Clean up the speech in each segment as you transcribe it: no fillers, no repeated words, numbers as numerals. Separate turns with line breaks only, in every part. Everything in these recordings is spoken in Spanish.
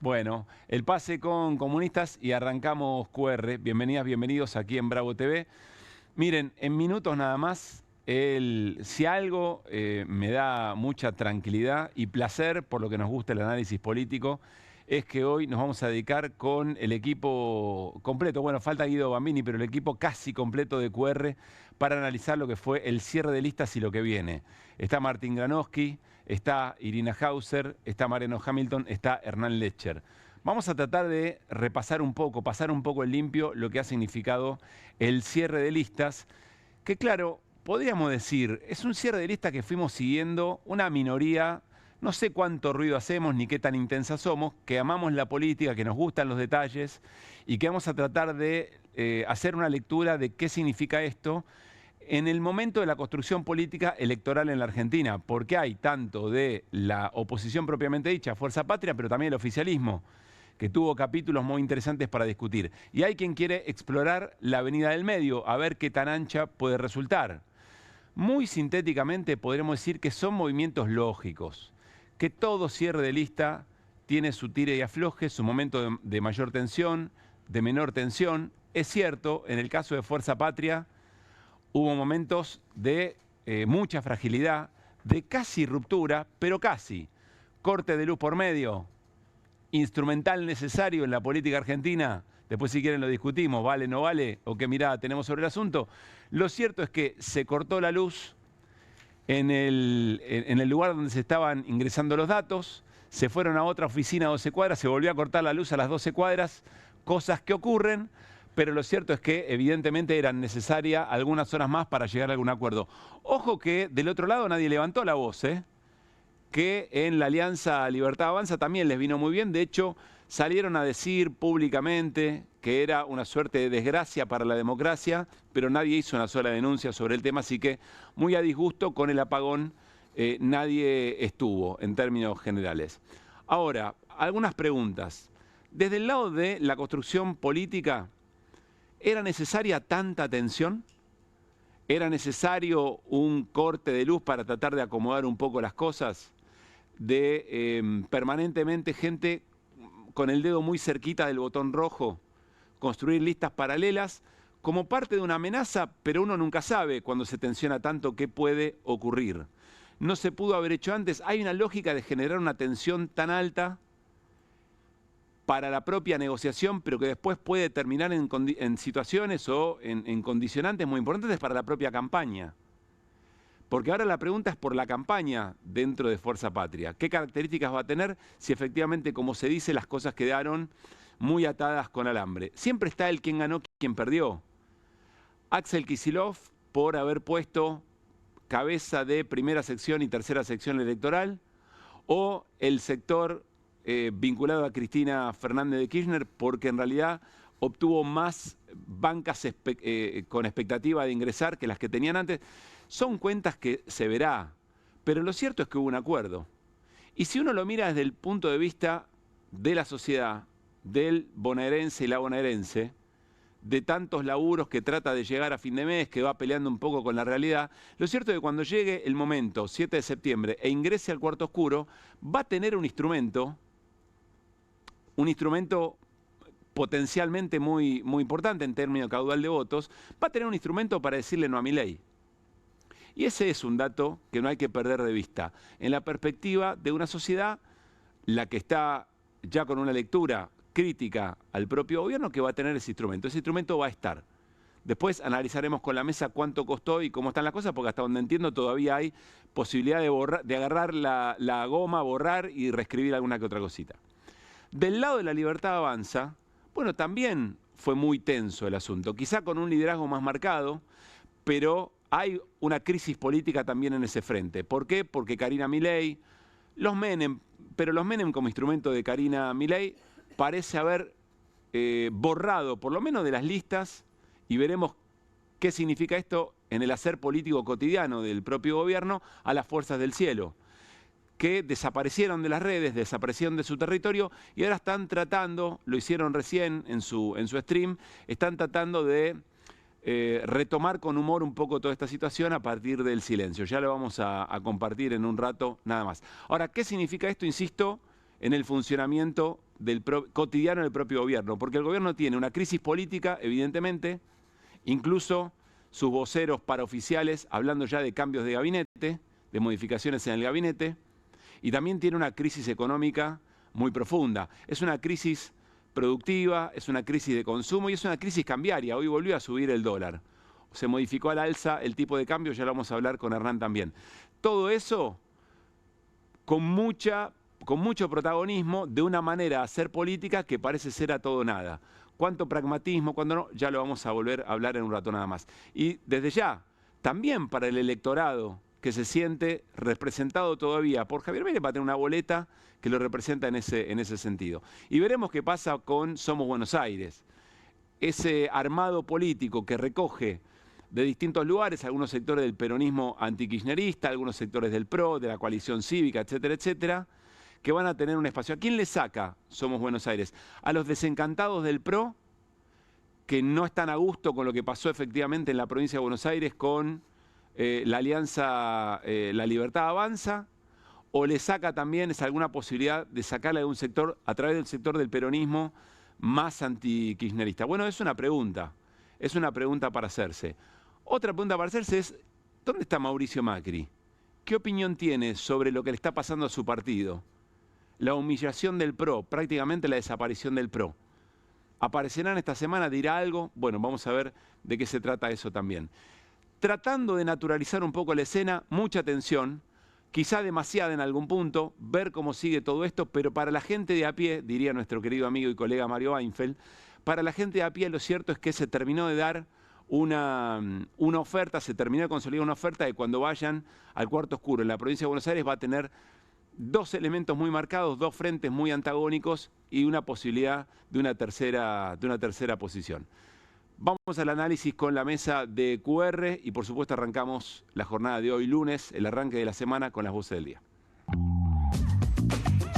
Bueno, el pase con comunistas y arrancamos QR. Bienvenidas, bienvenidos aquí en Bravo TV. Miren, en minutos nada más, si algo me da mucha tranquilidad y placer por lo que nos gusta el análisis político, es que hoy nos vamos a dedicar con el equipo completo. Bueno, falta Guido Bambini, pero el equipo casi completo de QR para analizar lo que fue el cierre de listas y lo que viene. Está Martín Granowski, está Irina Hauser, está Mariano Hamilton, está Hernán Lecher. Vamos a tratar de repasar un poco, pasar un poco en limpio lo que ha significado el cierre de listas, que claro, podríamos decir, es un cierre de listas que fuimos siguiendo una minoría. No sé cuánto ruido hacemos ni qué tan intensa somos, que amamos la política, que nos gustan los detalles y que vamos a tratar de hacer una lectura de qué significa esto en el momento de la construcción política electoral en la Argentina, porque hay tanto de la oposición propiamente dicha, Fuerza Patria, pero también el oficialismo, que tuvo capítulos muy interesantes para discutir. Y hay quien quiere explorar la avenida del medio, a ver qué tan ancha puede resultar. Muy sintéticamente podremos decir que son movimientos lógicos, que todo cierre de lista tiene su tire y afloje, su momento de mayor tensión, de menor tensión. Es cierto, en el caso de Fuerza Patria, hubo momentos de mucha fragilidad, de casi ruptura, pero casi. Corte de luz por medio, instrumental necesario en la política argentina. Después si quieren lo discutimos, vale, no vale, o qué mirada tenemos sobre el asunto. Lo cierto es que se cortó la luz en el lugar donde se estaban ingresando los datos, se fueron a otra oficina a 12 cuadras, se volvió a cortar la luz a las 12 cuadras, cosas que ocurren, pero lo cierto es que evidentemente eran necesarias algunas horas más para llegar a algún acuerdo. Ojo que del otro lado nadie levantó la voz, que en la Alianza Libertad Avanza también les vino muy bien. De hecho, salieron a decir públicamente que era una suerte de desgracia para la democracia, pero nadie hizo una sola denuncia sobre el tema, así que muy a disgusto con el apagón nadie estuvo en términos generales. Ahora, algunas preguntas. Desde el lado de la construcción política, ¿era necesaria tanta tensión? ¿Era necesario un corte de luz para tratar de acomodar un poco las cosas? De permanentemente gente con el dedo muy cerquita del botón rojo, construir listas paralelas como parte de una amenaza, pero uno nunca sabe cuando se tensiona tanto qué puede ocurrir. No se pudo haber hecho antes. Hay una lógica de generar una tensión tan alta para la propia negociación, pero que después puede terminar en situaciones o en condicionantes muy importantes para la propia campaña. Porque ahora la pregunta es por la campaña dentro de Fuerza Patria. ¿Qué características va a tener si efectivamente, como se dice, las cosas quedaron muy atadas con alambre? Siempre está el quién ganó, quién perdió. Axel Kicillof, por haber puesto cabeza de primera sección y tercera sección electoral, o el sector vinculado a Cristina Fernández de Kirchner, porque en realidad obtuvo más bancas con expectativa de ingresar que las que tenían antes. Son cuentas que se verá, pero lo cierto es que hubo un acuerdo. Y si uno lo mira desde el punto de vista de la sociedad, del bonaerense y la bonaerense, de tantos laburos que trata de llegar a fin de mes, que va peleando un poco con la realidad, lo cierto es que cuando llegue el momento, 7 de septiembre, e ingrese al cuarto oscuro, va a tener un instrumento potencialmente muy importante en términos de caudal de votos, va a tener un instrumento para decirle no a Milei. Y ese es un dato que no hay que perder de vista. En la perspectiva de una sociedad, la que está ya con una lectura crítica al propio gobierno, que va a tener ese instrumento. Ese instrumento va a estar. Después analizaremos con la mesa cuánto costó y cómo están las cosas, porque hasta donde entiendo todavía hay posibilidad de agarrar la goma, borrar y reescribir alguna que otra cosita. Del lado de la Libertad Avanza, bueno, también fue muy tenso el asunto, quizá con un liderazgo más marcado, pero hay una crisis política también en ese frente. ¿Por qué? Porque Karina Milei, los Menem, pero los Menem como instrumento de Karina Milei parece haber borrado, por lo menos de las listas, y veremos qué significa esto en el hacer político cotidiano del propio gobierno, a las fuerzas del cielo, que desaparecieron de las redes, desaparecieron de su territorio y ahora están tratando, lo hicieron recién en su stream, están tratando de retomar con humor un poco toda esta situación a partir del silencio. Ya lo vamos a compartir en un rato nada más. Ahora, ¿qué significa esto? Insisto, en el funcionamiento cotidiano del propio gobierno, porque el gobierno tiene una crisis política, evidentemente, incluso sus voceros paraoficiales hablando ya de cambios de gabinete, de modificaciones en el gabinete, y también tiene una crisis económica muy profunda. Es una crisis productiva, es una crisis de consumo y es una crisis cambiaria. Hoy volvió a subir el dólar. Se modificó al alza el tipo de cambio, ya lo vamos a hablar con Hernán también. Todo eso con mucho protagonismo de una manera de hacer política que parece ser a todo nada. Cuánto pragmatismo, cuándo no, ya lo vamos a volver a hablar en un rato nada más. Y desde ya, también para el electorado que se siente representado todavía por Javier Milei, va a tener una boleta que lo representa en ese sentido. Y veremos qué pasa con Somos Buenos Aires. Ese armado político que recoge de distintos lugares, algunos sectores del peronismo antikirchnerista, algunos sectores del PRO, de la coalición cívica, etcétera, etcétera, que van a tener un espacio. ¿A quién le saca Somos Buenos Aires? A los desencantados del PRO, que no están a gusto con lo que pasó efectivamente en la provincia de Buenos Aires con la alianza La Libertad Avanza, o le saca también alguna posibilidad de sacarle de un sector, a través del sector del peronismo más antikirchnerista. Bueno, es una pregunta para hacerse. Otra pregunta para hacerse es, ¿dónde está Mauricio Macri? ¿Qué opinión tiene sobre lo que le está pasando a su partido? La humillación del PRO, prácticamente la desaparición del PRO. ¿Aparecerán esta semana? ¿Dirá algo? Bueno, vamos a ver de qué se trata eso también. Tratando de naturalizar un poco la escena, mucha atención, quizá demasiada en algún punto, ver cómo sigue todo esto, pero para la gente de a pie, diría nuestro querido amigo y colega Mario Weinfeld, para la gente de a pie lo cierto es que se terminó de dar una oferta, se terminó de consolidar una oferta de cuando vayan al Cuarto Oscuro en la provincia de Buenos Aires va a tener dos elementos muy marcados, dos frentes muy antagónicos y una posibilidad de una tercera posición. Vamos al análisis con la mesa de QR y por supuesto arrancamos la jornada de hoy lunes, el arranque de la semana con las voces del día.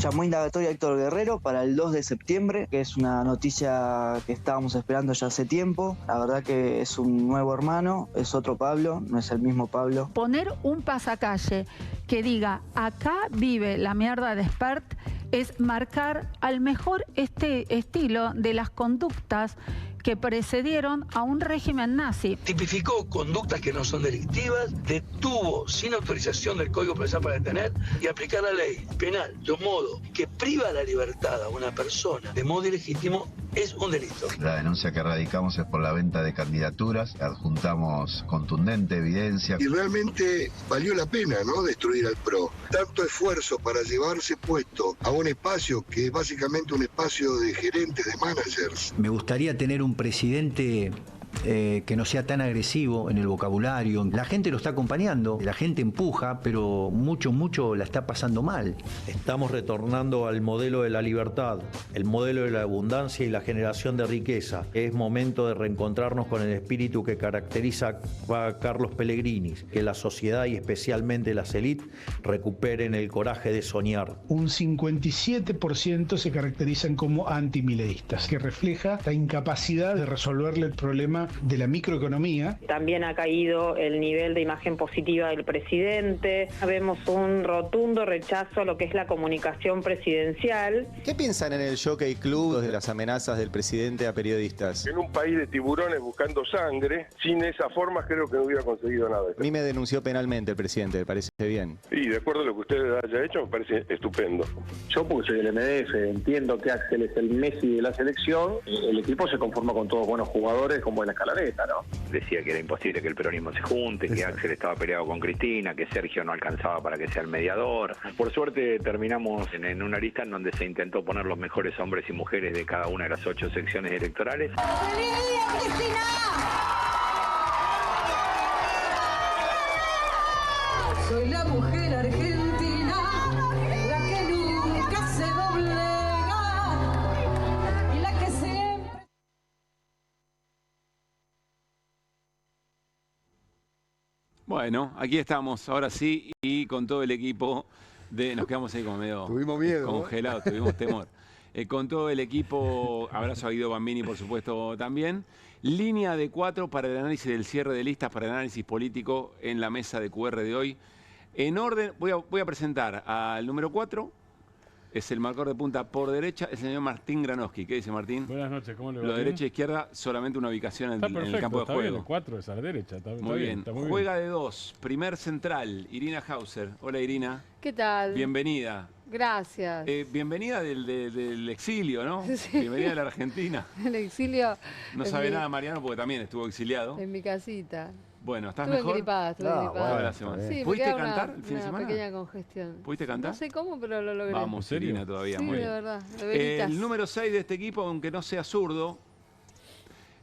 Llamó indagatoria a Héctor Guerrero para el 2 de septiembre, que es una noticia que estábamos esperando ya hace tiempo. La verdad que es un nuevo hermano, es otro Pablo, no es el mismo Pablo.
Poner un pasacalle que diga, acá vive la mierda de Spert, es marcar al mejor estilo de las conductas que precedieron a un régimen nazi.
Tipificó conductas que no son delictivas, detuvo sin autorización del Código Penal para detener y aplicar la ley penal de un modo que priva la libertad a una persona de modo ilegítimo es un delito.
La denuncia que radicamos es por la venta de candidaturas, adjuntamos contundente evidencia.
Y realmente valió la pena, ¿no?, destruir al PRO. Tanto esfuerzo para llevarse puesto a un espacio que es básicamente un espacio de gerentes, de managers.
Me gustaría tener un presidente que no sea tan agresivo en el vocabulario. La gente lo está acompañando, la gente empuja, pero mucho la está pasando mal.
Estamos retornando al modelo de la libertad, el modelo de la abundancia y la generación de riqueza. Es momento de reencontrarnos con el espíritu que caracteriza a Carlos Pellegrini, que la sociedad y especialmente las élites recuperen el coraje de soñar.
Un 57% se caracterizan como antimileístas, que refleja la incapacidad de resolverle el problema de la microeconomía.
También ha caído el nivel de imagen positiva del presidente. Vemos un rotundo rechazo a lo que es la comunicación presidencial.
¿Qué piensan en el Jockey Club de las amenazas del presidente a periodistas?
En un país de tiburones buscando sangre, sin esa forma creo que no hubiera conseguido nada.
A mí me denunció penalmente el presidente, ¿le parece bien?
Y de acuerdo a lo que usted haya hecho, me parece estupendo.
Yo, porque soy del MDF, entiendo que Axel es el Messi de la selección. El equipo se conforma con todos buenos jugadores, con buena escalaneta, ¿no?
Decía que era imposible que el peronismo se junte, que Axel estaba peleado con Cristina, que Sergio no alcanzaba para que sea el mediador. Por suerte terminamos en una lista en donde se intentó poner los mejores hombres y mujeres de cada una de las 8 secciones electorales.
Soy la mujer argentina, la que nunca se doblega y la que siempre...
Bueno, aquí estamos, ahora sí, y con todo el equipo nos quedamos ahí como medio
tuvimos miedo,
congelados, tuvimos temor. Con todo el equipo, abrazo a Guido Bambini, por supuesto, también. Línea de 4 para el análisis del cierre de listas, para el análisis político en la mesa de QR de hoy. En orden, voy a presentar al número 4, es el marcador de punta por derecha, el señor Martín Granowski. ¿Qué dice Martín?
Buenas noches, ¿cómo le va?
Lo derecha e izquierda, solamente una ubicación en el campo de juego.
Bien, el 4 es a la derecha.
Muy bien. Juega de 2, primer central, Irina Hauser. Hola, Irina.
¿Qué tal?
Bienvenida.
Gracias.
Bienvenida del exilio, ¿no?
Sí.
Bienvenida de la Argentina.
El exilio.
No sabe nada Mariano porque también estuvo exiliado.
En mi casita.
Bueno, ¿estás
estuve
mejor?
Estuve gripada.
Toda la semana.
Sí,
¿Pudiste cantar el fin de semana?
Una pequeña congestión.
¿Pudiste cantar?
No sé cómo, pero lo logré.
Vamos, Irina, todavía.
Sí,
muy bien.
de verdad. De veritas.
El número 6 de este equipo, aunque no sea zurdo,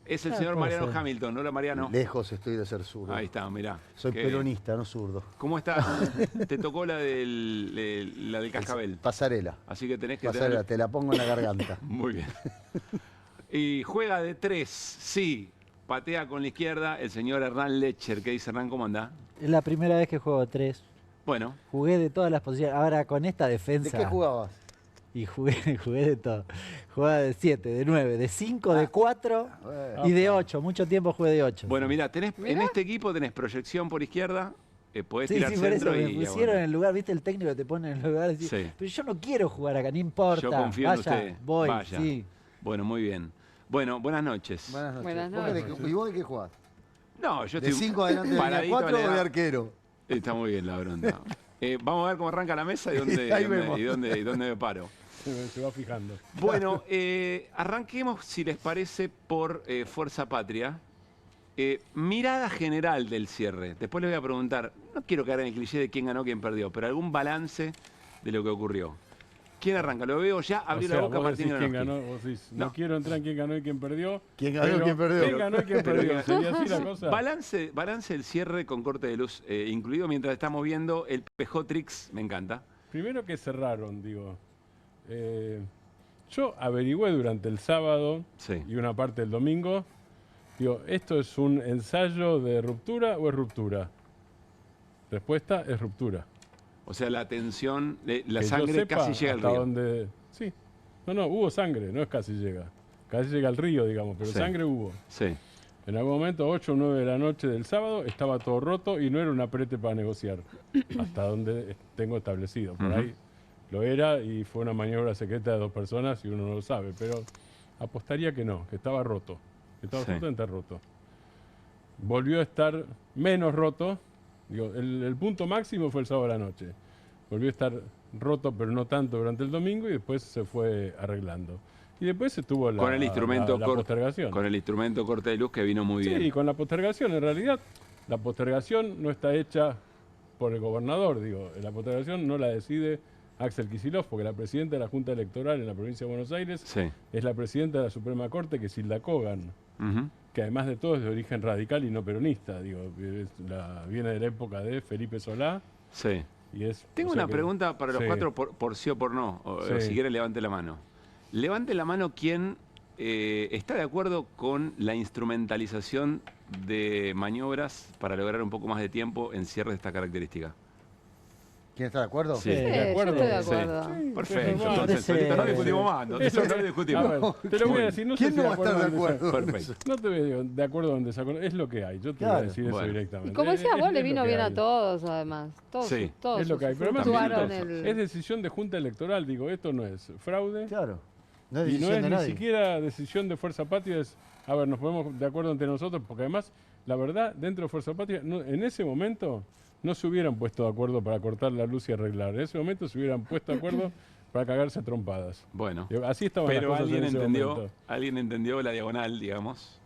es el señor Mariano Hamilton. Hola, Mariano.
Lejos estoy de ser zurdo.
Ahí está, mirá.
Soy peronista, no zurdo.
¿Cómo está? Te tocó la del cascabel.
Pasarela.
Así que tenés que
Pasarela, te la pongo en la garganta.
Muy bien. Y juega de 3, sí. Patea con la izquierda el señor Hernán Lecher. ¿Qué dice Hernán? ¿Cómo anda?
Es la primera vez que juego de 3.
Bueno.
Jugué de todas las posiciones. Ahora con esta defensa.
¿De qué jugabas?
Y jugué de todo. Jugaba de 7, de 9, de 5, de 4 y de 8. Mucho tiempo jugué de 8.
Bueno, mirá, en este equipo tenés proyección por izquierda. Podés tirar
por
centro
eso
y
me pusieron en el lugar, viste, el técnico te pone en el lugar y dice,
sí.
Pero yo no quiero jugar acá, no importa.
Yo confío en usted.
Voy,
Vaya.
sí.
Bueno, muy bien. Bueno, buenas noches.
Buenas noches.
Buenas noches.
¿Y vos de qué jugás?
No, yo
¿De
estoy
5 adelante de línea 4 o de arquero?
Está muy bien la bronda. Vamos a ver cómo arranca la mesa y dónde me paro.
Se va fijando.
Bueno, arranquemos, si les parece, por Fuerza Patria. Mirada general del cierre. Después les voy a preguntar, no quiero caer en el cliché de quién ganó, quién perdió, pero algún balance de lo que ocurrió. ¿Quién arranca? Lo veo ya, abrió la boca Martín
quién ganó, vos decís, no quiero entrar en quién ganó y quién perdió.
¿Quién ganó y quién perdió?
¿Quién ganó y quién perdió? ¿Sería así la cosa?
Balance del cierre con corte de luz incluido mientras estamos viendo el Pejotrix, me encanta.
Primero que cerraron, digo. Yo averigüé durante el sábado y una parte del domingo. Digo, ¿esto es un ensayo de ruptura o es ruptura? Respuesta es ruptura.
O sea, la tensión, la
que
sangre casi llega al río.
Sí. No, hubo sangre, no es casi llega. Casi llega al río, digamos, pero sangre hubo.
Sí.
En algún momento, 8 o 9 de la noche del sábado, estaba todo roto y no era un aprete para negociar. Hasta donde tengo establecido. Por ahí lo era y fue una maniobra secreta de 2 personas y uno no lo sabe. Pero apostaría que no, que estaba roto. Que estaba absolutamente roto. Volvió a estar menos roto. Digo, el punto máximo fue el sábado de la noche. Volvió a estar roto, pero no tanto durante el domingo y después se fue arreglando. Y después estuvo la postergación.
Con el instrumento corte de luz que vino muy bien.
Sí, con la postergación. En realidad, la postergación no está hecha por el gobernador. Digo, la postergación no la decide Axel Kicillof, porque la presidenta de la Junta Electoral en la provincia de Buenos Aires es la presidenta de la Suprema Corte, que es Hilda Kogan. Que además de todo es de origen radical y no peronista, digo, viene de la época de Felipe Solá.
Sí.
Y es,
tengo una pregunta para los 4 por sí o por no, o si quiere levante la mano. Levante la mano quien está de acuerdo con la instrumentalización de maniobras para lograr un poco más de tiempo en cierres de esta característica.
¿Quién está de acuerdo?
Sí,
¿de acuerdo? Yo estoy de acuerdo.
Sí. Perfecto. Entonces, solito no discutimos más. No discutimos.
Te lo voy a decir. No
¿Quién
sé
no
si
va a estar de acuerdo?
Perfecto.
No te veo de acuerdo en desacuerdo. Es lo que hay. Yo te voy a decir eso directamente.
Y como decía vos, le vino bien a todos, además. Todos, todos
es lo que hay. Pero
además
es decisión de Junta Electoral. Digo, esto no es fraude.
Claro. No es
y no
decisión
es
de
ni
nadie.
siquiera decisión de Fuerza Patria. Es, a ver, nos ponemos de acuerdo entre nosotros, porque además, la verdad, dentro de Fuerza Patria, en ese momento no se hubieran puesto de acuerdo para cortar la luz y arreglar. En ese momento se hubieran puesto de acuerdo para cagarse a trompadas.
Bueno,
así estaban las cosas en ese momento.
Alguien entendió la diagonal, digamos.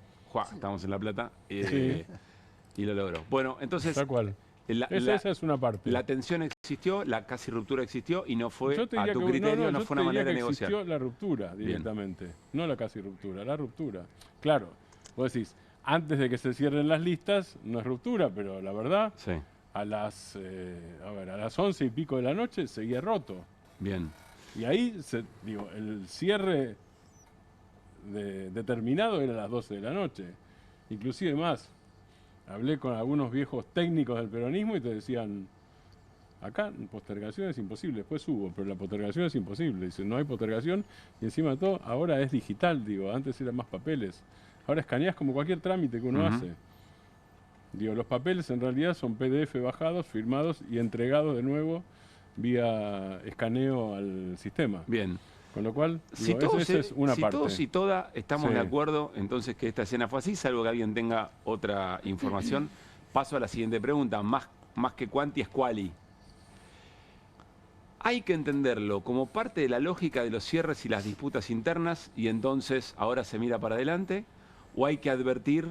Estamos en La Plata. Y lo logró. Bueno, entonces...
Tal cual. Esa es una parte.
La tensión existió, la casi ruptura existió y no fue,
a
tu criterio, no fue una manera de negociar.
Existió la ruptura directamente, no la casi ruptura, la ruptura. Claro, vos decís, antes de que se cierren las listas, no es ruptura, pero la verdad, a las 11 y pico de la noche seguía roto.
Bien.
Y ahí, el cierre determinado era a las 12 de la noche, inclusive más. Hablé con algunos viejos técnicos del peronismo y te decían, acá postergación es imposible, después hubo, pero la postergación es imposible. Dicen, no hay postergación y encima de todo, ahora es digital, antes eran más papeles. Ahora escaneás como cualquier trámite que uno hace. Los papeles en realidad son PDF bajados, firmados y entregados de nuevo vía escaneo al sistema.
Bien.
Con lo cual,
Si
digo,
todos,
esa es una
si
parte.
todos y todas estamos
Sí.
de acuerdo, entonces que esta escena fue así, salvo que alguien tenga otra información, paso a la siguiente pregunta. Más que cuanti es quali. Hay que entenderlo como parte de la lógica de los cierres y las disputas internas y entonces ahora se mira para adelante, o hay que advertir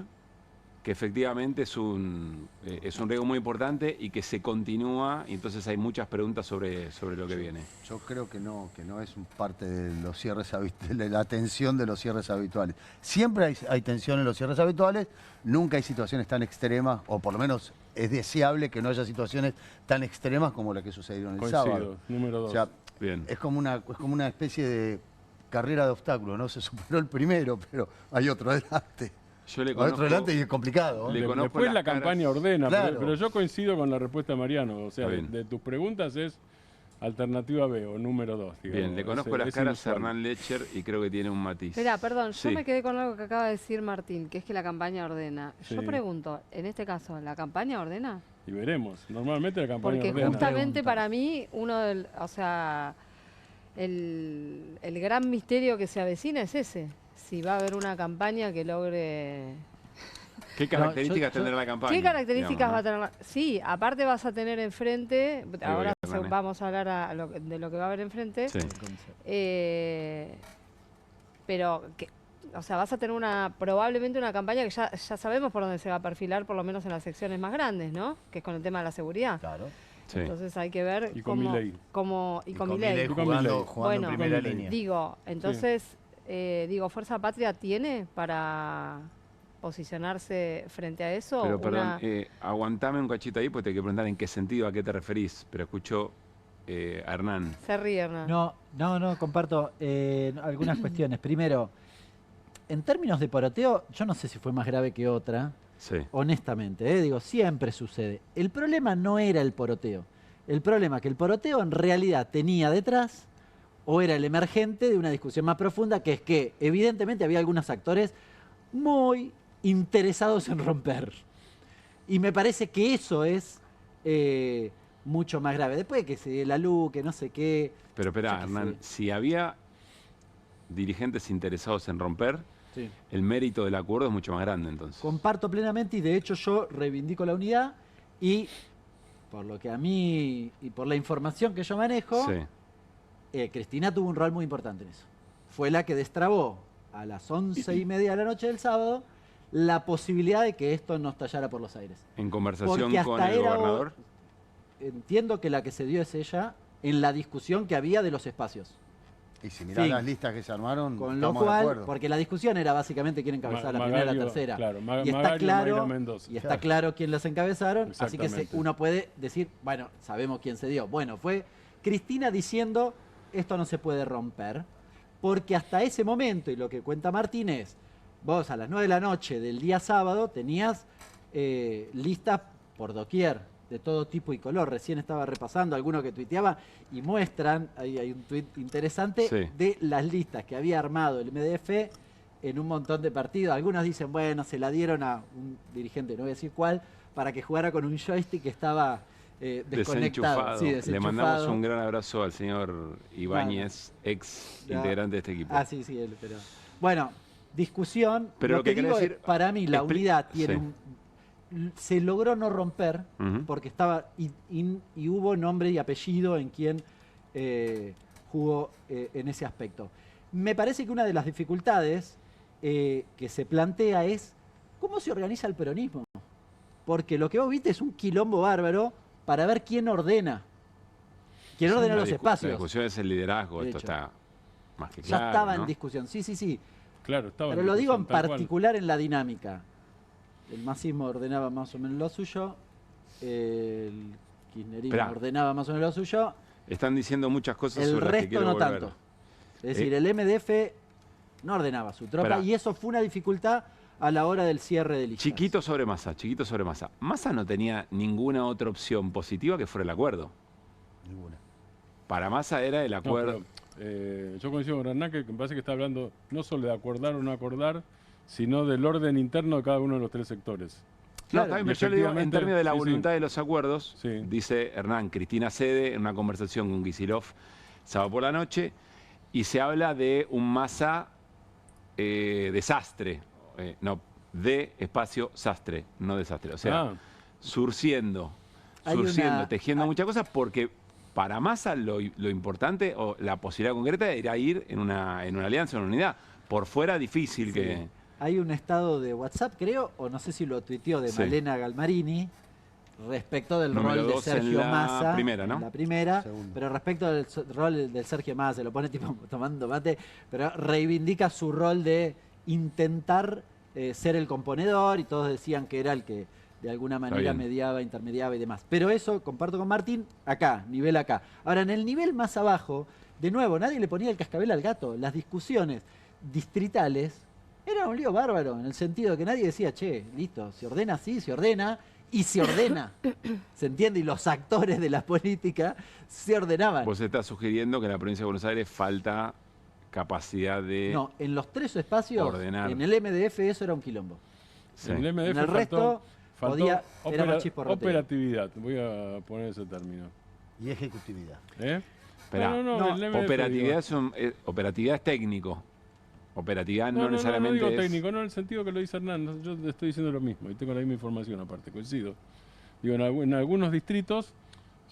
que efectivamente es un riesgo muy importante y que se continúa y entonces hay muchas preguntas sobre lo que viene.
Yo creo que no es un parte de los cierres de la tensión de los cierres habituales. Siempre hay tensión en los cierres habituales, nunca hay situaciones tan extremas, o por lo menos es deseable que no haya situaciones tan extremas como la que sucedieron el sábado.
Número 2.
O sea,
Bien.
es como una especie de carrera de obstáculos, ¿no? Se superó el primero, pero hay otro adelante.
Yo le
Hay otro adelante y es complicado.
Después la campaña ordena,
Claro.
pero yo coincido con la respuesta de Mariano. O sea,
Está bien.
de tus preguntas es alternativa B o número 2.
Bien, le conozco las caras a Hernán Lecher y creo que tiene un matiz.
Espera, perdón,
Sí.
yo me quedé con algo que acaba de decir Martín, que es que la campaña ordena.
Sí.
Yo pregunto, en este caso, ¿la campaña ordena?
Y veremos. Normalmente la campaña
Porque
ordena.
justamente para mí, el gran misterio que se avecina es ese. Si va a haber una campaña que logre...
¿Qué características tendrá la campaña?
¿Qué características
digamos,
va a tener? Sí, aparte vas a tener enfrente, ahora
Hernán,
vamos a hablar de lo que va a haber enfrente,
Sí.
pero vas a tener probablemente una campaña que ya sabemos por dónde se va a perfilar, por lo menos en las secciones más grandes, ¿no? Que es con el tema de la seguridad.
Claro.
Sí.
Entonces hay que ver
Y con Milei.
y con Milei.
Jugando
Bueno,
en primera línea.
Digo, entonces, Fuerza Patria tiene para posicionarse frente a eso.
Pero perdón, aguantame un cachito ahí porque te hay que preguntar en qué sentido, a qué te referís, pero escucho a Hernán.
Se ríe, Hernán.
No, comparto algunas cuestiones. Primero, en términos de poroteo, yo no sé si fue más grave que otra,
Sí.
honestamente, digo, siempre sucede. El problema no era el poroteo. El problema es que el poroteo en realidad tenía detrás, o era el emergente de una discusión más profunda, que es que evidentemente había algunos actores muy interesados en romper. Y me parece que eso es mucho más grave. Después de que se dé la luz, que no sé qué...
Pero espera, Hernán, si había dirigentes interesados en romper,
Sí.
el mérito del acuerdo es mucho más grande entonces.
Comparto plenamente y de hecho yo reivindico la unidad y por lo que a mí y por la información que yo manejo,
Sí.
Cristina tuvo un rol muy importante en eso. Fue la que destrabó a las 11:30 de la noche del sábado la posibilidad de que esto no estallara por los aires.
En conversación
Porque hasta
con el
era
gobernador.
Entiendo que la que se dio es ella en la discusión que había de los espacios.
Y si mirás
Fin.
las listas que se armaron,
Con lo
estamos de
cual,
acuerdo.
porque la discusión era básicamente quién encabezaba la primera y la
Magalio,
tercera.
claro,
y está
Magalio,
claro,
Mayra Mendoza.
y está
Claro.
claro quién las encabezaron, así que
Exactamente.
uno puede decir, bueno, sabemos quién se dio. Bueno, fue Cristina diciendo, esto no se puede romper, porque hasta ese momento, y lo que cuenta Martín es, vos a las 9 de la noche del día sábado tenías listas por doquier, de todo tipo y color. Recién estaba repasando alguno que tuiteaba y muestran, ahí hay un tuit interesante,
Sí.
de las listas que había armado el MDF en un montón de partidos. Algunos dicen, bueno, se la dieron a un dirigente, no voy a decir cuál, para que jugara con un joystick que estaba desconectado.
Desenchufado.
Sí,
Le
desenchufado.
mandamos un gran abrazo al señor Ibáñez, ex
Ya.
integrante de este equipo.
Ah, sí, él, pero... Bueno, discusión.
Pero
lo
lo que
que
quiero
digo
decir-
es, para mí, la unidad tiene
Sí.
se logró no romper
Ujú.
porque estaba y hubo nombre y apellido en quien jugó en ese aspecto. Me parece que una de las dificultades que se plantea es cómo se organiza el peronismo. Porque lo que vos viste es un quilombo bárbaro para ver quién ordena. ¿Quién ordena los
La
espacios?
discusión es el liderazgo,
De
esto
hecho.
está más que
Ya
claro.
estaba
¿no?
en discusión, sí.
Claro, estaba
Pero
en
lo digo en
discusión, tal cual.
particular en la dinámica. El masismo ordenaba más o menos lo suyo, el kirchnerismo
Esperá.
ordenaba más o menos lo suyo,
Están diciendo muchas cosas
el
sobre las que
resto
quiero
no
volver.
tanto. Es decir, el MDF no ordenaba su tropa
Esperá.
y eso fue una dificultad a la hora del cierre de listas.
Chiquito sobre Massa, chiquito sobre Massa. Massa no tenía ninguna otra opción positiva que fuera el acuerdo.
Ninguna.
Para Massa era el
No,
acuerdo.
pero, yo coincido con Hernán, que me parece que está hablando no solo de acordar o no acordar, sino del orden interno de cada uno de los tres sectores.
No, está bien, pero yo le digo, en términos de la voluntad
sí.
de los acuerdos, dice Hernán, Cristina cede en una conversación con Kicillof sábado por la noche, y se habla de un Massa desastre, no, de espacio sastre, no desastre. O sea, surciendo, tejiendo muchas cosas, porque para Massa lo importante, o la posibilidad concreta, era ir en una alianza, en una unidad. Por fuera, difícil que...
Hay un estado de WhatsApp, creo, o no sé si lo tuiteó, de Malena Galmarini, respecto del rol de Sergio Massa.
Primera, ¿no?
En la primera, pero respecto del rol del Sergio Massa, se lo pone tipo tomando mate, pero reivindica su rol de intentar ser el componedor, y todos decían que era el que de alguna manera mediaba, intermediaba y demás. Pero eso, comparto con Martín, acá, nivel acá. Ahora, en el nivel más abajo, de nuevo, nadie le ponía el cascabel al gato. Las discusiones distritales eran un lío bárbaro, en el sentido de que nadie decía, che, listo, se ordena así, se ordena, y se ordena. ¿Se entiende? Y los actores de la política se ordenaban.
Vos estás sugiriendo que en la provincia de Buenos Aires falta capacidad de...
No, en los 3 espacios,
ordenar.
En el MDF eso era un quilombo.
Sí. En el MDF
en el resto podía, era más chisporroteo.
Operatividad, voy a poner ese término.
Y ejecutividad.
Esperá, operatividad, operatividad es técnico. Operatividad no necesariamente
no digo
es...
técnico, no en el sentido que lo dice Hernán. Yo te estoy diciendo lo mismo y tengo la misma información aparte, coincido. Digo, en algunos distritos,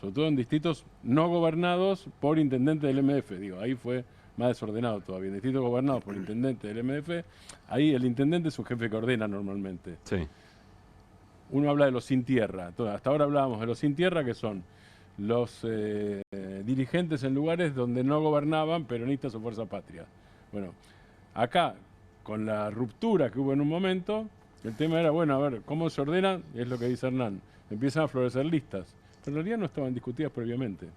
sobre todo en distritos no gobernados por intendente del MDF, digo, ahí fue más desordenado todavía. En distritos gobernados por intendente del MDF, ahí el intendente es un jefe que ordena normalmente.
Sí.
Uno habla de los sin tierra. Hasta ahora hablábamos de los sin tierra, que son los dirigentes en lugares donde no gobernaban peronistas o Fuerza Patria. Bueno, acá, con la ruptura que hubo en un momento, el tema era, bueno, a ver, ¿cómo se ordena? Es lo que dice Hernán. Empiezan a florecer listas. Pero en realidad no estaban discutidas previamente,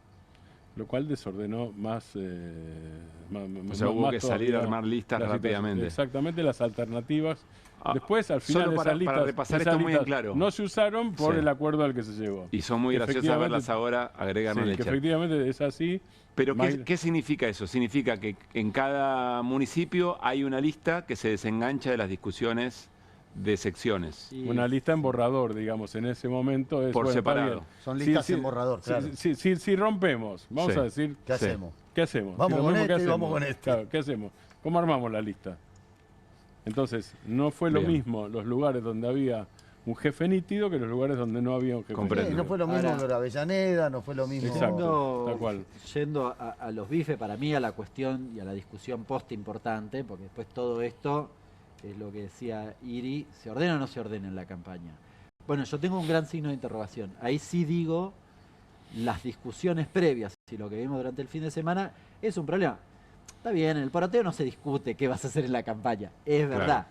lo cual desordenó más...
o sea, hubo que salir a armar listas rápidamente.
Exactamente, las alternativas. Después, al final,
solo para
listas,
repasar esto muy en claro.
No se usaron por el acuerdo al que se llegó.
Y son muy graciosas verlas ahora, agregan
que efectivamente es así.
Pero ¿qué significa eso? Significa que en cada municipio hay una lista que se desengancha de las discusiones de secciones.
Una lista en borrador, digamos, en ese momento. Es,
por separado.
Son listas en borrador, claro.
Si rompemos, vamos a decir...
¿Qué hacemos?
¿Qué hacemos?
Vamos con este y vamos con este.
Claro, ¿qué hacemos? ¿Cómo armamos la lista? Entonces, no fue lo mismo los lugares donde había un jefe nítido que los lugares donde no había un jefe nítido.
No fue lo mismo en Avellaneda, no fue lo mismo...
Exacto, tal cual.
Yendo a los bifes, para mí a la cuestión y a la discusión post importante, porque después todo esto, es lo que decía Iri, ¿se ordena o no se ordena en la campaña? Bueno, yo tengo un gran signo de interrogación. Ahí sí digo, las discusiones previas y lo que vimos durante el fin de semana es un problema. Está bien, en el poroteo no se discute qué vas a hacer en la campaña, es verdad. Claro.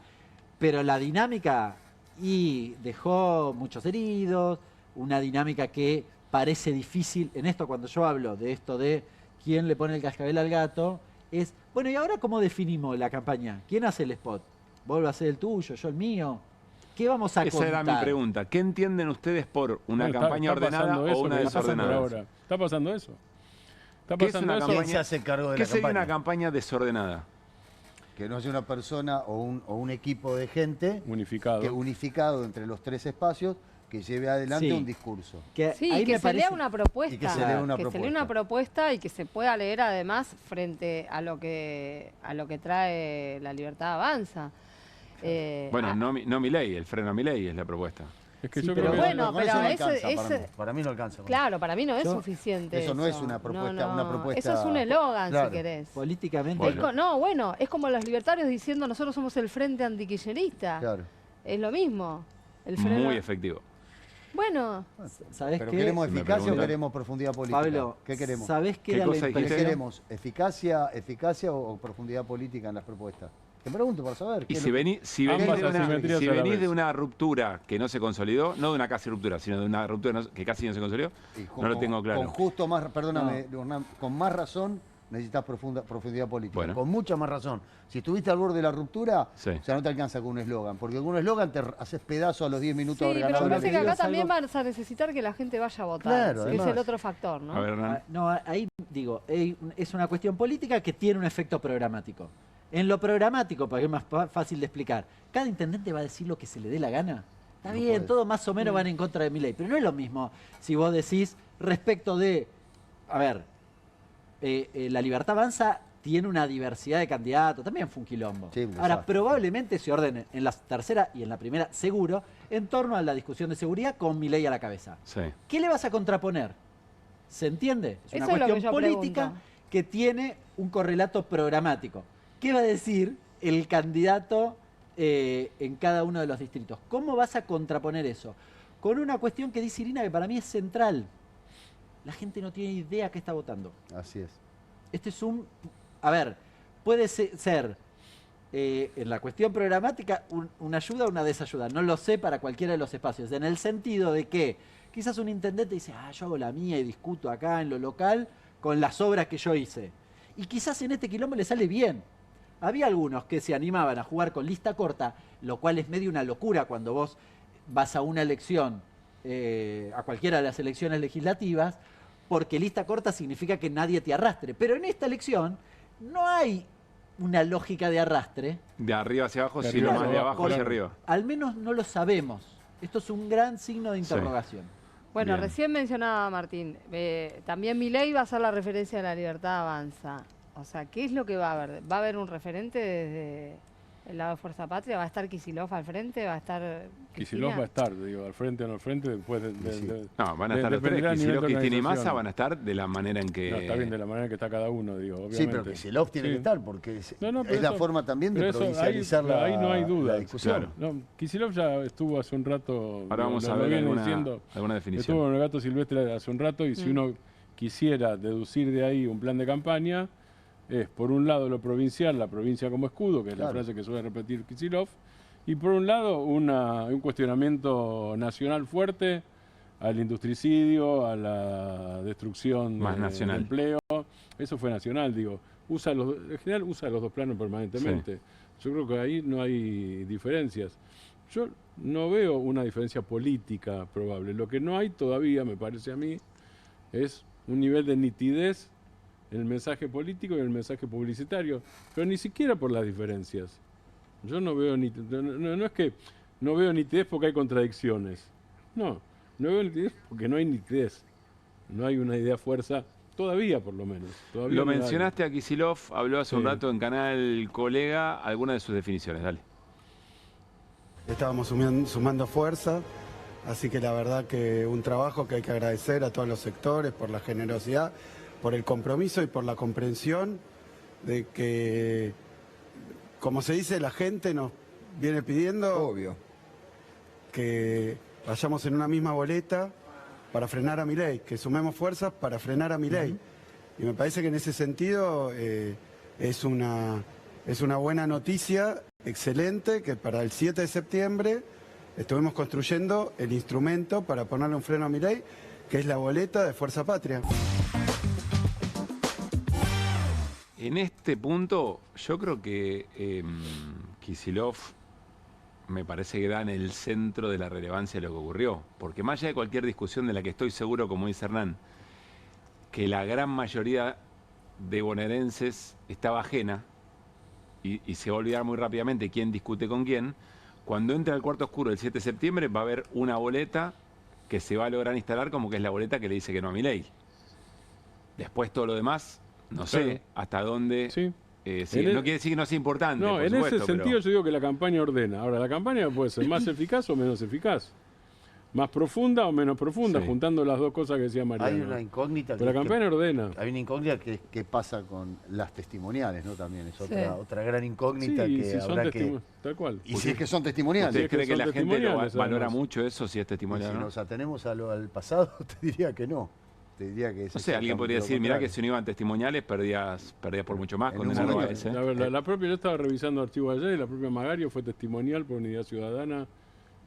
Pero la dinámica, y dejó muchos heridos, una dinámica que parece difícil. En esto, cuando yo hablo de esto de quién le pone el cascabel al gato, es, bueno, ¿y ahora cómo definimos la campaña? ¿Quién hace el spot? ¿Vos lo haces el tuyo, yo el mío? ¿Qué vamos a contar?
Esa era mi pregunta. ¿Qué entienden ustedes por una campaña ordenada o una desordenada?
¿Está pasando eso?
¿Qué es una campaña?
¿Quién se hace cargo de la campaña?
¿Qué sería una campaña desordenada?
Que no sea una persona o un equipo de gente unificado entre los 3 espacios que lleve adelante un discurso.
Que se lea una propuesta.
Y que se lea una
propuesta y que se pueda leer además frente a lo que trae La Libertad Avanza.
Bueno, no Milei, el freno a Milei es la propuesta.
Es que yo creo que
para mí no alcanza.
Claro, para mí no es suficiente.
Eso no es una propuesta, una propuesta.
Eso es un eslogan, si querés.
Políticamente.
Es como los libertarios diciendo nosotros somos el frente antiquillerista.
Claro.
Es lo mismo.
Muy efectivo.
Bueno,
¿sabés
¿Pero
qué?
queremos eficacia o queremos profundidad política?
Pablo,
¿qué queremos?
¿Sabés qué era la impresión?
¿Qué queremos? ¿Eficacia o profundidad política en las propuestas? Te pregunto para saber.
Y si venís de una ruptura que no se consolidó, no de una casi ruptura, sino de una ruptura que casi no se consolidó, no lo tengo claro.
Con justo más, perdóname, con más razón necesitas profundidad política. Bueno. Con mucha más razón. Si estuviste al borde de la ruptura, o sea, no te alcanza con un eslogan, porque con un eslogan te haces pedazo a los 10 minutos.
Sí, pero me parece que acá también vas a necesitar que la gente vaya a votar,
claro,
que es el otro factor, ¿no?
A ver,
no, ahí digo, es una cuestión política que tiene un efecto programático. En lo programático, para que es más fácil de explicar, ¿cada intendente va a decir lo que se le dé la gana? Está bien, todos más o menos van en contra de Milei, pero no es lo mismo si vos decís respecto de, a ver, La Libertad Avanza tiene una diversidad de candidatos, también fue un quilombo.
Sí,
ahora, probablemente se ordene en la tercera y en la primera, seguro, en torno a la discusión de seguridad con Milei a la cabeza.
Sí.
¿Qué le vas a contraponer? ¿Se entiende? Es una
Eso es lo
cuestión
que yo
política
pregunto.
que tiene un correlato programático. ¿Qué va a decir el candidato en cada uno de los distritos? ¿Cómo vas a contraponer eso? Con una cuestión que dice Irina que para mí es central. La gente no tiene idea qué está votando.
Así es.
Este es un... A ver, puede ser en la cuestión programática una ayuda o una desayuda. No lo sé para cualquiera de los espacios. En el sentido de que quizás un intendente dice, yo hago la mía y discuto acá en lo local con las obras que yo hice. Y quizás en este quilombo le sale bien. Había algunos que se animaban a jugar con lista corta, lo cual es medio una locura cuando vos vas a una elección, a cualquiera de las elecciones legislativas, porque lista corta significa que nadie te arrastre. Pero en esta elección no hay una lógica de arrastre.
De arriba hacia abajo, sino más de abajo hacia arriba.
Al menos no lo sabemos. Esto es un gran signo de interrogación.
Bueno,
Bien.
recién mencionaba Martín, también Milei va a ser la referencia de La Libertad Avanza. O sea, ¿qué es lo que va a haber? ¿Va a haber un referente desde el lado de Fuerza Patria? ¿Va a estar Kicillof al frente? ¿Va a estar
Kicillof va a estar, digo, al frente o no al frente, después
No, van a estar los tres. Kicillof, Cristina y Massa van a estar de la manera en que...
No, está bien, de la manera que está cada uno, digo, obviamente.
Sí, pero Kicillof tiene que estar, porque es la forma también de
pero eso,
provincializar
ahí no hay duda.
la discusión.
Claro.
No, Kicillof ya estuvo hace un rato...
Ahora vamos a ver alguna definición.
Estuvo en el Gato Silvestre hace un rato y si uno quisiera deducir de ahí un plan de campaña, es por un lado lo provincial, la provincia como escudo, que es la frase que suele repetir Kicillof, y por un lado un cuestionamiento nacional fuerte al industricidio, a la destrucción
Más
de
nacional.
empleo. Eso fue nacional, digo. En general usa los dos planos permanentemente. Yo creo que ahí no hay diferencias. Yo no veo una diferencia política probable. Lo que no hay todavía, me parece a mí, es un nivel de nitidez en el mensaje político y en el mensaje publicitario, pero ni siquiera por las diferencias. Yo no veo no es que no veo nitidez porque hay contradicciones. No veo nitidez porque no hay nitidez. No hay una idea fuerza, todavía por lo menos. Todavía
Lo
no hay.
mencionaste a Kicillof, habló hace un rato en Canal Colega, alguna de sus definiciones, dale.
Estábamos sumando fuerza, así que la verdad que un trabajo que hay que agradecer a todos los sectores por la generosidad, por el compromiso y por la comprensión de que, como se dice, la gente nos viene pidiendo que vayamos en una misma boleta para frenar a Milei, que sumemos fuerzas para frenar a Milei. Y me parece que en ese sentido es una buena noticia, excelente, que para el 7 de septiembre estuvimos construyendo el instrumento para ponerle un freno a Milei, que es la boleta de Fuerza Patria.
En este punto, yo creo que Kicillof me parece que da en el centro de la relevancia de lo que ocurrió. Porque más allá de cualquier discusión de la que estoy seguro, como dice Hernán, que la gran mayoría de bonaerenses estaba ajena y se va a olvidar muy rápidamente quién discute con quién, cuando entre al cuarto oscuro el 7 de septiembre va a haber una boleta que se va a lograr instalar como que es la boleta que le dice que no a Milei. Después todo lo demás... No sé hasta dónde... no quiere decir que no sea importante,
No,
por
en
supuesto,
ese sentido yo digo que la campaña ordena. Ahora, la campaña puede ser más eficaz o menos eficaz. Más profunda o menos profunda, juntando las dos cosas que decía Mariano.
Hay una incógnita.
Pero la campaña ordena.
Hay una incógnita que pasa con las testimoniales, ¿no? También es otra gran incógnita que
si
habrá que...
Tal cual.
Y si es que son testimoniales.
¿Usted cree que la gente valora
además
mucho eso si es testimonial?
Si
¿no?
nos atenemos al pasado, te diría que no. Te diría que
no sé, alguien podría decir, mirá que si no iban testimoniales perdías por mucho más.
La propia, yo estaba revisando archivos ayer y la propia Magario fue testimonial por Unidad Ciudadana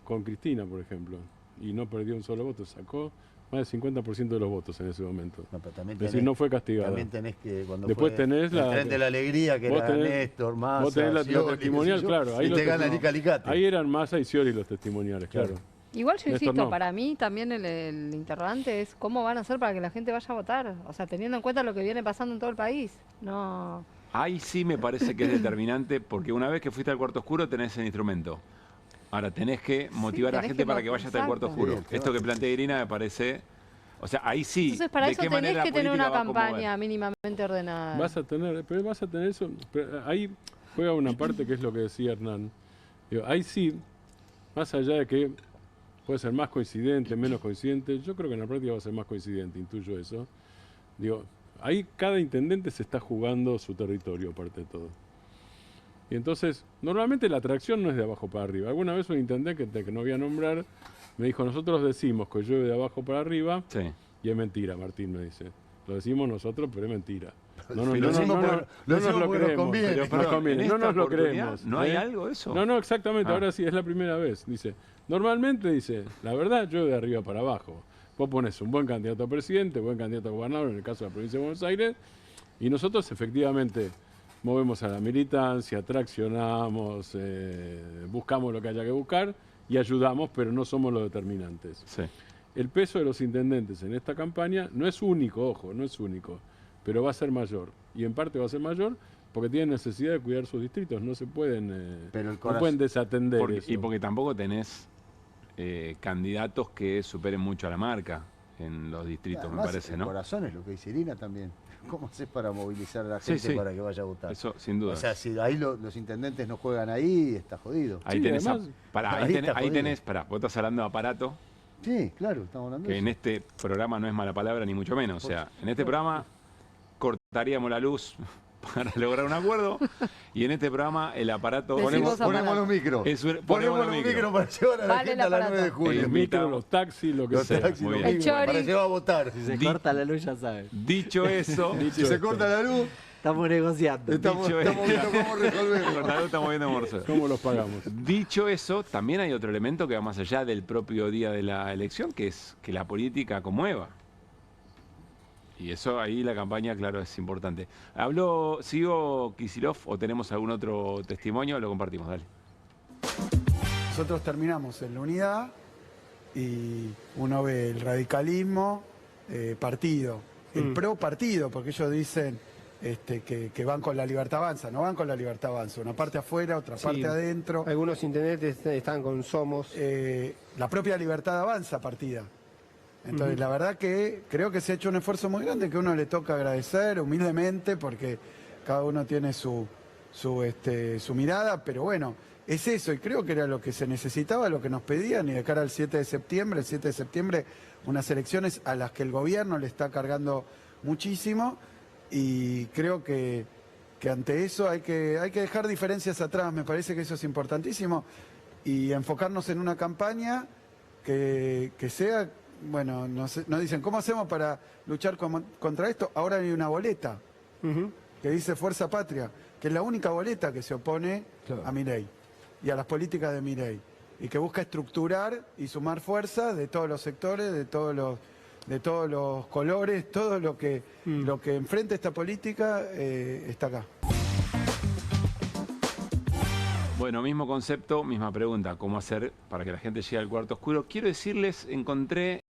con Cristina, por ejemplo. Y no perdió un solo voto, sacó más del 50% de los votos en ese momento.
No, pero también
es decir, no fue castigada.
También tenés que, cuando
después
fue
tenés
el tren de la alegría, que era Néstor, Massa,
vos tenés la testimonial, claro.
Ahí, te gana el Calicate.
Ahí eran Massa y Scioli los testimoniales, claro.
Igual yo insisto, para mí también el interrogante es cómo van a hacer para que la gente vaya a votar. O sea, teniendo en cuenta lo que viene pasando en todo el país. No.
Ahí sí me parece que es determinante, porque una vez que fuiste al cuarto oscuro tenés el instrumento. Ahora, tenés que motivar a la gente para que vaya hasta el cuarto oscuro. Esto que plantea Irina me parece... O sea, ahí sí.
Entonces, para eso tenés que tener una campaña
mover.
mínimamente ordenada.
Vas a tener eso. Pero ahí juega una parte que es lo que decía Hernán. Digo, ahí sí, más allá de que puede ser más coincidente, menos coincidente, yo creo que en la práctica va a ser más coincidente, intuyo eso. Digo, ahí cada intendente se está jugando su territorio, aparte de todo. Y entonces, normalmente la atracción no es de abajo para arriba. Alguna vez un intendente que no voy a nombrar me dijo, nosotros decimos que llueve de abajo para arriba, y es mentira, Martín me dice. Lo decimos nosotros, pero es mentira. No nos lo creemos. No nos lo creemos.
¿No hay algo de eso?
No, exactamente, ahora sí, es la primera vez. Dice, normalmente, dice, la verdad llueve de arriba para abajo. Vos pones un buen candidato a presidente, buen candidato a gobernador, en el caso de la provincia de Buenos Aires, y nosotros efectivamente movemos a la militancia, traccionamos, buscamos lo que haya que buscar y ayudamos, pero no somos los determinantes.
Sí.
El peso de los intendentes en esta campaña no es único, ojo, no es único, pero va a ser mayor. Y en parte va a ser mayor porque tienen necesidad de cuidar sus distritos, no se pueden, no pueden desatender eso.
Y porque tampoco tenés candidatos que superen mucho a la marca en los distritos, además, me parece, ¿no?
El corazón es lo que dice Irina también. ¿Cómo haces para movilizar a la gente para que vaya a votar?
Eso, sin duda.
O sea, si ahí los intendentes no juegan ahí, está jodido.
Ahí tenés, ahí tenés, vos estás hablando de aparato.
Sí, claro, estamos hablando
que
de
en
eso.
este programa no es mala palabra, ni mucho menos. O sea, en este programa cortaríamos la luz para lograr un acuerdo, y en este programa el aparato...
Ponemos los micros. Ponemos los micros para llevar a la gente a las 9 de julio.
El micro, los taxis, lo que sea.
Taxis, los micros, para llevar a votar.
Si se corta la luz, ya sabes.
Dicho eso...
si se corta la luz...
Estamos negociando.
Estamos viendo cómo resolverlo.
Estamos viendo morse.
¿Cómo los pagamos?
Dicho eso, también hay otro elemento que va más allá del propio día de la elección, que es que la política conmueva. Y eso ahí la campaña, claro, es importante. ¿Sigo Kicillof o tenemos algún otro testimonio? Lo compartimos, dale.
Nosotros terminamos en la unidad y uno ve el radicalismo, partido, el pro partido, porque ellos dicen que van con la Libertad Avanza, no van con la Libertad Avanza, una parte afuera, otra parte adentro.
Algunos intendentes están con Somos.
La propia Libertad Avanza partida. Entonces, la verdad que creo que se ha hecho un esfuerzo muy grande que uno le toca agradecer humildemente porque cada uno tiene su mirada, pero bueno, es eso y creo que era lo que se necesitaba, lo que nos pedían y de cara al 7 de septiembre, el 7 de septiembre, unas elecciones a las que el gobierno le está cargando muchísimo y creo que ante eso hay que dejar diferencias atrás, me parece que eso es importantísimo y enfocarnos en una campaña que sea... Bueno, nos dicen, ¿cómo hacemos para luchar contra esto? Ahora hay una boleta que dice Fuerza Patria, que es la única boleta que se opone a Milei y a las políticas de Milei y que busca estructurar y sumar fuerza de todos los sectores, de todos los colores, todo lo que enfrenta esta política está acá.
Bueno, mismo concepto, misma pregunta, ¿cómo hacer para que la gente llegue al cuarto oscuro? Quiero decirles, encontré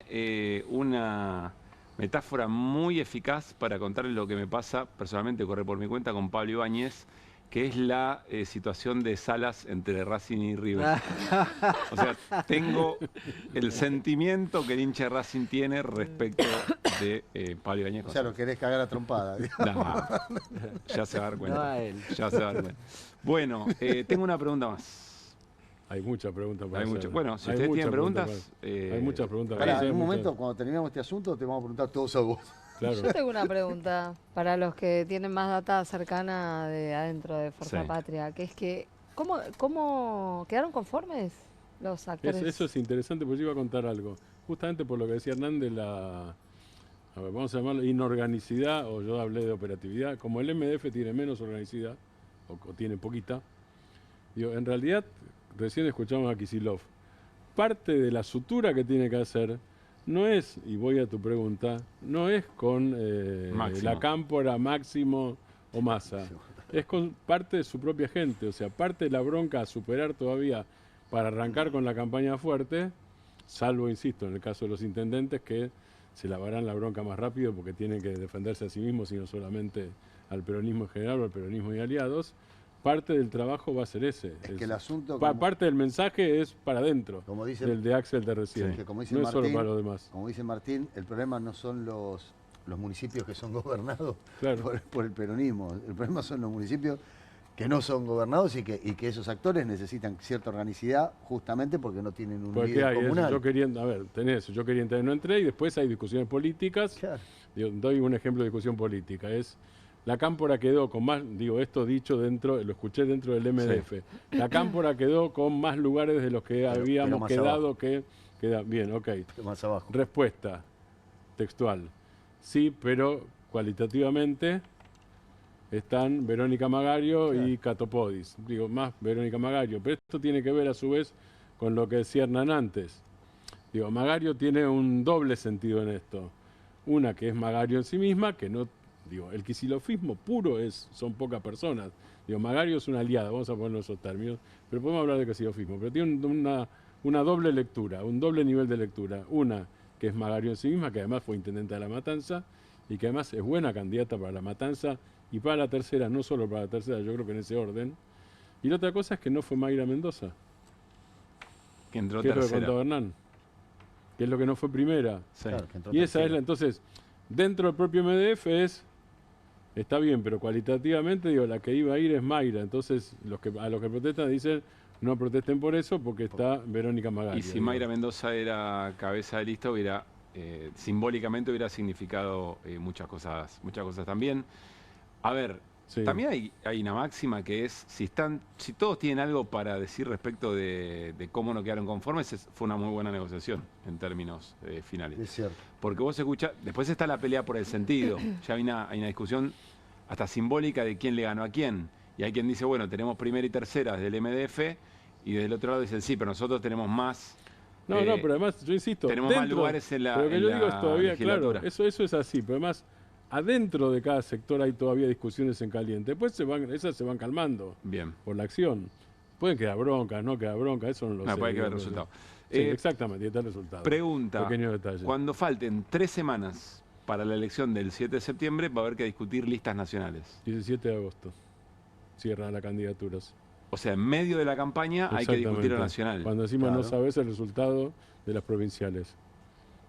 una metáfora muy eficaz para contarles lo que me pasa, personalmente corre por mi cuenta con Pablo Ibáñez, que es la situación de Salas entre Racing y River. O sea, tengo el sentimiento que el hincha de Racing tiene respecto de Pablo Ibáñez.
O sea, lo querés cagar a trompada.
No, ya se va a dar cuenta. Ya se va a dar cuenta. Bueno, tengo una pregunta más.
Hay muchas preguntas para hacer.
Bueno, si ustedes tienen preguntas...
hay muchas preguntas
para hacer. En un momento, cuando terminemos este asunto, te vamos a preguntar todos a vos.
Claro.
Yo tengo una pregunta para los que tienen más data cercana de adentro de Fuerza Patria, que es que, ¿cómo quedaron conformes los actores?
Eso es interesante, porque yo iba a contar algo. Justamente por lo que decía Hernán de la... A ver, vamos a llamarlo inorganicidad, o yo hablé de operatividad. Como el MDF tiene menos organicidad, o tiene poquita, digo, en realidad, recién escuchamos a Kicillof, parte de la sutura que tiene que hacer no es, y voy a tu pregunta, no es con la Cámpora, Máximo o Massa, es con parte de su propia gente, o sea, parte de la bronca a superar todavía para arrancar con la campaña fuerte, salvo, insisto, en el caso de los intendentes que se lavarán la bronca más rápido porque tienen que defenderse a sí mismos y no solamente al peronismo en general o al peronismo y aliados. parte del trabajo va a ser ese.
Es que el asunto...
Parte del mensaje es para adentro,
como dice,
del de Axel de recién.
Que como dice
no
Martín,
es solo para los demás.
Como dice Martín, el problema no son los municipios que son gobernados por el peronismo. El problema son los municipios que no son gobernados y que esos actores necesitan cierta organicidad justamente porque no tienen un líder comunal.
Eso, yo quería, a ver, tenés eso, yo quería entrar, no entré, y después hay discusiones políticas.
Claro.
Doy un ejemplo de discusión política, es la Cámpora quedó con más, esto dicho dentro, lo escuché dentro del MDF, sí. La Cámpora quedó con más lugares de los que habíamos quedado bien, ok.
Más abajo.
Respuesta textual, sí, pero cualitativamente están Verónica Magario y Catopodis. Más Verónica Magario. Pero esto tiene que ver a su vez con lo que decía Hernán antes. Magario tiene un doble sentido en esto. Una que es Magario en sí misma, que no... el quisilofismo puro son pocas personas. Magario es una aliada, vamos a poner esos términos, pero podemos hablar de quisilofismo. Pero tiene una doble lectura, un doble nivel de lectura. Una que es Magario en sí misma, que además fue intendente de La Matanza, y que además es buena candidata para La Matanza, y para la tercera, no solo para la tercera, yo creo que en ese orden. Y la otra cosa es que no fue Mayra Mendoza.
Que entró
tercera.
tercera.
Es lo que contó Hernán. Que es lo que no fue primera.
Sí.
Claro, y esa es la... Entonces, dentro del propio MDF está bien, pero cualitativamente, la que iba a ir es Mayra. Entonces, a los que protestan dicen, no protesten por eso porque está Verónica Magario.
Y si Mayra Mendoza era cabeza de lista, simbólicamente hubiera significado muchas cosas también. A ver, también hay una máxima que es, si todos tienen algo para decir respecto de cómo no quedaron conformes, fue una muy buena negociación en términos finales.
Es cierto.
Porque vos escuchás, después está la pelea por el sentido, ya hay una discusión hasta simbólica de quién le ganó a quién. Y hay quien dice, bueno, tenemos primera y tercera del MDF, y del otro lado dicen, sí, pero nosotros tenemos más...
No, pero además, yo insisto,
tenemos más lugares en la
Pero lo que yo digo es todavía, claro,
legislatura.
eso es así, pero además, adentro de cada sector hay todavía discusiones en caliente. Después esas se van calmando.
Bien.
Por la acción. Pueden quedar broncas, no quedar broncas, eso no lo sé.
Puede quedar resultado.
Sí, exactamente, y está el resultado.
Pregunta,
pequeño detalle.
Cuando falten 3 semanas para la elección del 7 de septiembre, va a haber que discutir listas nacionales.
17 de agosto. Cierran las candidaturas.
O sea, en medio de la campaña hay que discutir lo nacional.
Cuando encima no sabes el resultado de las provinciales.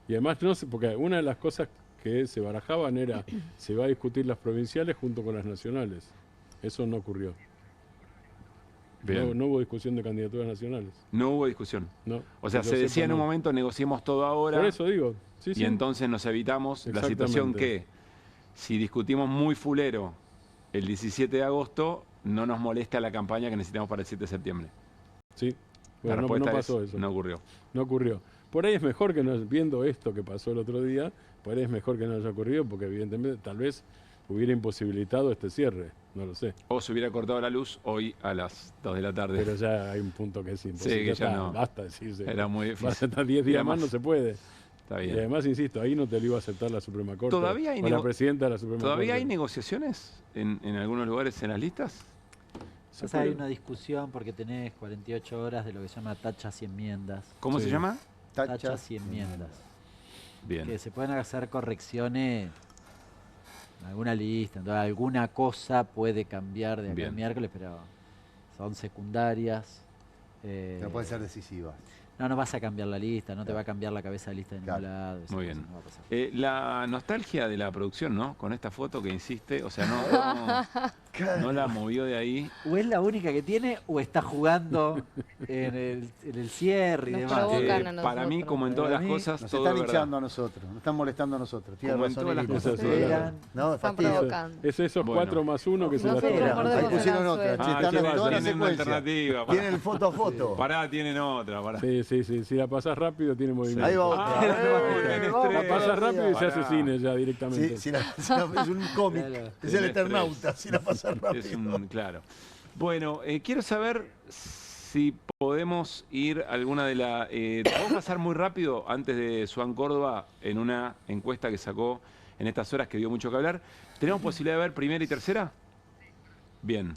Y además, no sé, porque una de las cosas que se barajaban era, se va a discutir las provinciales junto con las nacionales. Eso no ocurrió. No hubo discusión de candidaturas nacionales.
No hubo discusión.
No.
O sea, se decía en un momento, negociemos todo ahora.
Por eso digo. Sí,
y entonces nos evitamos la situación que, si discutimos muy fulero el 17 de agosto, no nos molesta la campaña que necesitamos para el 7 de septiembre.
Sí.
La
Bueno,
respuesta
no pasó eso.
No ocurrió.
No ocurrió. Por ahí es mejor que viendo esto que pasó el otro día, por ahí es mejor que no haya ocurrido, porque evidentemente tal vez hubiera imposibilitado este cierre, no lo sé.
O se hubiera cortado la luz hoy a las 2 de la tarde.
Pero ya hay un punto que es imposible.
Sí, que ya no.
Basta decirse.
Era muy difícil.
Vas a estar 10 días más, no se puede.
Está bien.
Y además, insisto, ahí no te lo iba a aceptar la Suprema Corte.
¿Todavía hay
la presidenta de la Suprema Corte.
¿Todavía hay negociaciones en algunos lugares en las listas?
O sea, hay una discusión porque tenés 48 horas de lo que se llama tachas y enmiendas.
¿Cómo se llama?
Tachas y enmiendas.
Bien.
Que se pueden hacer correcciones en alguna lista, entonces alguna cosa puede cambiar de acá al miércoles, pero son secundarias.
No pueden ser decisivas.
No vas a cambiar la lista, no te va a cambiar la cabeza de lista de ningún lado.
Muy bien. No va a pasar. La nostalgia de la producción, ¿no? Con esta foto que insiste, o sea, no la movió de ahí.
O es la única que tiene o está jugando en el cierre y demás.
Para mí, como en todas las cosas,
nos
todo
están
es
hinchando a nosotros, nos están molestando a nosotros.
Como en todas las cosas,
están
provocando. Es esos 4 más 1 que se las toman.
Ahí pusieron otra.
Tienen una alternativa.
Tienen el foto a foto.
Pará, tienen otra. Pará.
Sí. Si la pasas rápido, tiene movimiento.
Ahí va otra.
La pasas rápido y se hace cine ya directamente.
Es un cómic. Es el Eternauta. Si la pasas rápido.
Claro. Bueno, quiero saber si podemos ir a alguna de las... ¿Podemos pasar muy rápido antes de Suan Córdoba en una encuesta que sacó en estas horas que dio mucho que hablar? ¿Tenemos posibilidad de ver primera y tercera? Bien.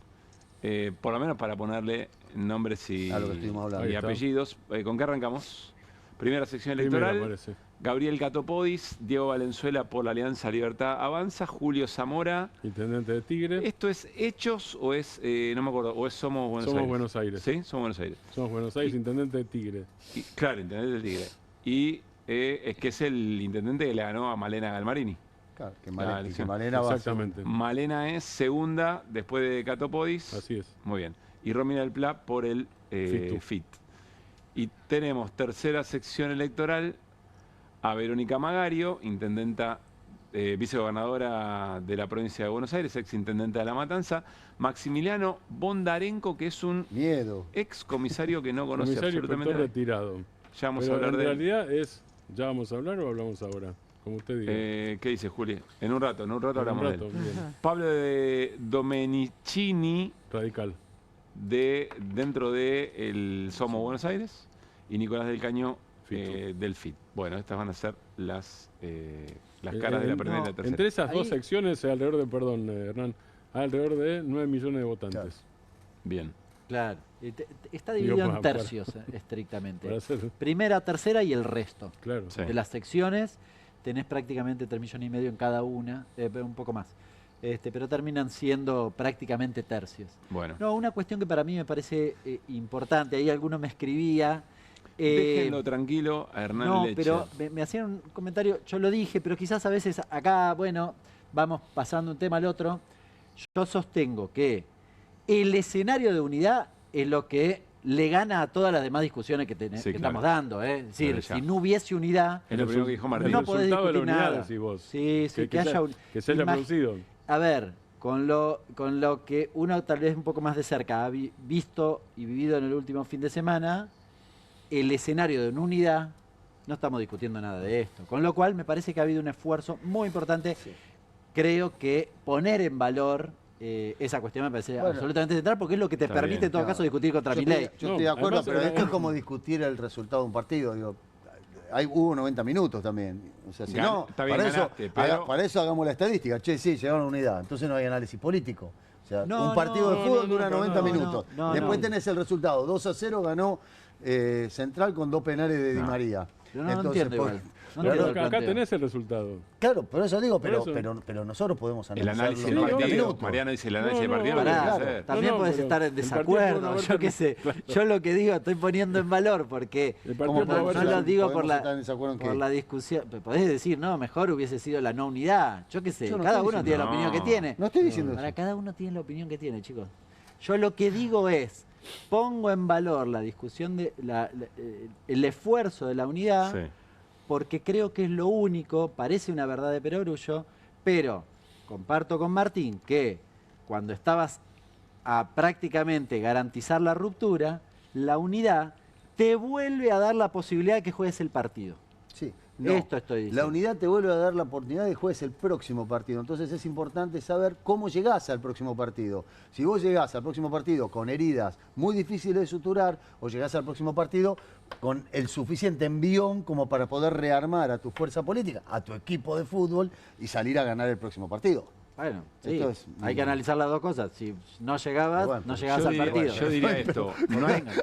Por lo menos para ponerle nombres y apellidos. ¿Con qué arrancamos? Primera sección electoral. Gabriel Catopodis, Diego Valenzuela por la Alianza Libertad Avanza, Julio Zamora.
Intendente de Tigre.
¿Esto es Hechos o es, no me acuerdo, o es Somos Buenos Aires?
Somos Buenos Aires.
Sí, Somos Buenos Aires.
Somos Buenos Aires, Intendente de Tigre.
Claro, Intendente de Tigre. Y es que es el intendente que le ganó a Malena Galmarini.
Claro, que Malena va.
Exactamente.
Malena es segunda después de Catopodis.
Así es.
Muy bien. Y Romina del Pla por el FIT. Y tenemos tercera sección electoral a Verónica Magario, intendenta, vicegobernadora de la provincia de Buenos Aires, ex intendente de La Matanza. Maximiliano Bondarenko, que es un ex comisario que no conoce absolutamente nada.
Retirado.
Ya vamos a hablar de él.
En realidad es, ¿ya vamos a hablar o hablamos ahora? Como usted diga.
¿Qué dice Juli? En un rato hablamos de él.
Bien.
Pablo de Domenicini.
Radical.
Dentro de el Somos Buenos Aires. Y Nicolás del Caño del FIT. Bueno, estas van a ser las caras de la primera y la tercera.
Entre esas dos secciones, alrededor de, perdón, Hernán, alrededor de 9 millones de votantes.
Claro. Bien.
Claro. Está dividido en tercios, estrictamente. Primera, tercera y el resto.
Claro.
Sí. De las secciones tenés prácticamente 3,5 millones en cada una, un poco más. Pero terminan siendo prácticamente tercios.
Bueno.
No, una cuestión que para mí me parece importante, ahí alguno me escribía.
Déjenlo tranquilo a Hernán
No,
Leche.
pero me hacían un comentario, yo lo dije, pero quizás a veces acá, bueno, vamos pasando un tema al otro. Yo sostengo que el escenario de unidad es lo que le gana a todas las demás discusiones que estamos dando. Es decir, si no hubiese unidad,
es lo primero que dijo Martín.
No podés discutir
de la unidad,
nada.
decís vos.
Sí, que haya
que se haya producido.
A ver, con lo que uno tal vez un poco más de cerca ha visto y vivido en el último fin de semana, el escenario de una unidad, no estamos discutiendo nada de esto. Con lo cual me parece que ha habido un esfuerzo muy importante. Sí. Creo que poner en valor esa cuestión me parece absolutamente central, porque es lo que te permite en todo caso discutir contra Milei.
Yo estoy de acuerdo, pero esto es como discutir el resultado de un partido. Digo, hubo 90 minutos también. O sea, si no, para eso hagamos la estadística. Che, sí, llegaron a unidad. Entonces no hay análisis político. O sea, un partido de fútbol dura 90 minutos. Después tenés el resultado. 2-0 ganó Central con 2 penales de Di María.
Yo no entiendo igual.
Acá tenés el resultado.
Claro, por eso digo, pero nosotros podemos analizar.
El análisis del partido. Mariano dice el análisis del partido.
También podés estar en desacuerdo. Yo qué sé. Yo lo que digo estoy poniendo en valor porque no lo digo por la discusión. Podés decir, no, mejor hubiese sido la no unidad. Yo qué sé. Cada uno tiene la opinión que tiene.
No estoy diciendo eso.
Cada uno tiene la opinión que tiene, chicos. Yo lo que digo es, pongo en valor la discusión de el esfuerzo de la unidad. Sí. Porque creo que es lo único, parece una verdad de perogrullo, pero comparto con Martín que cuando estabas a prácticamente garantizar la ruptura, la unidad te vuelve a dar la posibilidad de que juegues el partido.
Sí.
No, esto estoy diciendo.
La unidad te vuelve a dar la oportunidad de que juegues el próximo partido. Entonces es importante saber cómo llegás al próximo partido. Si vos llegás al próximo partido con heridas muy difíciles de suturar, o llegás al próximo partido con el suficiente envión como para poder rearmar a tu fuerza política, a tu equipo de fútbol y salir a ganar el próximo partido.
Bueno, sí, hay que analizar las dos cosas. Si no llegabas, no llegabas al partido.
Yo diría esto.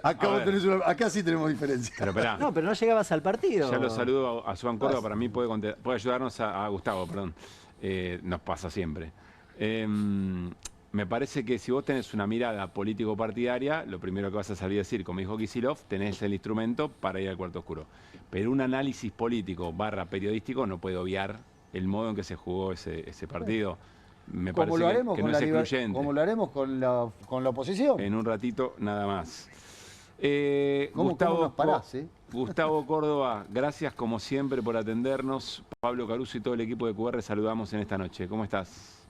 Acá sí tenemos diferencia.
Pero no llegabas al partido.
Ya lo saludo a Suan Córdoba. Para mí puede ayudarnos a Gustavo, perdón. Nos pasa siempre. Me parece que si vos tenés una mirada político-partidaria, lo primero que vas a salir a decir, como dijo Kicillof, tenés el instrumento para ir al cuarto oscuro. Pero un análisis político / periodístico no puede obviar el modo en que se jugó ese partido. Me parece que no es excluyente.
Como lo haremos con la oposición.
En un ratito, nada más.
¿Cómo nos parás,
Gustavo Córdoba, gracias como siempre por atendernos. Pablo Caruso y todo el equipo de QR saludamos en esta noche. ¿Cómo estás?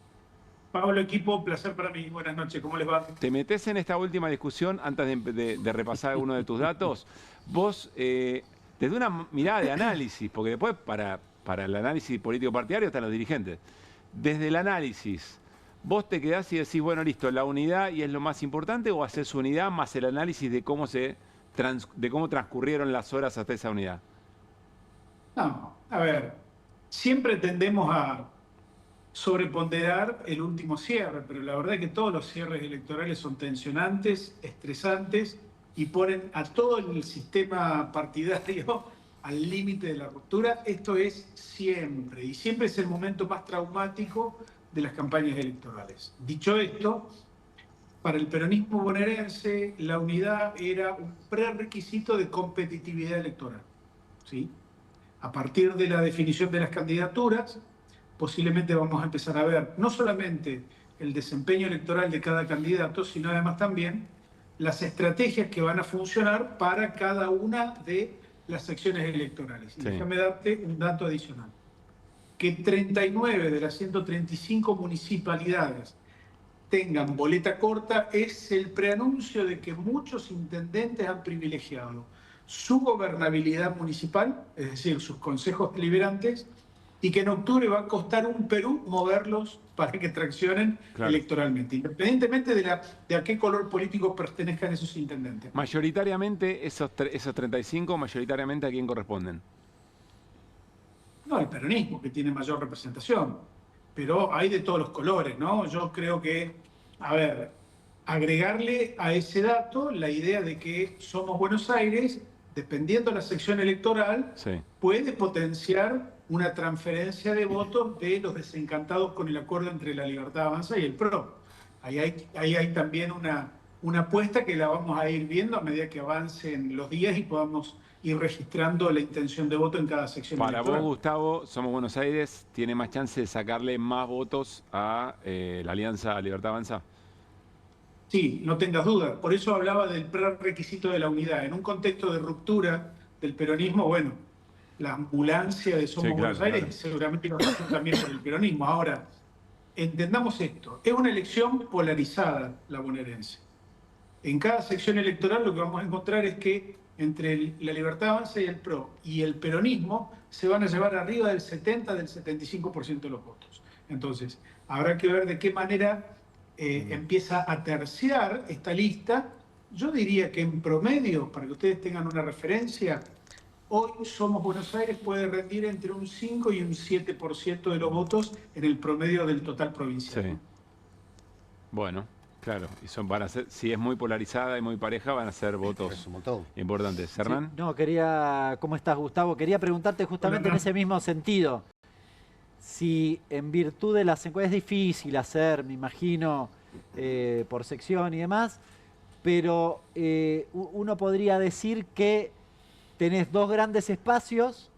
Pablo, equipo, placer para mí. Buenas noches, ¿cómo les va?
¿Te metés en esta última discusión antes de repasar alguno de tus datos? Vos, desde una mirada de análisis, porque después para el análisis político partidario están los dirigentes. Desde el análisis, ¿vos te quedás y decís, bueno, listo, la unidad y es lo más importante, o haces unidad más el análisis de cómo transcurrieron las horas hasta esa unidad?
No, a ver, siempre tendemos a sobreponderar el último cierre, pero la verdad es que todos los cierres electorales son tensionantes, estresantes y ponen a todo el sistema partidario al límite de la ruptura. Esto es siempre, y siempre es el momento más traumático de las campañas electorales. Dicho esto, para el peronismo bonaerense, la unidad era un prerequisito de competitividad electoral, ¿sí? A partir de la definición de las candidaturas, posiblemente vamos a empezar a ver no solamente el desempeño electoral de cada candidato, sino además también las estrategias que van a funcionar para cada una de las secciones electorales. Y déjame darte un dato adicional. Que 39 de las 135 municipalidades tengan boleta corta es el preanuncio de que muchos intendentes han privilegiado su gobernabilidad municipal, es decir, sus consejos deliberantes, y que en octubre va a costar un Perú moverlos para que traccionen electoralmente, independientemente de a qué color político pertenezcan esos intendentes.
Mayoritariamente, esos 35, mayoritariamente, ¿a quién corresponden?
No, al peronismo, que tiene mayor representación. Pero hay de todos los colores, ¿no? Yo creo que, a ver, agregarle a ese dato la idea de que Somos Buenos Aires, dependiendo de la sección electoral, puede potenciar una transferencia de votos de los desencantados con el acuerdo entre la Libertad Avanza y el PRO. Ahí hay también una apuesta que la vamos a ir viendo a medida que avancen los días y podamos ir registrando la intención de voto en cada sección electoral.
Para vos, Gustavo, Somos Buenos Aires tiene más chance de sacarle más votos a la Alianza Libertad Avanza.
Sí, no tengas duda. Por eso hablaba del prerequisito de la unidad. En un contexto de ruptura del peronismo, bueno, la ambulancia de Somos Buenos Aires seguramente nos pasa también por el peronismo. Ahora, entendamos esto. Es una elección polarizada la bonaerense. En cada sección electoral lo que vamos a encontrar es que entre la Libertad Avanza y el PRO y el peronismo se van a llevar arriba del 70, del 75% de los votos. Entonces, habrá que ver de qué manera empieza a terciar esta lista. Yo diría que en promedio, para que ustedes tengan una referencia, hoy Somos Buenos Aires puede rendir entre un 5 y un 7% de los votos en el promedio del total provincial.
Sí. Bueno, claro. Y van a ser, si es muy polarizada y muy pareja, van a ser votos importantes. ¿Hernán?
Sí, no, ¿cómo estás, Gustavo? Quería preguntarte justamente en ese mismo sentido. Si en virtud de las encuestas es difícil hacer, me imagino, por sección y demás, pero uno podría decir que tenés dos grandes espacios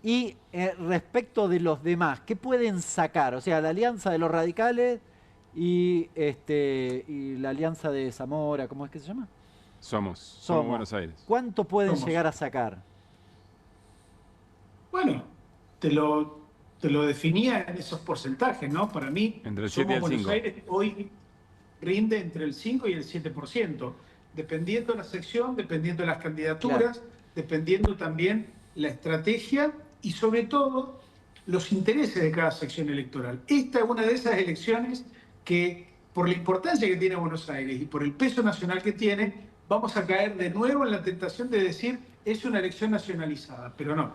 y respecto de los demás, ¿qué pueden sacar? O sea, la alianza de los radicales y la alianza de Zamora, ¿cómo es que se llama?
Somos Buenos Aires.
¿Cuánto pueden llegar a sacar?
Bueno, te lo definía en esos porcentajes, ¿no? Para mí,
entre el 7 y el 5.
Buenos Aires hoy rinde entre el 5 y el 7%, dependiendo de la sección, dependiendo de las candidaturas, dependiendo también la estrategia y sobre todo los intereses de cada sección electoral. Esta es una de esas elecciones que, por la importancia que tiene Buenos Aires y por el peso nacional que tiene, vamos a caer de nuevo en la tentación de decir es una elección nacionalizada, pero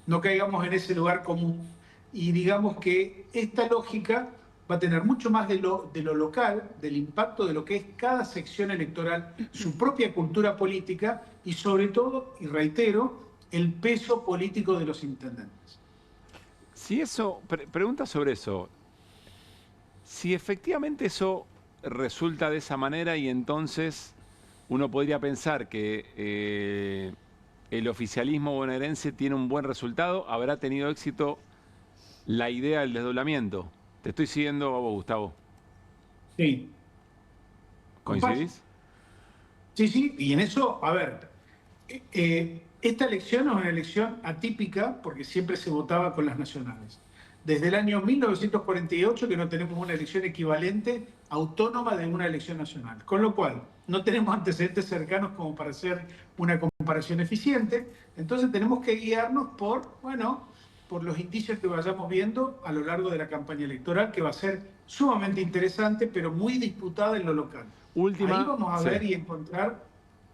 no caigamos en ese lugar común y digamos que esta lógica va a tener mucho más de lo local, del impacto de lo que es cada sección electoral, su propia cultura política y sobre todo, y reitero, el peso político de los intendentes.
Si eso, pregunta sobre eso, si efectivamente eso resulta de esa manera y entonces uno podría pensar que el oficialismo bonaerense tiene un buen resultado, habrá tenido éxito la idea del desdoblamiento. Te estoy siguiendo a vos, Gustavo.
Sí.
¿Coincidís?
Sí, y en eso, a ver, esta elección es una elección atípica porque siempre se votaba con las nacionales. Desde el año 1948 que no tenemos una elección equivalente autónoma de una elección nacional. Con lo cual, no tenemos antecedentes cercanos como para hacer una comparación eficiente. Entonces tenemos que guiarnos por los indicios que vayamos viendo a lo largo de la campaña electoral, que va a ser sumamente interesante, pero muy disputada en lo local. Ahí vamos a ver y encontrar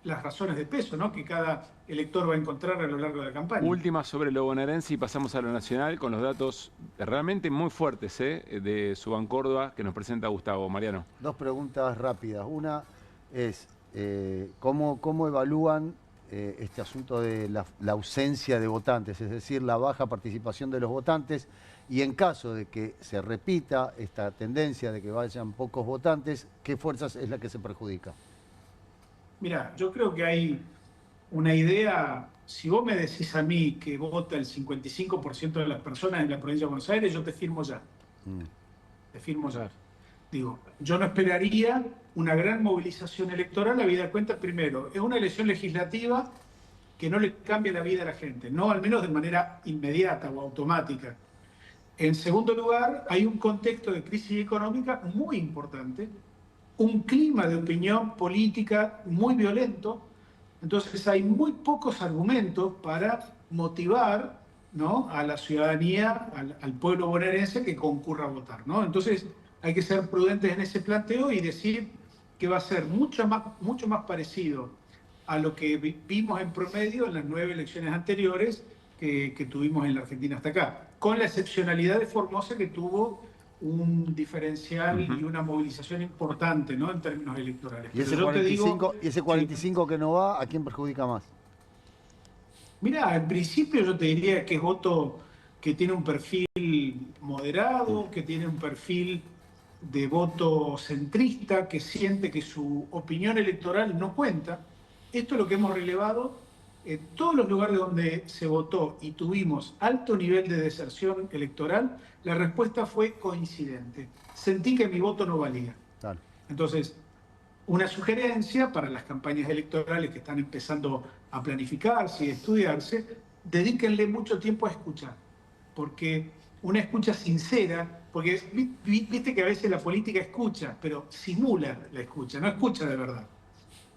las razones de peso, ¿no?, que cada elector va a encontrar a lo largo de la campaña.
Última sobre lo bonaerense y pasamos a lo nacional con los datos realmente muy fuertes de Subancórdoba que nos presenta Gustavo. Mariano.
Dos preguntas rápidas. Una es, ¿cómo evalúan este asunto de la ausencia de votantes, es decir, la baja participación de los votantes, y en caso de que se repita esta tendencia de que vayan pocos votantes, ¿qué fuerzas es la que se perjudica?
Mira, yo creo que hay una idea, si vos me decís a mí que vota el 55% de las personas en la provincia de Buenos Aires, yo te firmo ya. Te firmo ya. Digo, yo no esperaría una gran movilización electoral, habida cuenta, primero, es una elección legislativa que no le cambia la vida a la gente, no al menos de manera inmediata o automática. En segundo lugar, hay un contexto de crisis económica muy importante, un clima de opinión política muy violento, entonces hay muy pocos argumentos para motivar, ¿no?, a la ciudadanía, al pueblo bonaerense que concurra a votar, ¿no? Entonces hay que ser prudentes en ese planteo y decir que va a ser mucho más parecido a lo que vimos en promedio en las 9 elecciones anteriores que tuvimos en la Argentina hasta acá, con la excepcionalidad de Formosa, que tuvo un diferencial y una movilización importante, ¿no?, en términos electorales.
¿Y ese 45 que no va, a quién perjudica más?
Mira, en principio yo te diría que es voto que tiene un perfil moderado, que tiene un perfil de voto centrista, que siente que su opinión electoral no cuenta. Esto es lo que hemos relevado en todos los lugares donde se votó y tuvimos alto nivel de deserción electoral. La respuesta fue coincidente. Sentí que mi voto no valía.
Claro.
Entonces, una sugerencia para las campañas electorales que están empezando a planificarse y a estudiarse: dedíquenle mucho tiempo a escuchar, porque una escucha sincera, porque viste que a veces la política escucha, pero simula la escucha, no escucha de verdad.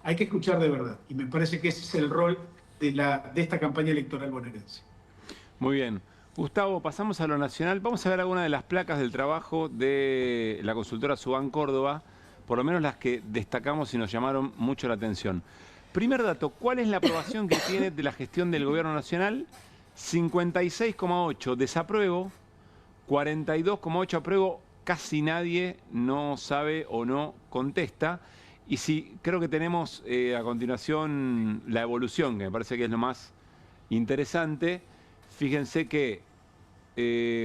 Hay que escuchar de verdad, y me parece que ese es el rol de esta campaña electoral bonaerense.
Muy bien. Gustavo, pasamos a lo nacional. Vamos a ver algunas de las placas del trabajo de la consultora Suban Córdoba, por lo menos las que destacamos y nos llamaron mucho la atención. Primer dato, ¿cuál es la aprobación que tiene de la gestión del gobierno nacional? 56,8 desapruebo, 42,8 apruebo, casi nadie no sabe o no contesta. Y sí, creo que tenemos a continuación la evolución, que me parece que es lo más interesante. Fíjense que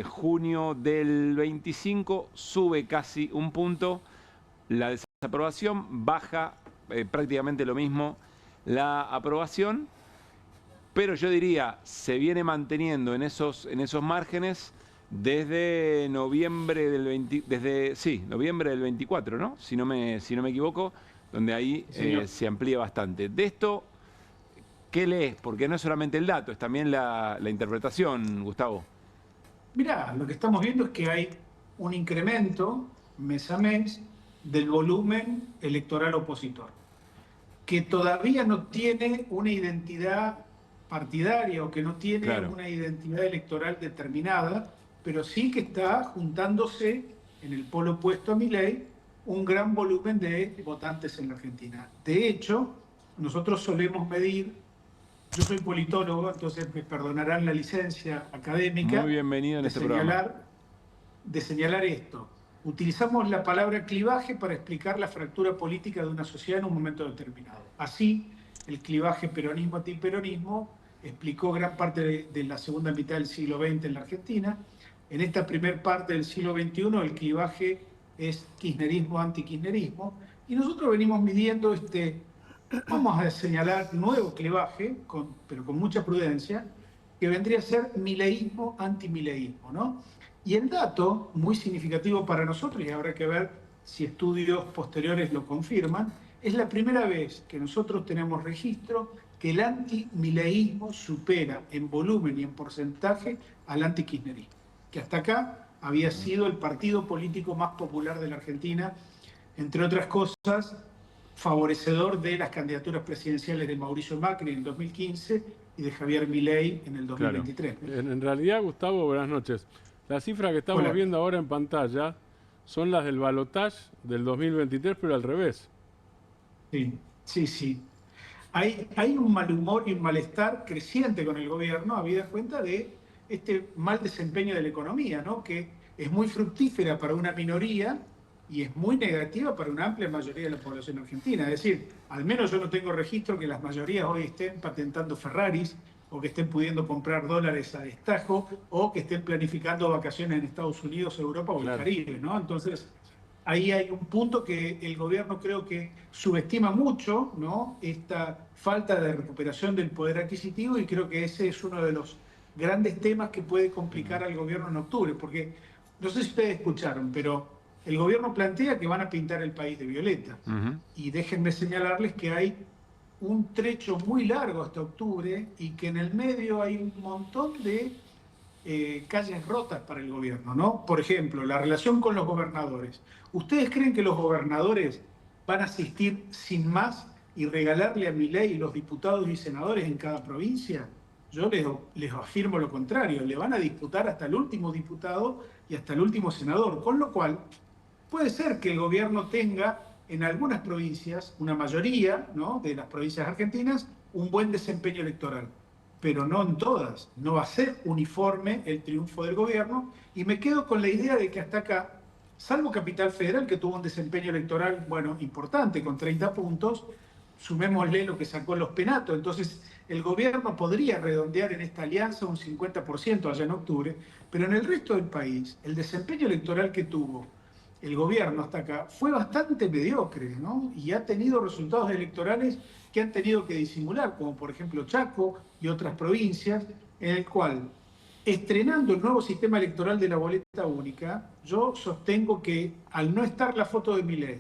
junio del 25 sube casi un punto la desaprobación, baja prácticamente lo mismo la aprobación, pero yo diría, se viene manteniendo en esos márgenes desde noviembre del noviembre del 24, ¿no? Si no me equivoco, donde ahí se amplía bastante. De esto, ¿qué lees? Porque no es solamente el dato, es también la interpretación, Gustavo.
Mirá, lo que estamos viendo es que hay un incremento mes a mes del volumen electoral opositor, que todavía no tiene una identidad partidaria o que no tiene una identidad electoral determinada, pero sí que está juntándose en el polo opuesto a Milei un gran volumen de votantes en la Argentina. De hecho, nosotros solemos medir, yo soy politólogo, entonces me perdonarán la licencia académica.
Muy bienvenido en este programa.
De señalar esto. Utilizamos la palabra clivaje para explicar la fractura política de una sociedad en un momento determinado. Así, el clivaje peronismo-antiperonismo explicó gran parte de la segunda mitad del siglo XX en la Argentina. En esta primera parte del siglo XXI el clivaje es kirchnerismo-antikirchnerismo, y nosotros venimos midiendo vamos a señalar, nuevo clivaje, pero con mucha prudencia, que vendría a ser mileísmo-antimileísmo, ¿no? Y el dato, muy significativo para nosotros, y habrá que ver si estudios posteriores lo confirman, es la primera vez que nosotros tenemos registro que el antimileísmo supera en volumen y en porcentaje al antikirchnerismo, que hasta acá había sido el partido político más popular de la Argentina, entre otras cosas, favorecedor de las candidaturas presidenciales de Mauricio Macri en el 2015 y de Javier Milei en el 2023.
Claro. En realidad, Gustavo, buenas noches. Las cifras que estamos viendo ahora en pantalla son las del balotaje del 2023, pero al revés.
Sí. Hay un mal humor y un malestar creciente con el gobierno, habida cuenta de este mal desempeño de la economía, ¿no?, que es muy fructífera para una minoría, y es muy negativa para una amplia mayoría de la población argentina. Es decir, al menos yo no tengo registro que las mayorías hoy estén patentando Ferraris, o que estén pudiendo comprar dólares a destajo, o que estén planificando vacaciones en Estados Unidos, Europa o el Caribe, ¿no? Entonces, ahí hay un punto que el gobierno creo que subestima mucho, ¿no? Esta falta de recuperación del poder adquisitivo, y creo que ese es uno de los grandes temas que puede complicar al gobierno en octubre, porque no sé si ustedes escucharon, pero el gobierno plantea que van a pintar el país de violeta. Y déjenme señalarles que hay un trecho muy largo hasta octubre y que en el medio hay un montón de calles rotas para el gobierno, ¿no? Por ejemplo, la relación con los gobernadores. ¿Ustedes creen que los gobernadores van a asistir sin más y regalarle a Milei los diputados y senadores en cada provincia? Yo les afirmo lo contrario, le van a disputar hasta el último diputado y hasta el último senador, con lo cual puede ser que el gobierno tenga en algunas provincias, una mayoría, ¿no?, de las provincias argentinas, un buen desempeño electoral, pero no en todas. No va a ser uniforme el triunfo del gobierno, y me quedo con la idea de que hasta acá, salvo Capital Federal, que tuvo un desempeño electoral, bueno, importante, con 30 puntos, sumémosle lo que sacó Los Penato, entonces el gobierno podría redondear en esta alianza un 50% allá en octubre, pero en el resto del país, el desempeño electoral que tuvo el gobierno hasta acá fue bastante mediocre, ¿no? Y ha tenido resultados electorales que han tenido que disimular, como por ejemplo Chaco y otras provincias, en el cual, estrenando el nuevo sistema electoral de la boleta única, yo sostengo que al no estar la foto de Milei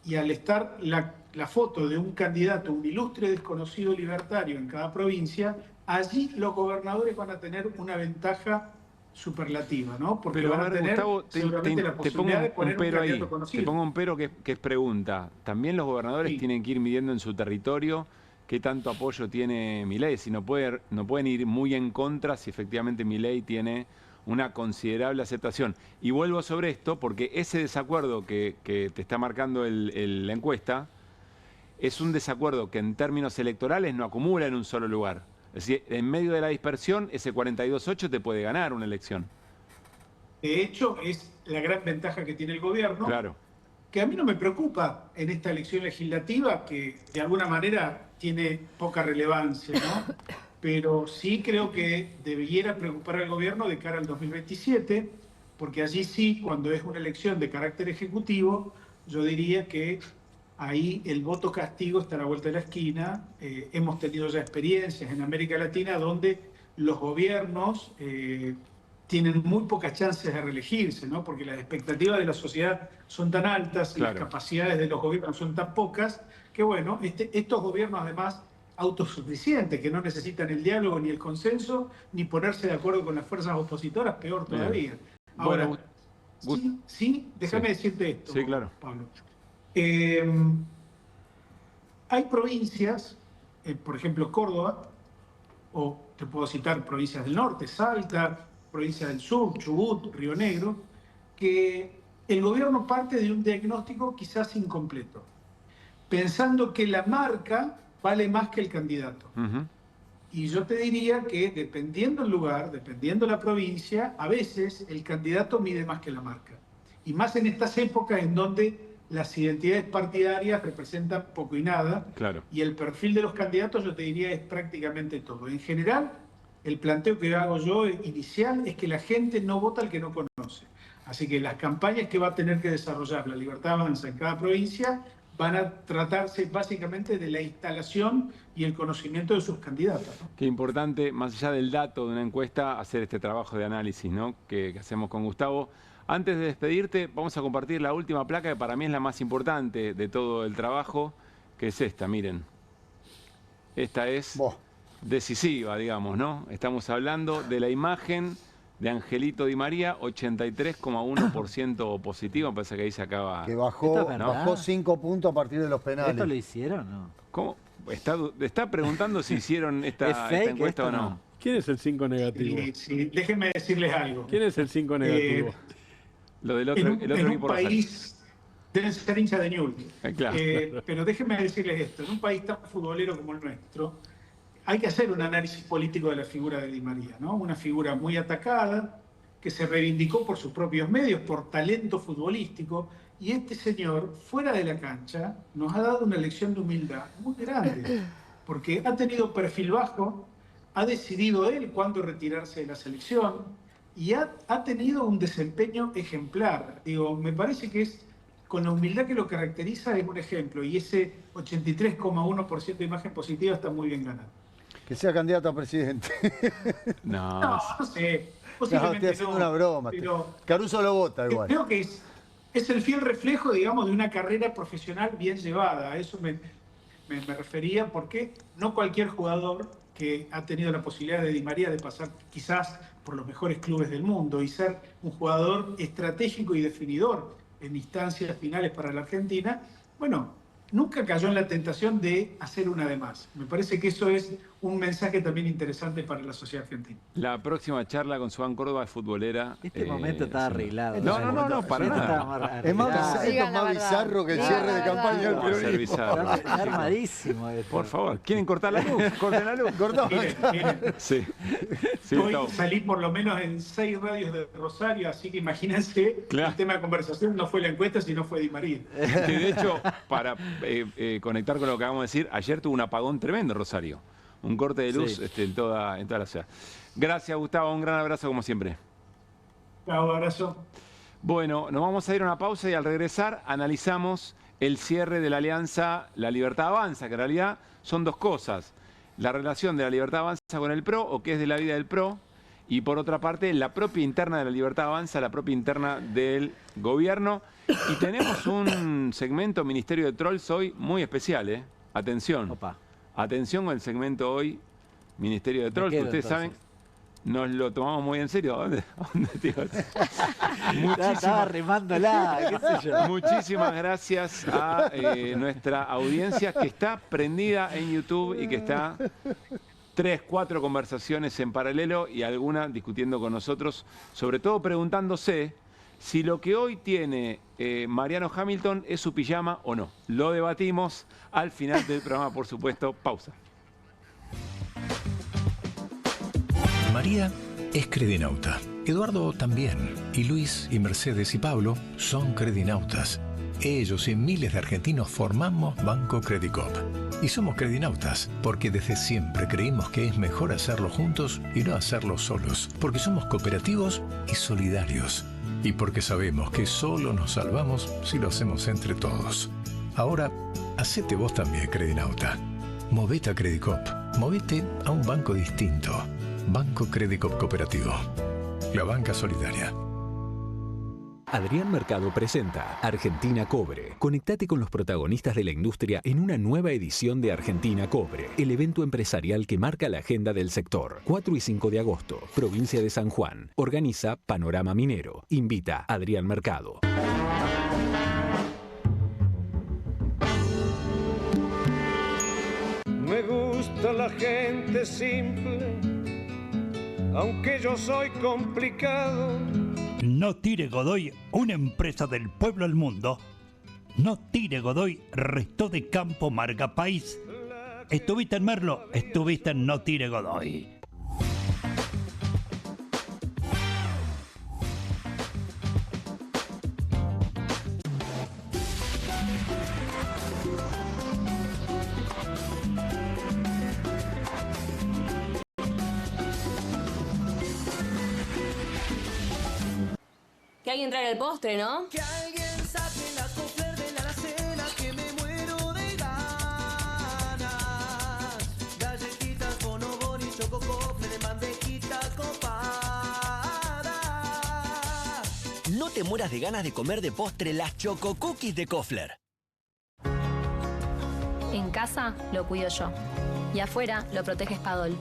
y al estar la foto de un candidato, un ilustre desconocido libertario en cada provincia, allí los gobernadores van a tener una ventaja superlativa, ¿no? Porque
pero
van a tener
Gustavo,
seguramente la posibilidad de poner un candidato conocido.
Te pongo un pero que es pregunta. También los gobernadores tienen que ir midiendo en su territorio qué tanto apoyo tiene Milei. Si no pueden ir muy en contra si efectivamente Milei tiene una considerable aceptación. Y vuelvo sobre esto porque ese desacuerdo que te está marcando la encuesta es un desacuerdo que en términos electorales no acumula en un solo lugar. Es decir, en medio de la dispersión, ese 42-8 te puede ganar una elección.
De hecho, es la gran ventaja que tiene el gobierno,
claro,
que a mí no me preocupa en esta elección legislativa, que de alguna manera tiene poca relevancia, ¿no? Pero sí creo que debiera preocupar al gobierno de cara al 2027, porque allí sí, cuando es una elección de carácter ejecutivo, yo diría que ahí el voto castigo está a la vuelta de la esquina. Hemos tenido ya experiencias en América Latina donde los gobiernos tienen muy pocas chances de reelegirse, ¿no? Porque las expectativas de la sociedad son tan altas y las capacidades de los gobiernos son tan pocas que, bueno, estos gobiernos además autosuficientes, que no necesitan el diálogo ni el consenso, ni ponerse de acuerdo con las fuerzas opositoras, peor todavía. Ahora,
bueno,
déjame decirte esto,
sí, claro,
Pablo. Hay provincias, por ejemplo Córdoba, o te puedo citar provincias del norte, Salta, provincias del sur, Chubut, Río Negro, que el gobierno parte de un diagnóstico quizás incompleto, pensando que la marca vale más que el candidato. Y yo te diría que dependiendo el lugar, dependiendo la provincia, a veces el candidato mide más que la marca. Y más en estas épocas en donde las identidades partidarias representan poco y nada,
claro,
y el perfil de los candidatos, yo te diría, es prácticamente todo. En general, el planteo que hago yo inicial es que la gente no vota al que no conoce. Así que las campañas que va a tener que desarrollar la Libertad Avanza en cada provincia van a tratarse básicamente de la instalación y el conocimiento de sus candidatos, ¿no?
Qué importante, más allá del dato de una encuesta, hacer este trabajo de análisis, ¿no?, que hacemos con Gustavo. Antes de despedirte, vamos a compartir la última placa que para mí es la más importante de todo el trabajo, que es esta, miren. Esta es decisiva, digamos, ¿no? Estamos hablando de la imagen de Angelito Di María, 83,1% positivo, me parece que ahí se acaba...
Que bajó 5 puntos a partir de los penales.
¿Esto lo hicieron, no?
¿Cómo? Está preguntando si hicieron esta encuesta o no.
¿Quién es el 5 negativo?
Sí, déjenme decirles algo.
¿Quién es el 5 negativo?
Lo del otro,
en un país, deben ser hinchas de Newell's.
Claro.
Pero déjenme decirles esto, en un país tan futbolero como el nuestro, hay que hacer un análisis político de la figura de Di María, ¿no? Una figura muy atacada, que se reivindicó por sus propios medios, por talento futbolístico, y este señor, fuera de la cancha, nos ha dado una lección de humildad muy grande, porque ha tenido perfil bajo, ha decidido él cuándo retirarse de la selección, y ha tenido un desempeño ejemplar. Digo, me parece que es, con la humildad que lo caracteriza, es un ejemplo, y ese 83,1% de imagen positiva está muy bien ganado.
Que sea candidato a presidente.
No sé.
No, estoy haciendo una broma.
Pero
Caruso lo vota igual.
creo que es el fiel reflejo, digamos, de una carrera profesional bien llevada. A eso me refería, porque no cualquier jugador que ha tenido la posibilidad de Di María de pasar quizás por los mejores clubes del mundo y ser un jugador estratégico y definidor en instancias finales para la Argentina, bueno, nunca cayó en la tentación de hacer una de más. Me parece que eso es un mensaje también interesante para la sociedad argentina.
La próxima charla con Suán Córdoba es futbolera.
Este momento está arreglado.
No, para
Es
nada.
esto es más bizarro que el cierre de campaña del
Va a ser
peronismo.
bizarro.
Está armadísimo esto.
Por favor, ¿quieren cortar la luz? Corten la luz.
Cortó.
Miren,
Sí. Sí,
hoy
estamos.
salí por lo menos en 6 radios de Rosario, así que imagínense,
Claro.
el tema de conversación no fue la encuesta, sino fue Di María.
Que de hecho, para conectar con lo que acabamos de decir, ayer tuvo un apagón tremendo Rosario. Un corte de luz
Sí.
en toda la ciudad. Gracias, Gustavo. Un gran abrazo como siempre.
Chao, abrazo.
Bueno, nos vamos a ir a una pausa y al regresar analizamos el cierre de la alianza La Libertad Avanza, que en realidad son dos cosas. La relación de La Libertad Avanza con el PRO, o qué es de la vida del PRO, y por otra parte, la propia interna de La Libertad Avanza, la propia interna del gobierno. Y tenemos un segmento Ministerio de Trolls hoy muy especial, ¿eh? Atención.
Opa.
Atención con el segmento hoy Ministerio de Trolls, que
quedo,
ustedes
entonces.
saben, nos lo tomamos muy en serio. ¿A dónde, tío?
Estaba remándola, qué sé yo.
Muchísimas gracias a nuestra audiencia que está prendida en YouTube y que está 3, 4 conversaciones en paralelo y alguna discutiendo con nosotros, sobre todo preguntándose si lo que hoy tiene Mariano Hamilton es su pijama o no. Lo debatimos al final del programa, por supuesto. Pausa.
María es credinauta. Eduardo también. Y Luis y Mercedes y Pablo son credinautas. Ellos y miles de argentinos formamos Banco Credicop. Y somos credinautas porque desde siempre creímos que es mejor hacerlo juntos y no hacerlo solos. Porque somos cooperativos y solidarios. Y porque sabemos que solo nos salvamos si lo hacemos entre todos. Ahora, hacete vos también, credinauta. Movete a Credicop. Movete a un banco distinto. Banco Credicop Cooperativo. La banca solidaria.
Adrián Mercado presenta Argentina Cobre. Conectate con los protagonistas de la industria en una nueva edición de Argentina Cobre, el evento empresarial que marca la agenda del sector. 4 y 5 de agosto, provincia de San Juan. Organiza Panorama Minero. Invita Adrián Mercado.
Me gusta la gente simple, aunque yo soy complicado.
No Tire Godoy, una empresa del pueblo al mundo. No Tire Godoy, resto de campo marca país. Estuviste en Merlo, estuviste en No Tire Godoy.
Que alguien traiga el postre, ¿no?
Que alguien saque la cofler de la alacena, que me muero de ganas. Galletitas, bonobón y chococofre de mantequita copada.
No te mueras de ganas de comer de postre las Choco Cookies de Kofler.
En casa lo cuido yo y afuera lo protege Spadol.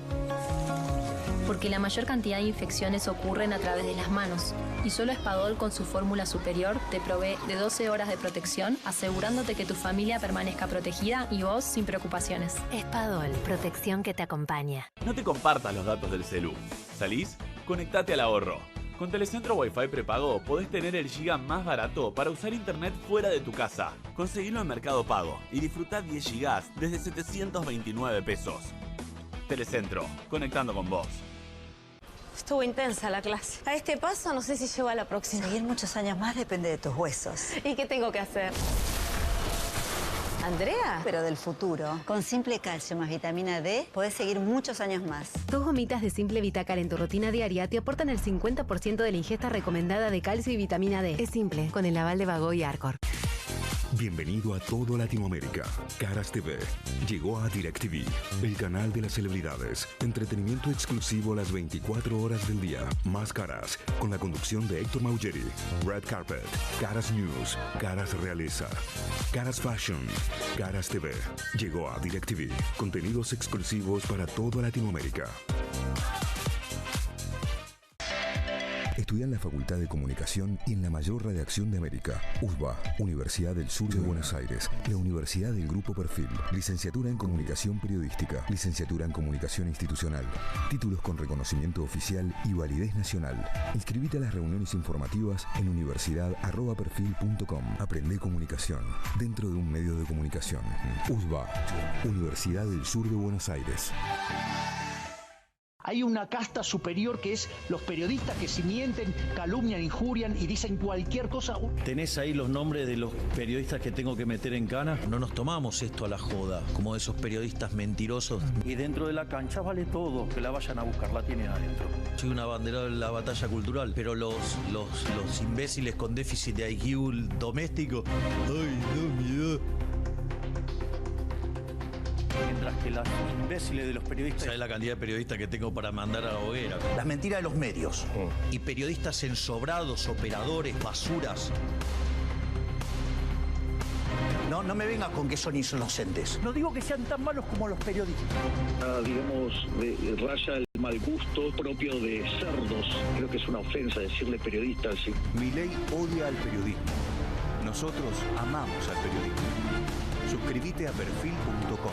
Porque la mayor cantidad de infecciones ocurren a través de las manos y solo Spadol con su fórmula superior te provee de 12 horas de protección, asegurándote que tu familia permanezca protegida y vos sin preocupaciones.
Spadol, protección que te acompaña.
No te compartas los datos del celu. ¿Salís? Conectate al ahorro. Con Telecentro Wi-Fi prepago podés tener el giga más barato para usar internet fuera de tu casa. Conseguilo en Mercado Pago y disfrutá 10 gigas desde 729 pesos. Telecentro, conectando con vos.
estuvo intensa la clase. A este paso no sé si llego a la próxima.
Seguir muchos años más depende de tus huesos.
¿Y qué tengo que hacer? ¿Andrea?
Pero del futuro. Con Simple Calcio más vitamina D, podés seguir muchos años más.
2 gomitas de Simple Vitacal en tu rutina diaria te aportan el 50% de la ingesta recomendada de calcio y vitamina D. Es simple, con el aval de Vago y Arcor.
Bienvenido a todo Latinoamérica. Caras TV llegó a DirecTV, el canal de las celebridades. Entretenimiento exclusivo las 24 horas del día. Más Caras, con la conducción de Héctor Maugeri. Red Carpet, Caras News, Caras Realeza, Caras Fashion, Caras TV. Llegó a DirecTV. Contenidos exclusivos para toda Latinoamérica. Estudia en la Facultad de Comunicación y en la mayor redacción de América. USBA, Universidad del Sur de Buenos Aires. La Universidad del Grupo Perfil. Licenciatura en Comunicación Periodística. Licenciatura en Comunicación Institucional. Títulos con reconocimiento oficial y validez nacional. Inscribite a las reuniones informativas en universidad@perfil.com. Aprende comunicación dentro de un medio de comunicación. USBA, Universidad del Sur de Buenos Aires.
Hay una casta superior que es los periodistas que si mienten, calumnian, injurian y dicen cualquier cosa.
¿Tenés ahí los nombres de los periodistas que tengo que meter en cana? No nos tomamos esto a la joda, como esos periodistas mentirosos.
Y dentro de la cancha vale todo, que la vayan a buscar, la tienen adentro.
Soy un abanderado de la batalla cultural, pero los imbéciles con déficit de IQ doméstico, ¡ay, no, miedo!
Mientras que los imbéciles de los periodistas...
¿Sabes la cantidad de periodistas que tengo para mandar a la hoguera?
Las mentiras de los medios. Y periodistas ensobrados, operadores, basuras. No me vengas con que son inocentes. No digo que sean tan malos como los periodistas.
Digamos, raya el mal gusto propio de cerdos. Creo que es una ofensa decirle periodista así.
Milei odia al periodismo. Nosotros amamos al periodismo. Suscríbete a perfil.com.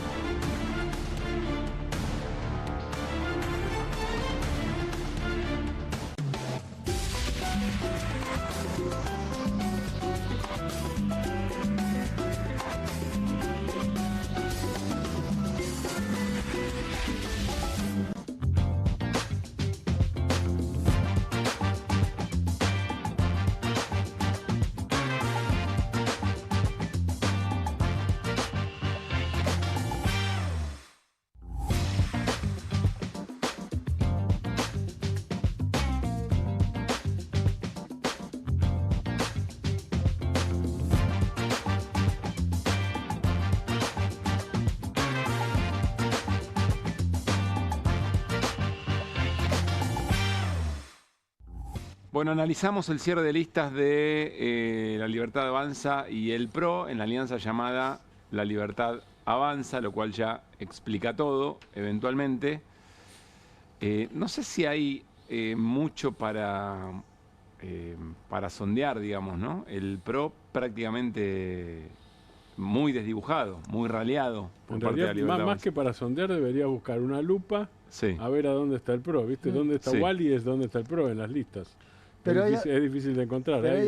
Bueno, analizamos el cierre de listas de La Libertad Avanza y el PRO en la alianza llamada La Libertad Avanza, lo cual ya explica todo, eventualmente. No sé si hay mucho para sondear, digamos, ¿no? El PRO prácticamente muy desdibujado, muy raleado por parte de La Libertad Avanza.
Más que para sondear, debería buscar una lupa a ver a dónde está el PRO, ¿viste? ¿Dónde está Wally es dónde está el PRO en las listas?
Pero
es difícil de encontrar. Hay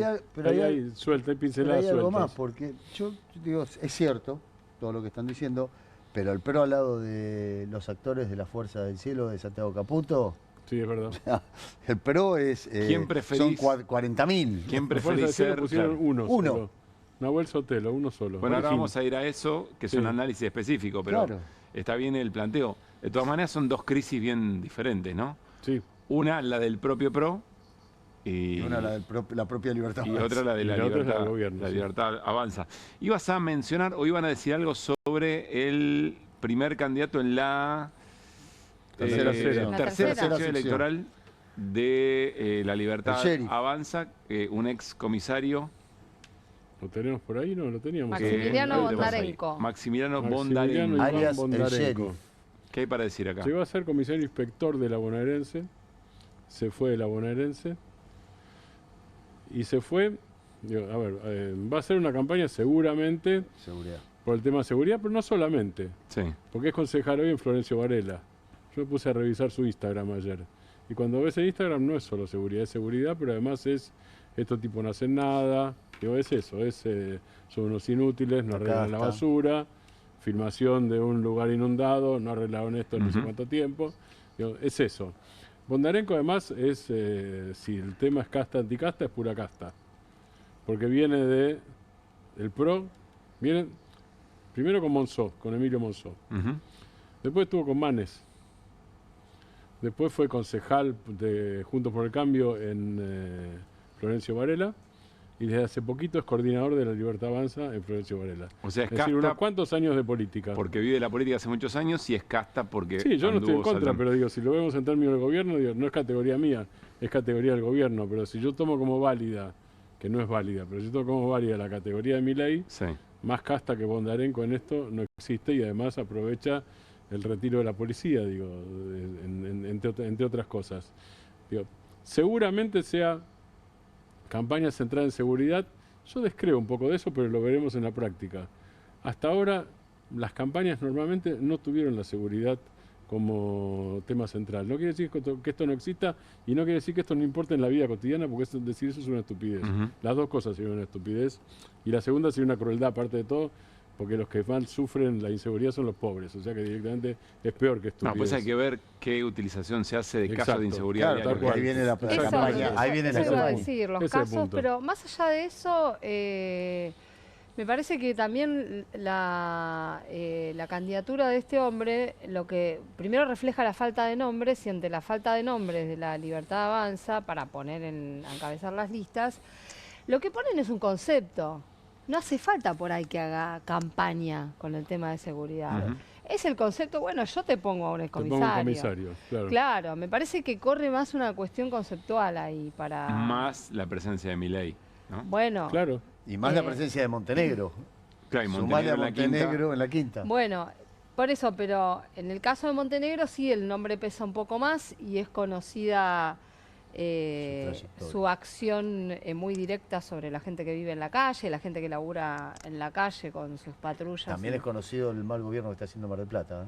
suelta, hay pinceladas
sueltas. Hay algo más,
sueltas.
porque yo digo, es cierto todo lo que están diciendo, pero el PRO al lado de los actores de la Fuerza del Cielo de Santiago Caputo.
Sí, es verdad.
El PRO es.
¿Quién preferís?
Son 40.000.
¿Quién preferís ser?
Pusieron uno. Solo. Nahuel Sotelo, uno solo.
Bueno, ahora vamos a ir a eso, que es un análisis específico, pero está bien el planteo. De todas maneras, son dos crisis bien diferentes, ¿no?
Sí.
Una, la del propio PRO.
Y una la propia Libertad Avanza.
Y otra la de la Libertad Avanza. Ibas a mencionar o iban a decir algo sobre el primer candidato en la tercera sección electoral de La Libertad Avanza, un ex comisario.
¿Lo tenemos por ahí? No, lo teníamos.
Maximiliano Bondarenko.
Maximiliano Bondarenko.
Alias
Bondarenko.
¿Qué hay para decir acá?
Se iba a ser comisario inspector de la bonaerense. Se fue de la bonaerense. Y se fue, va a ser una campaña seguramente por el tema de seguridad, pero no solamente. Porque es concejal hoy en Florencio Varela. Yo me puse a revisar su Instagram ayer. Y cuando ves el Instagram no es solo seguridad, pero además es, estos tipos no hacen nada. Digo, es eso, son unos inútiles, no arreglan la basura, filmación de un lugar inundado, no arreglaron esto en no sé cuánto tiempo. Digo, es eso. Bondarenko además es, si el tema es casta anticasta, es pura casta. Porque viene del PRO, viene primero con Monzó, con Emilio Monzó. Después estuvo con Manes. Después fue concejal de Juntos por el Cambio en Florencio Varela. Y desde hace poquito es coordinador de la Libertad Avanza en Florencio Varela.
O sea, es
decir,
casta
unos cuantos años de política.
Porque vive la política hace muchos años y es casta porque...
Sí, yo no estoy en contra,
saltando.
pero digo, si lo vemos en términos del gobierno, digo, no es categoría mía, es categoría del gobierno. Pero si yo tomo como válida, que no es válida, pero si yo tomo como válida la categoría de Milei, más casta que Bondarenko en esto no existe y además aprovecha el retiro de la policía, digo, entre otras cosas. Digo, seguramente sea campaña centrada en seguridad. Yo descreo un poco de eso, pero lo veremos en la práctica. Hasta ahora, las campañas normalmente no tuvieron la seguridad como tema central. No quiere decir que esto no exista y no quiere decir que esto no importe en la vida cotidiana, porque decir eso es una estupidez. Las dos cosas serían una estupidez. Y la segunda sería una crueldad, aparte de todo, porque los que más sufren la inseguridad son los pobres. O sea que directamente es peor que estupidez.
No, pues hay que ver qué utilización se hace de casos de inseguridad.
Claro, porque ahí viene la campaña. Ahí viene la
iba a
campaña.
decir, los casos, pero más allá de eso, me parece que también la candidatura de este hombre, lo que primero refleja la falta de nombres, y ante la falta de nombres de la Libertad Avanza, para poner a encabezar las listas, lo que ponen es un concepto. No hace falta por ahí que haga campaña con el tema de seguridad. Es el concepto, bueno, yo te pongo a un excomisario. Claro, me parece que corre más una cuestión conceptual ahí para...
Más la presencia de Milei, ¿no?
Bueno.
Claro.
Y más la presencia de Montenegro.
Claro, y
Sumarle a Montenegro en la quinta.
Bueno, por eso, pero en el caso de Montenegro sí el nombre pesa un poco más y es conocida su acción muy directa sobre la gente que vive en la calle, la gente que labura en la calle con sus patrullas.
También es conocido el mal gobierno que está haciendo Mar del Plata.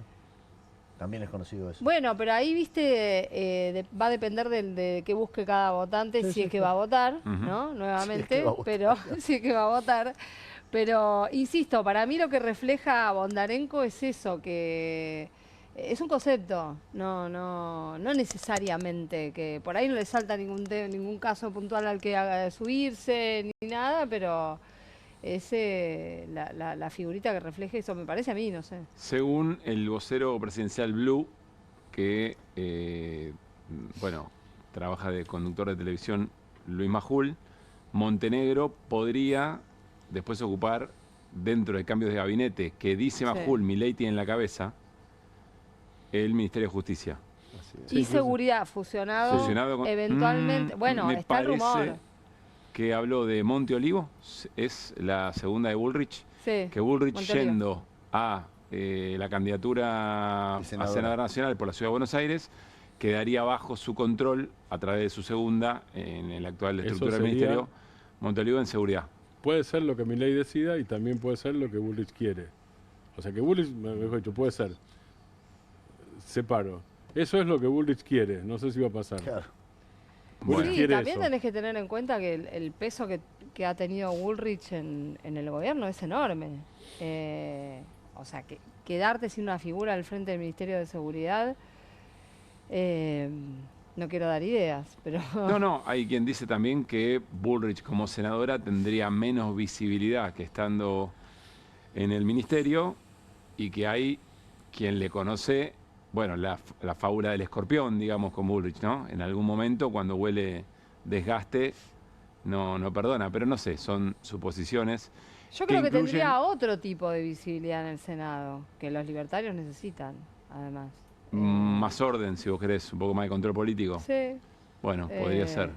También es conocido eso.
Bueno, pero ahí, viste, va a depender de qué busque cada votante, si es que va a votar, ¿no? Nuevamente, pero si es que va a votar. Pero, insisto, para mí lo que refleja Bondarenko es eso, que es un concepto, no necesariamente, que por ahí no le salta ningún caso puntual al que haga de subirse ni nada, pero es la figurita que refleja eso, me parece a mí, no sé.
Según el vocero presidencial Blue, que bueno, trabaja de conductor de televisión Luis Majul, Montenegro podría después ocupar, dentro de cambios de gabinete que dice Majul, Milei tiene en la cabeza, el Ministerio de Justicia.
Y seguridad, fusionado con, eventualmente. Bueno, está el rumor.
Que habló de Monte Olivo, es la segunda de Bullrich, que Bullrich yendo a la candidatura a senadora nacional por la Ciudad de Buenos Aires, quedaría bajo su control a través de su segunda, en la actual estructura del Ministerio, Monte Olivo en seguridad.
Puede ser lo que Milei decida y también puede ser lo que Bullrich quiere. O sea que Bullrich, mejor dicho, puede ser. Separo. Eso es lo que Bullrich quiere, no sé si va a pasar.
Claro.
Bueno. Sí, también tenés que tener en cuenta que el peso que ha tenido Bullrich en el gobierno es enorme. O sea, que quedarte sin una figura al frente del Ministerio de Seguridad, no quiero dar ideas, pero...
No, hay quien dice también que Bullrich como senadora tendría menos visibilidad que estando en el ministerio y que hay quien le conoce... Bueno, la fábula del escorpión, digamos, con Bullrich, ¿no? En algún momento, cuando huele desgaste, no perdona. Pero no sé, son suposiciones.
Yo creo que tendría otro tipo de visibilidad en el Senado, que los libertarios necesitan, además.
Más orden, si vos querés, un poco más de control político.
Sí.
Bueno, podría ser.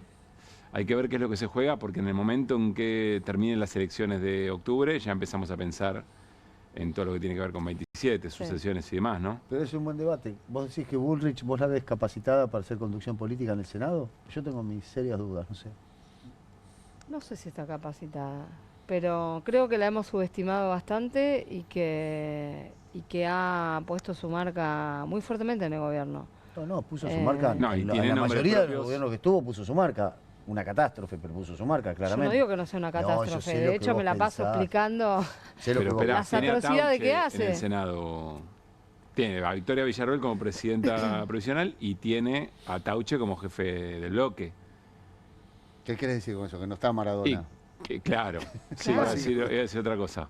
Hay que ver qué es lo que se juega, porque en el momento en que terminen las elecciones de octubre, ya empezamos a pensar en todo lo que tiene que ver con 27, sucesiones y demás, ¿no?
Pero es un buen debate. ¿Vos decís que Bullrich vos la ves capacitada para hacer conducción política en el Senado? Yo tengo mis serias dudas, no sé.
No sé si está capacitada, pero creo que la hemos subestimado bastante y que ha puesto su marca muy fuertemente en el gobierno.
No, puso su marca. En la mayoría de los gobiernos que estuvo puso su marca. Una catástrofe, pero puso su marca, claramente.
Yo no digo que no sea una catástrofe, de hecho me la paso explicando las atrocidades que hace.
En el Senado, Tiene a Victoria Villarroel como presidenta provisional y tiene a Tauche como jefe del bloque.
¿Qué querés decir con eso? Que no está Maradona.
Claro, sí, iba a decir otra cosa.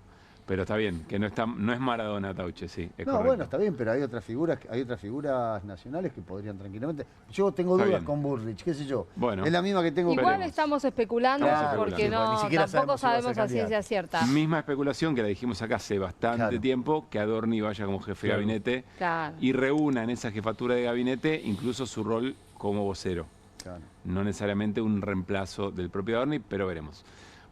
Pero está bien, que no es Maradona Tauche, sí. Es correcto.
Bueno, está bien, pero hay otras figuras nacionales que podrían tranquilamente. Yo tengo dudas con Bullrich, qué sé yo.
Bueno,
es la misma que tengo.
Igual estamos especulando porque tampoco sabemos a ciencia cierta.
Misma especulación que la dijimos acá hace bastante tiempo, que Adorni vaya como jefe de gabinete y reúna en esa jefatura de gabinete incluso su rol como vocero. No necesariamente un reemplazo del propio Adorni, pero veremos.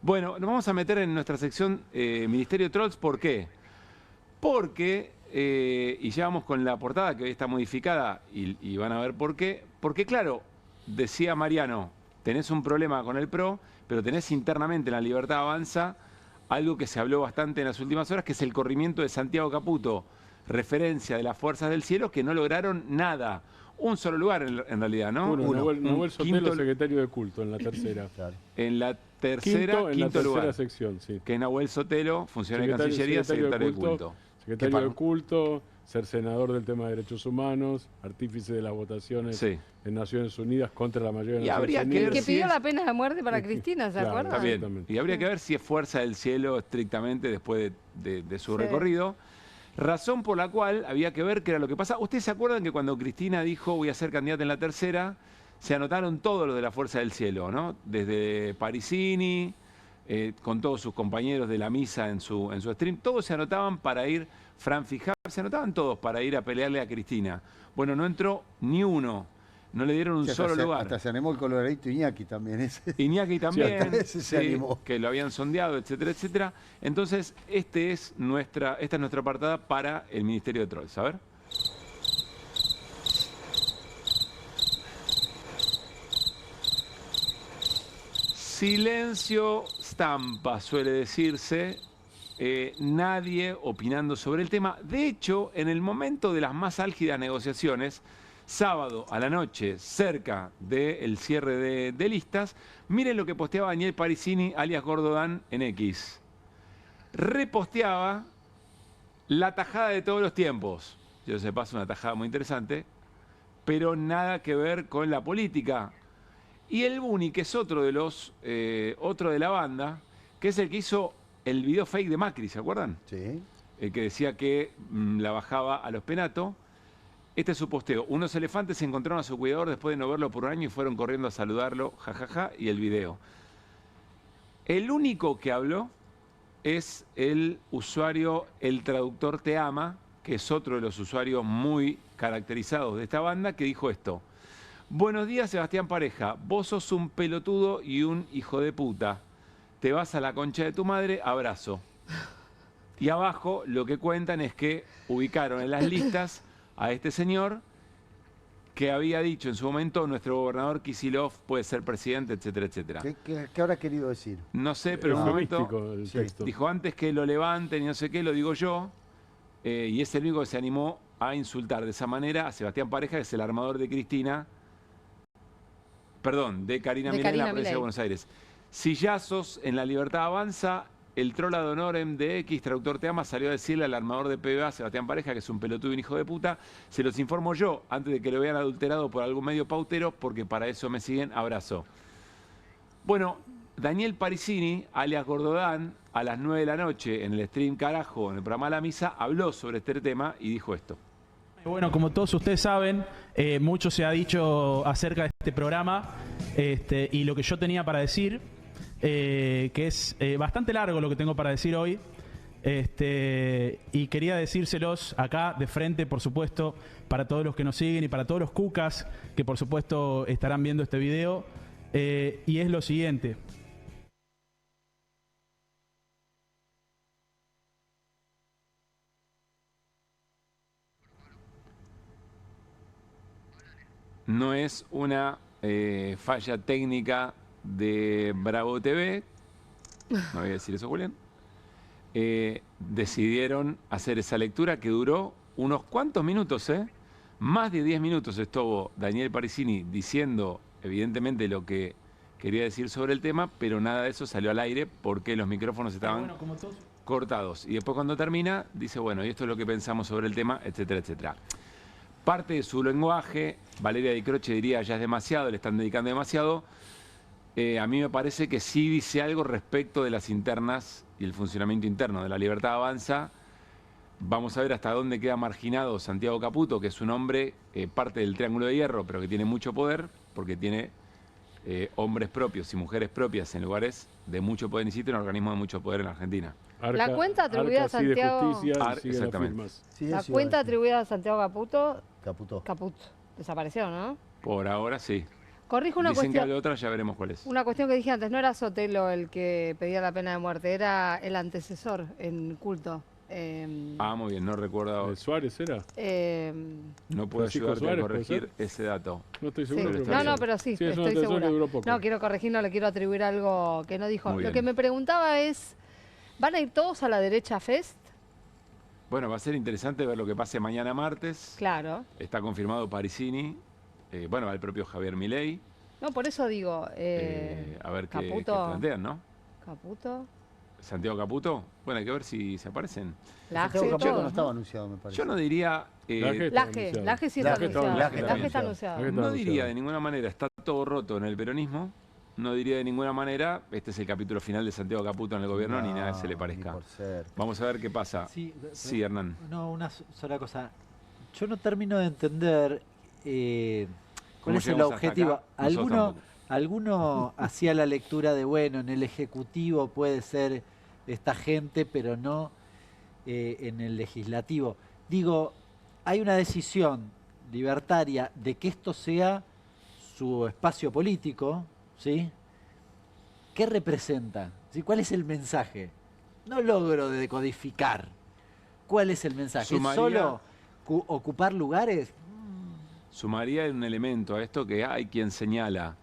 Bueno, nos vamos a meter en nuestra sección Ministerio Trolls. ¿Por qué? Porque, y ya vamos con la portada que hoy está modificada y van a ver por qué. Porque claro, decía Mariano, tenés un problema con el PRO, pero tenés internamente en la Libertad Avanza algo que se habló bastante en las últimas horas, que es el corrimiento de Santiago Caputo, referencia de las Fuerzas del Cielo, que no lograron nada. Un solo lugar en realidad, ¿no?
Nahuel Sotelo, secretario de culto, en la tercera.
En la quinto lugar,
sección, sí.
Que es Nahuel Sotelo, funcionario de Cancillería, secretario de culto.
Secretario de culto, ser senador del tema de derechos humanos, artífice de las votaciones en Naciones Unidas contra la mayoría de Naciones Unidas.
Que pidió la pena de muerte para Cristina, ¿se acuerdan?
También. Y habría que ver si es Fuerza del Cielo estrictamente después de su recorrido. Razón por la cual había que ver qué era lo que pasa. ¿Ustedes se acuerdan que cuando Cristina dijo voy a ser candidata en la tercera, se anotaron todos los de la Fuerza del Cielo, ¿no? Desde Parisini, con todos sus compañeros de la misa en su stream, todos se anotaban para ir, Fran Fijá, se anotaban todos para ir a pelearle a Cristina. Bueno, no entró ni uno. No le dieron un solo lugar.
Hasta se animó el coloradito Iñaki también.
Iñaki también,
se animó.
Que lo habían sondeado, etcétera, etcétera. Entonces, esta es nuestra apartada para el Ministerio de Trolls. A ver. Silencio stampa, suele decirse. Nadie opinando sobre el tema. De hecho, en el momento de las más álgidas negociaciones, sábado a la noche, cerca del cierre de listas, miren lo que posteaba Daniel Parisini, alias Gordodán, en X. Reposteaba la tajada de todos los tiempos. Yo se paso una tajada muy interesante, pero nada que ver con la política. Y el Buni, que es otro de la banda, que es el que hizo el video fake de Macri, ¿se acuerdan?
Sí.
El que decía que la bajaba a los Penato. Este es su posteo. Unos elefantes se encontraron a su cuidador después de no verlo por un año y fueron corriendo a saludarlo, jajaja, y el video. El único que habló es el usuario El Traductor Te Ama, que es otro de los usuarios muy caracterizados de esta banda, que dijo esto. Buenos días, Sebastián Pareja. Vos sos un pelotudo y un hijo de puta. Te vas a la concha de tu madre, abrazo. Y abajo lo que cuentan es que ubicaron en las listas a este señor que había dicho en su momento nuestro gobernador Kicillof puede ser presidente, etcétera, etcétera.
¿Qué habrá querido decir?
No sé, pero en un momento dijo antes que lo levanten y no sé qué, lo digo yo, y es el único que se animó a insultar de esa manera a Sebastián Pareja, que es el armador de Cristina, perdón, de Karina Milei en la provincia de Buenos Aires. Sillazos en la Libertad Avanza. El troll ad honorem de X, Traductor Te Ama, salió a decirle al armador de PBA, Sebastián Pareja, que es un pelotudo y un hijo de puta. Se los informo yo, antes de que lo vean adulterado por algún medio pautero, porque para eso me siguen. Abrazo. Bueno, Daniel Parisini, alias Gordodán, a las 9 de la noche, en el stream Carajo, en el programa La Misa, habló sobre este tema y dijo esto.
Bueno, como todos ustedes saben, mucho se ha dicho acerca de este programa y lo que yo tenía para decir... que es bastante largo lo que tengo para decir hoy, y quería decírselos acá de frente, por supuesto, para todos los que nos siguen y para todos los cucas que por supuesto estarán viendo este video, y es lo siguiente.
No es una falla técnica de Bravo TV, no voy a decir eso, Julián, decidieron hacer esa lectura que duró unos cuantos minutos, más de 10 minutos estuvo Daniel Parisini diciendo evidentemente lo que quería decir sobre el tema, pero nada de eso salió al aire porque los micrófonos estaban cortados. Y después cuando termina, dice, bueno, y esto es lo que pensamos sobre el tema, etcétera, etcétera. Parte de su lenguaje, Valeria Di Croce diría, ya es demasiado, le están dedicando demasiado. A mí me parece que sí dice algo respecto de las internas y el funcionamiento interno de La Libertad Avanza. Vamos a ver hasta dónde queda marginado Santiago Caputo, que es un hombre, parte del Triángulo de Hierro, pero que tiene mucho poder, porque tiene hombres propios y mujeres propias en lugares de mucho poder, insisto, en organismos de mucho poder en la Argentina.
La cuenta atribuida a Santiago...
Exactamente.
La cuenta atribuida a Santiago Caputo...
Caputo.
Desapareció, ¿no?
Por ahora sí.
Corrijo una
Dicen
cuestión.
que hay otra, ya veremos cuál es.
Una cuestión que dije antes, no era Sotelo el que pedía la pena de muerte, era el antecesor en culto.
Muy bien, no recuerdo.
¿Suárez era?
No puedo
Francisco
ayudarte
Suárez,
a corregir ese dato.
No estoy seguro.
Sí. No, pero sí, estoy segura. No, quiero corregir, no le quiero atribuir algo que no dijo.
Muy
Lo
bien.
que me preguntaba es, ¿van a ir todos a la derecha Fest?
Bueno, va a ser interesante ver lo que pase mañana martes.
Claro.
Está confirmado Parisini. Bueno, va el propio Javier Milei.
No, por eso digo,
A ver qué
Caputo.
plantean, ¿no?
Caputo.
Santiago Caputo. Bueno, hay que ver si se aparecen.
Laje,
Santiago Caputo
todo,
no estaba anunciado, me parece.
Yo no diría...
Laje sí está anunciado. Laje está anunciado.
No diría de ninguna manera, está todo roto en el peronismo. No diría de ninguna manera, este es el capítulo final de Santiago Caputo en el gobierno, ni nada que se le parezca. Vamos a ver qué pasa. Sí, Hernán.
No, una sola cosa. Yo no termino de entender cuál es el objetivo. Alguno hacía la lectura de, bueno, en el Ejecutivo puede ser esta gente, pero no en el Legislativo. Digo, hay una decisión libertaria de que esto sea su espacio político, ¿sí? ¿Qué representa? ¿Sí? ¿Cuál es el mensaje? No logro de decodificar. ¿Cuál es el mensaje? ¿Es solo ocupar lugares?
Sumaría un elemento a esto que hay quien señala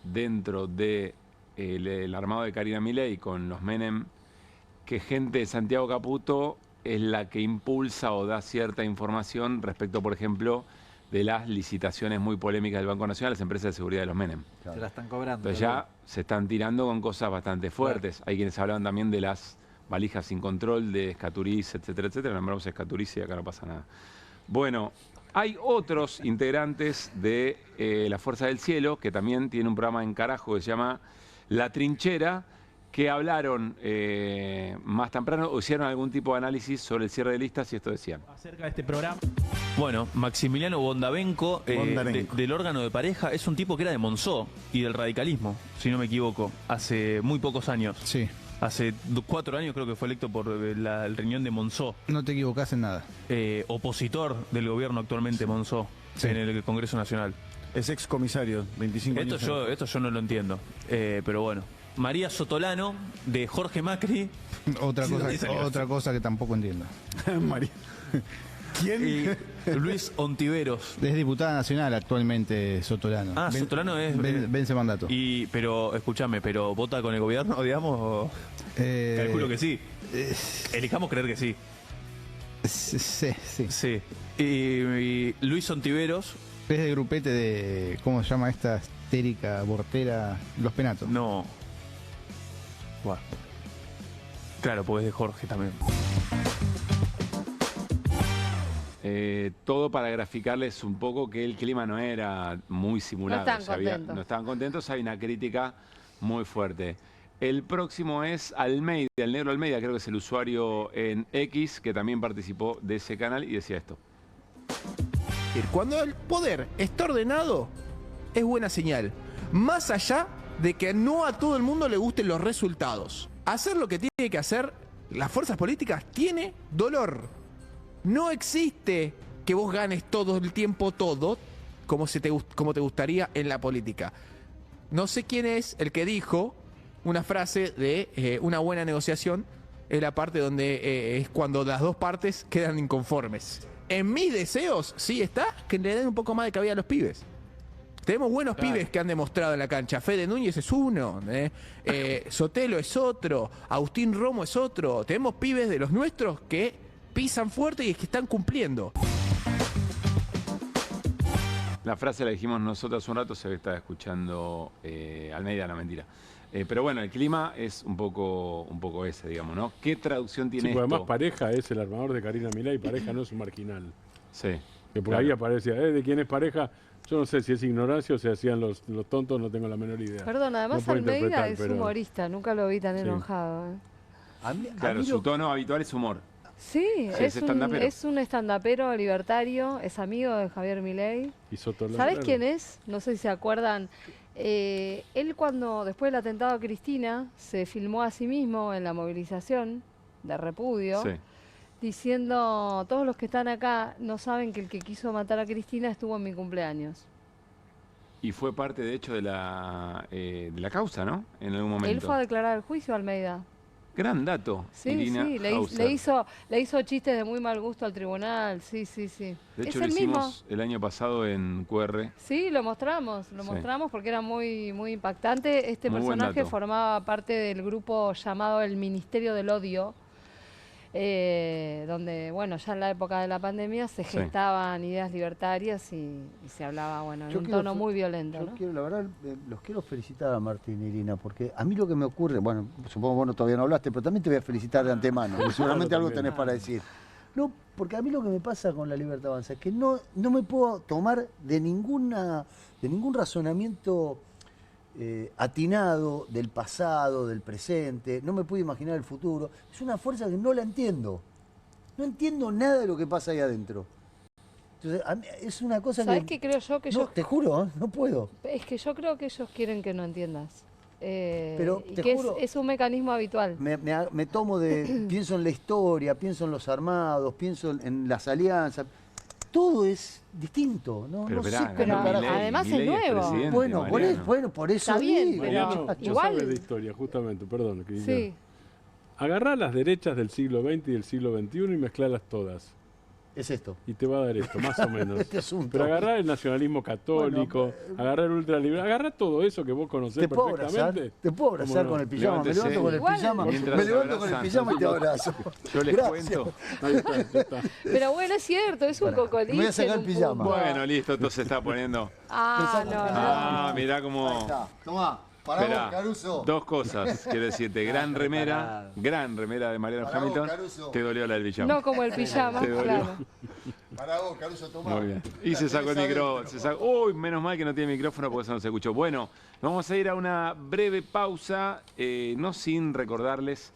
dentro de el armado de Karina Milei con los Menem, que gente de Santiago Caputo es la que impulsa o da cierta información respecto, por ejemplo, de las licitaciones muy polémicas del Banco Nacional a las empresas de seguridad de los Menem.
Se la están cobrando.
Entonces ya se están tirando con cosas bastante fuertes. Hay quienes hablan también de las valijas sin control, de Escaturiz, etcétera, etcétera. Nombramos Escaturiz y acá no pasa nada. Bueno, hay otros integrantes de la Fuerza del Cielo que también tienen un programa en carajo que se llama La Trinchera, que hablaron más temprano o hicieron algún tipo de análisis sobre el cierre de listas y esto decían.
Acerca de este programa.
Bueno, Maximiliano Bondavenco, del órgano de pareja, es un tipo que era de Monzó y del radicalismo, si no me equivoco, hace muy pocos años.
Sí.
Hace 4 años creo que fue electo por el riñón de Monzó.
No te equivocás en nada.
Opositor del gobierno actualmente Monzó en el Congreso Nacional.
Es excomisario, 25 años.
Esto yo no lo entiendo, pero bueno. María Sotolano, de Jorge Macri.
Otra cosa que tampoco entiendo. María. ¿Quién?
Y Luis Ontiveros.
Es diputada nacional actualmente, Sotolano.
Sotolano es...
Vence mandato.
Pero, escúchame, ¿pero vota con el gobierno, digamos? O... Calculo que sí. Elijamos creer que sí.
Sí.
Y Luis Ontiveros...
Es del grupete de... ¿Cómo se llama esta histérica, bortera? Los Penatos.
No. Bueno. Claro, porque es de Jorge también.
Todo para graficarles un poco que el clima no era muy simulado. No estaban contentos, hay una crítica muy fuerte. El próximo es Almeida, el negro Almeida, creo que es el usuario en X, que también participó de ese canal y decía esto.
Cuando el poder está ordenado, es buena señal. Más allá de que no a todo el mundo le gusten los resultados. Hacer lo que tiene que hacer las fuerzas políticas tiene dolor. No existe que vos ganes todo el tiempo todo como te gustaría en la política. No sé quién es el que dijo una frase de una buena negociación es la parte donde es cuando las dos partes quedan inconformes. En mis deseos, sí está, que le den un poco más de cabida a los pibes. Tenemos buenos pibes que han demostrado en la cancha. Fede Núñez es uno, Sotelo es otro, Agustín Romo es otro. Tenemos pibes de los nuestros que pisan fuerte y que están cumpliendo.
La frase la dijimos nosotros hace un rato, se ve que estaba escuchando Almeida, no mentira. Pero bueno, el clima es un poco ese, digamos, ¿no? ¿Qué traducción tiene esto?
Además, Pareja es el armador de Karina Milei, Pareja no es un marginal.
Sí.
Que por ahí aparecía, ¿de quién es Pareja? Yo no sé si es ignorancia o se hacían los tontos, no tengo la menor idea.
Perdón, además Almeida es humorista, nunca lo vi tan enojado.
Claro, su tono habitual es humor.
Sí, es un estandapero libertario, es amigo de Javier Milei. ¿Sabés quién es? No sé si se acuerdan. Él cuando, después del atentado a Cristina, se filmó a sí mismo en la movilización de repudio, diciendo, todos los que están acá no saben que el que quiso matar a Cristina estuvo en mi cumpleaños.
Y fue parte, de hecho, de la causa, ¿no? En algún momento.
Él fue a declarar el juicio, Almeida.
Gran dato, Irina
le hizo chistes de muy mal gusto al tribunal, sí.
De hecho, lo hicimos el año pasado en QR.
Sí, lo mostramos porque era muy impactante. Este personaje formaba parte del grupo llamado el Ministerio del Odio, donde, bueno, ya en la época de la pandemia se gestaban ideas libertarias y se hablaba, bueno, en un tono muy violento.
La verdad, los quiero felicitar a Martín y Irina, porque a mí lo que me ocurre, bueno, supongo que vos todavía no hablaste, pero también te voy a felicitar de antemano, porque seguramente algo tenés para decir. No, porque a mí lo que me pasa con la Libertad Avanza es que no me puedo tomar de ningún razonamiento atinado del pasado, del presente, no me puedo imaginar el futuro. Es una fuerza que no la entiendo. No entiendo nada de lo que pasa ahí adentro. Entonces, a mí es una cosa
¿Sabés qué creo yo?
No, te juro, no puedo.
Es que yo creo que ellos quieren que no entiendas.
Pero
y
te
que
juro,
es un mecanismo habitual.
Me tomo pienso en la historia, pienso en los armados, pienso en las alianzas. Todo es distinto, ¿no?
Pero,
además es nuevo.
Bueno, por eso
está bien,
digo.
Pero
igual sabes de historia, justamente, perdón. Agarrá las derechas del siglo XX y del siglo XXI y mezclalas todas.
Es esto.
Y te va a dar esto, más o menos.
Este asunto.
Pero agarrá el nacionalismo católico, agarrá el ultraliberal, agarrá todo eso que vos conocés perfectamente.
Te puedo abrazar con el pijama, me levanto con el pijama. Me levanto con el pijama y te abrazo.
Yo les cuento.
Ahí está.
Pero bueno, es cierto, es un cocoliche.
Me voy a sacar el pijama.
Bueno, listo, entonces se está poniendo. Mirá cómo.
Ahí está, tomá. Para vos, Caruso.
Dos cosas, quiero decirte. Gran remera de Mariano Hamilton.
Vos,
te dolió la del pijama.
No como el pijama, claro.
Para vos, Caruso, tomá.
Muy bien. Y se sacó el micrófono. Uy, menos mal que no tiene micrófono porque eso no se escuchó. Bueno, vamos a ir a una breve pausa, no sin recordarles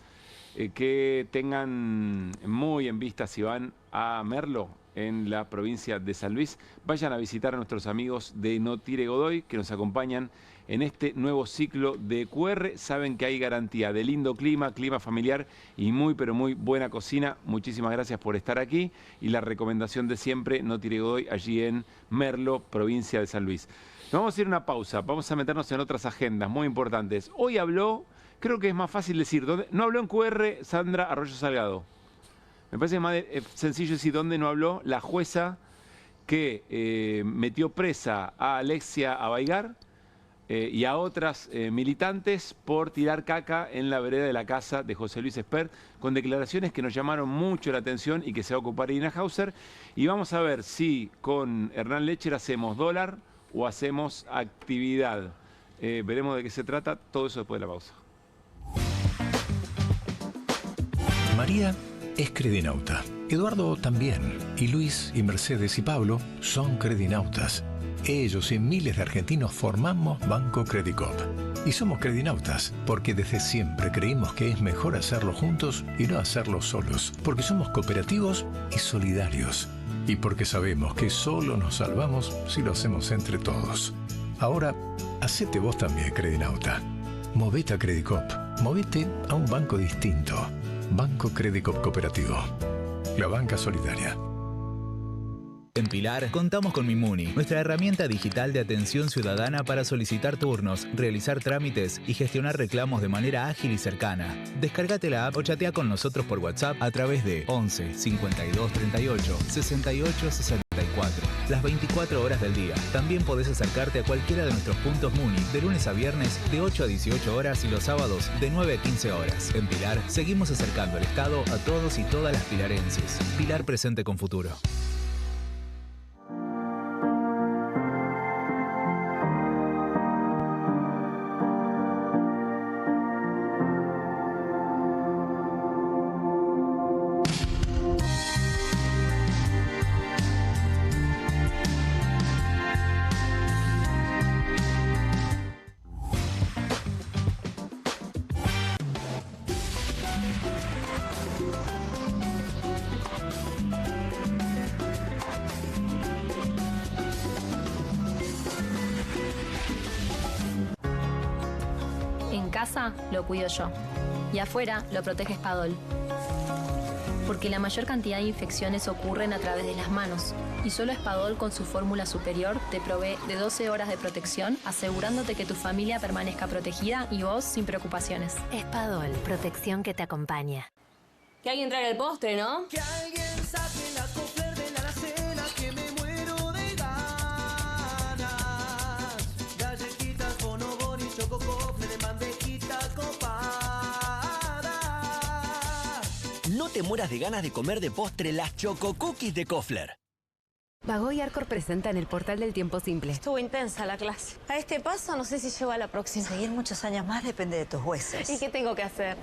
que tengan muy en vista si van a Merlo, en la provincia de San Luis. Vayan a visitar a nuestros amigos de No Tire Godoy, que nos acompañan en este nuevo ciclo de QR. Saben que hay garantía de lindo clima, clima familiar y muy, pero muy buena cocina. Muchísimas gracias por estar aquí. Y la recomendación de siempre, No Tire Godoy, allí en Merlo, provincia de San Luis. Nos vamos a ir a una pausa, vamos a meternos en otras agendas muy importantes. Hoy habló, creo que es más fácil decir, no habló en QR Sandra Arroyo Salgado. Me parece más sencillo decir dónde no habló la jueza que metió presa a Alexia Abaigar y a otras militantes por tirar caca en la vereda de la casa de José Luis Espert, con declaraciones que nos llamaron mucho la atención y que se va a ocupar Irina Hauser. Y vamos a ver si con Hernán Lecher hacemos dólar o hacemos actividad. Veremos de qué se trata, todo eso después de la pausa.
María es credinauta, Eduardo también, y Luis y Mercedes y Pablo son credinautas. Ellos y miles de argentinos formamos Banco Credicop. Y somos credinautas porque desde siempre creímos que es mejor hacerlo juntos y no hacerlo solos, porque somos cooperativos y solidarios, y porque sabemos que solo nos salvamos si lo hacemos entre todos. Ahora, hacete vos también credinauta. Movete a Credicop, movete a un banco distinto. Banco Credicop Cooperativo, la banca solidaria.
En Pilar contamos con Mimuni, nuestra herramienta digital de atención ciudadana para solicitar turnos, realizar trámites y gestionar reclamos de manera ágil y cercana. Descárgate la app o chatea con nosotros por WhatsApp a través de 11 52 38 68 64. Las 24 horas del día. También podés acercarte a cualquiera de nuestros puntos Muni de lunes a viernes de 8 a 18 horas y los sábados de 9 a 15 horas. En Pilar seguimos acercando el Estado a todos y todas las pilarenses. Pilar presente con futuro.
casa lo cuido yo. Y afuera lo protege Spadol. Porque la mayor cantidad de infecciones ocurren a través de las manos. Y solo Spadol con su fórmula superior te provee de 12 horas de protección, asegurándote que tu familia permanezca protegida y vos sin preocupaciones.
Spadol, protección que te acompaña.
Que alguien traiga el postre, ¿no?
Que alguien saque la Kofler de la alacena, que me muero de ganas. Galletitas, bonobón y choco Kofler de bandejita copada.
No te mueras de ganas de comer de postre las Choco Cookies de Kofler.
Vago y Arcor presenta en el portal del tiempo simple.
Estuvo intensa la clase. A este paso no sé si llego a la próxima.
Seguir muchos años más depende de tus huesos.
¿Y qué tengo que hacer?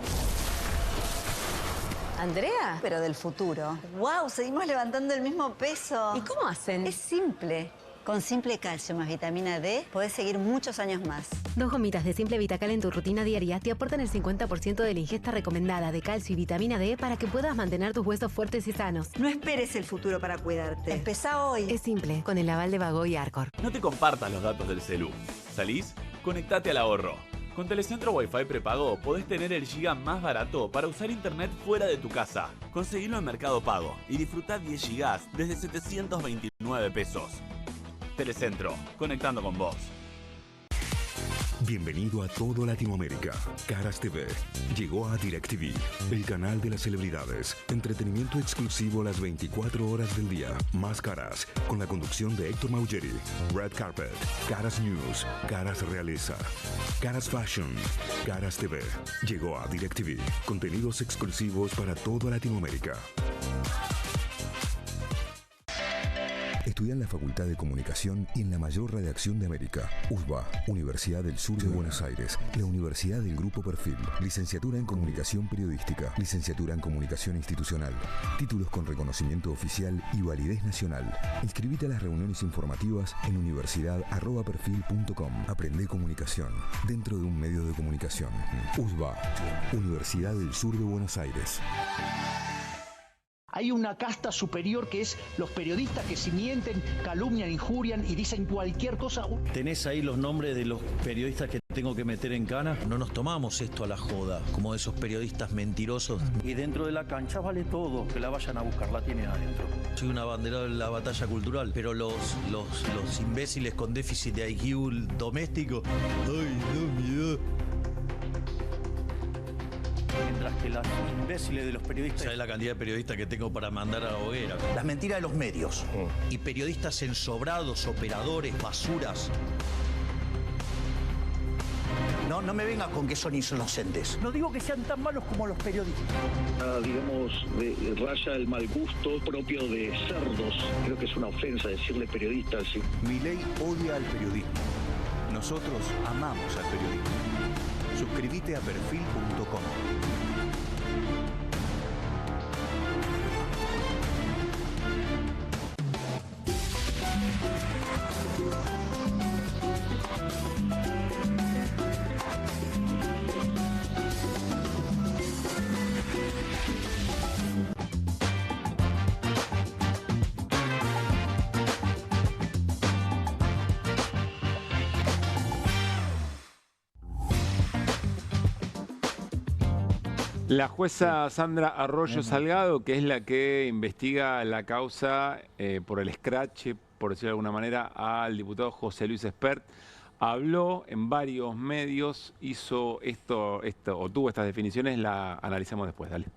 ¿Andrea?
Pero del futuro. ¡Wow! Seguimos levantando el mismo peso.
¿Y cómo hacen?
Es simple. Con Simple Calcio más vitamina D podés seguir muchos años más.
2 gomitas de Simple Vitacal en tu rutina diaria te aportan el 50% de la ingesta recomendada de calcio y vitamina D para que puedas mantener tus huesos fuertes y sanos.
No esperes el futuro para cuidarte. Empezá hoy.
Es simple, con el aval de Vago y Arcor.
No te compartas los datos del celu. ¿Salís? Conectate al ahorro. Con Telecentro Wi-Fi prepago podés tener el giga más barato para usar internet fuera de tu casa. Conseguilo en Mercado Pago y disfrutá 10 gigas desde 729 pesos. Telecentro, conectando con vos.
Bienvenido a todo Latinoamérica. Caras TV llegó a DirecTV, el canal de las celebridades. Entretenimiento exclusivo las 24 horas del día. Más Caras, con la conducción de Héctor Maugeri. Red Carpet, Caras News, Caras Realeza, Caras Fashion, Caras TV. Llegó a DirecTV. Contenidos exclusivos para toda Latinoamérica. Estudia en la Facultad de Comunicación y en la mayor redacción de América. USBA, Universidad del Sur de Buenos Aires. La Universidad del Grupo Perfil. Licenciatura en Comunicación Periodística. Licenciatura en Comunicación Institucional. Títulos con reconocimiento oficial y validez nacional. Inscribite a las reuniones informativas en universidad@perfil.com. Aprende comunicación dentro de un medio de comunicación. USBA, Universidad del Sur de Buenos Aires.
Hay una casta superior que es los periodistas que si mienten, calumnian, injurian y dicen cualquier cosa.
¿Tenés ahí los nombres de los periodistas que tengo que meter en cana? No nos tomamos esto a la joda, como esos periodistas mentirosos.
Y dentro de la cancha vale todo, que la vayan a buscar, la tienen adentro.
Soy una bandera de la batalla cultural, pero los imbéciles con déficit de IQ doméstico, ¡ay, no, miedo!
Mientras que los imbéciles de los periodistas...
¿Sabes la cantidad de periodistas que tengo para mandar a la hoguera?
Las mentiras de los medios.
Y periodistas ensobrados, operadores, basuras.
No me venga con que son inocentes. No digo que sean tan malos como los periodistas.
Digamos, raya el mal gusto propio de cerdos. Creo que es una ofensa decirle periodistas. Sí.
Milei odia al periodismo. Nosotros amamos al periodismo. Suscríbete a perfil.com.
La jueza Sandra Arroyo Salgado, que es la que investiga la causa por el escrache, por decirlo de alguna manera, al diputado José Luis Espert, habló en varios medios, hizo esto o tuvo estas definiciones, la analizamos después, dale.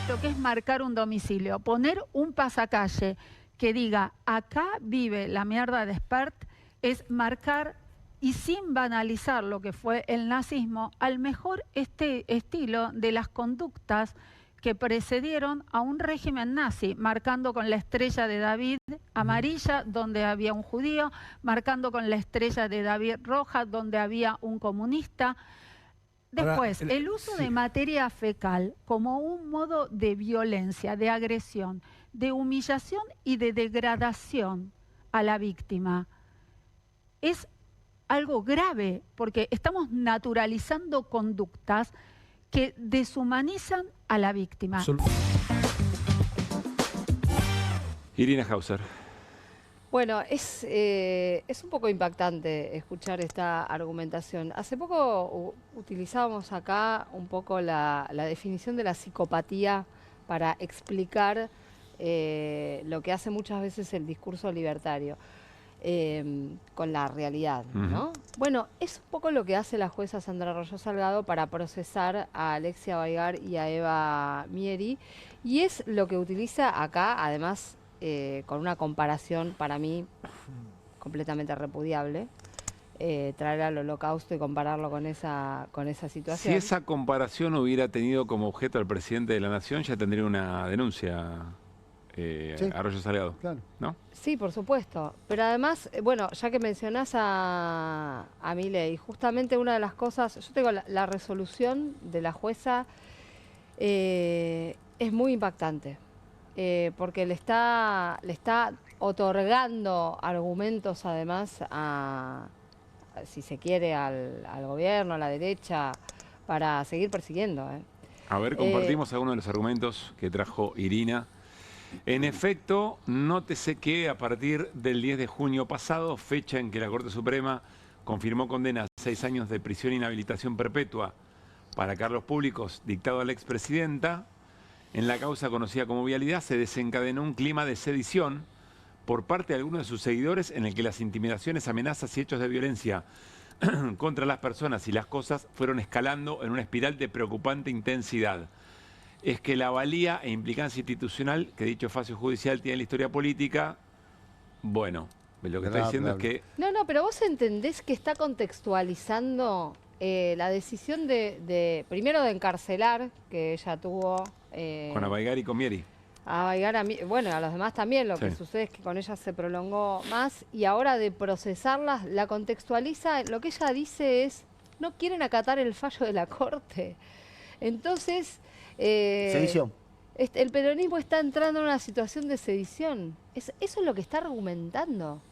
Lo que es marcar un domicilio, poner un pasacalle que diga acá vive la mierda de Espert, es marcar y sin banalizar lo que fue el nazismo, al mejor estilo de las conductas que precedieron a un régimen nazi, marcando con la estrella de David amarilla, donde había un judío, marcando con la estrella de David roja, donde había un comunista. Después, el uso de materia fecal como un modo de violencia, de agresión, de humillación y de degradación a la víctima. Es algo grave, porque estamos naturalizando conductas que deshumanizan a la víctima.
Irina Hauser.
Bueno, es un poco impactante escuchar esta argumentación. Hace poco utilizábamos acá un poco la definición de la psicopatía para explicar lo que hace muchas veces el discurso libertario con la realidad, ¿no? Bueno, es un poco lo que hace la jueza Sandra Arroyo Salgado para procesar a Alexia Baigar y a Eva Mieri, y es lo que utiliza acá, además, con una comparación para mí completamente repudiable, traer al Holocausto y compararlo con esa situación.
Si esa comparación hubiera tenido como objeto al presidente de la Nación, ya tendría una denuncia Arroyo Salgado,
claro.
¿no?
Sí, por supuesto. Pero además, bueno, ya que mencionás a Milei, justamente una de las cosas, yo tengo la resolución de la jueza, es muy impactante. Porque le está otorgando argumentos además si se quiere, al gobierno, a la derecha, para seguir persiguiendo.
A ver, compartimos algunos de los argumentos que trajo Irina. En efecto, nótese que a partir del 10 de junio pasado, fecha en que la Corte Suprema confirmó condena a 6 años de prisión e inhabilitación perpetua para cargos públicos dictado a la expresidenta, en la causa conocida como Vialidad se desencadenó un clima de sedición por parte de algunos de sus seguidores en el que las intimidaciones, amenazas y hechos de violencia contra las personas y las cosas fueron escalando en una espiral de preocupante intensidad. Es que la valía e implicancia institucional que dicho facio judicial tiene en la historia política, bueno, lo que estoy diciendo es que...
No, pero vos entendés que está contextualizando la decisión primero de encarcelar, que ella tuvo...
con Baigar y con Mieri.
A Baigar, bueno, a los demás también, lo que sucede es que con ella se prolongó más, y ahora de procesarlas, la contextualiza, lo que ella dice es, no quieren acatar el fallo de la Corte. Entonces...
sedición.
El peronismo está entrando en una situación de sedición. Eso es lo que está argumentando.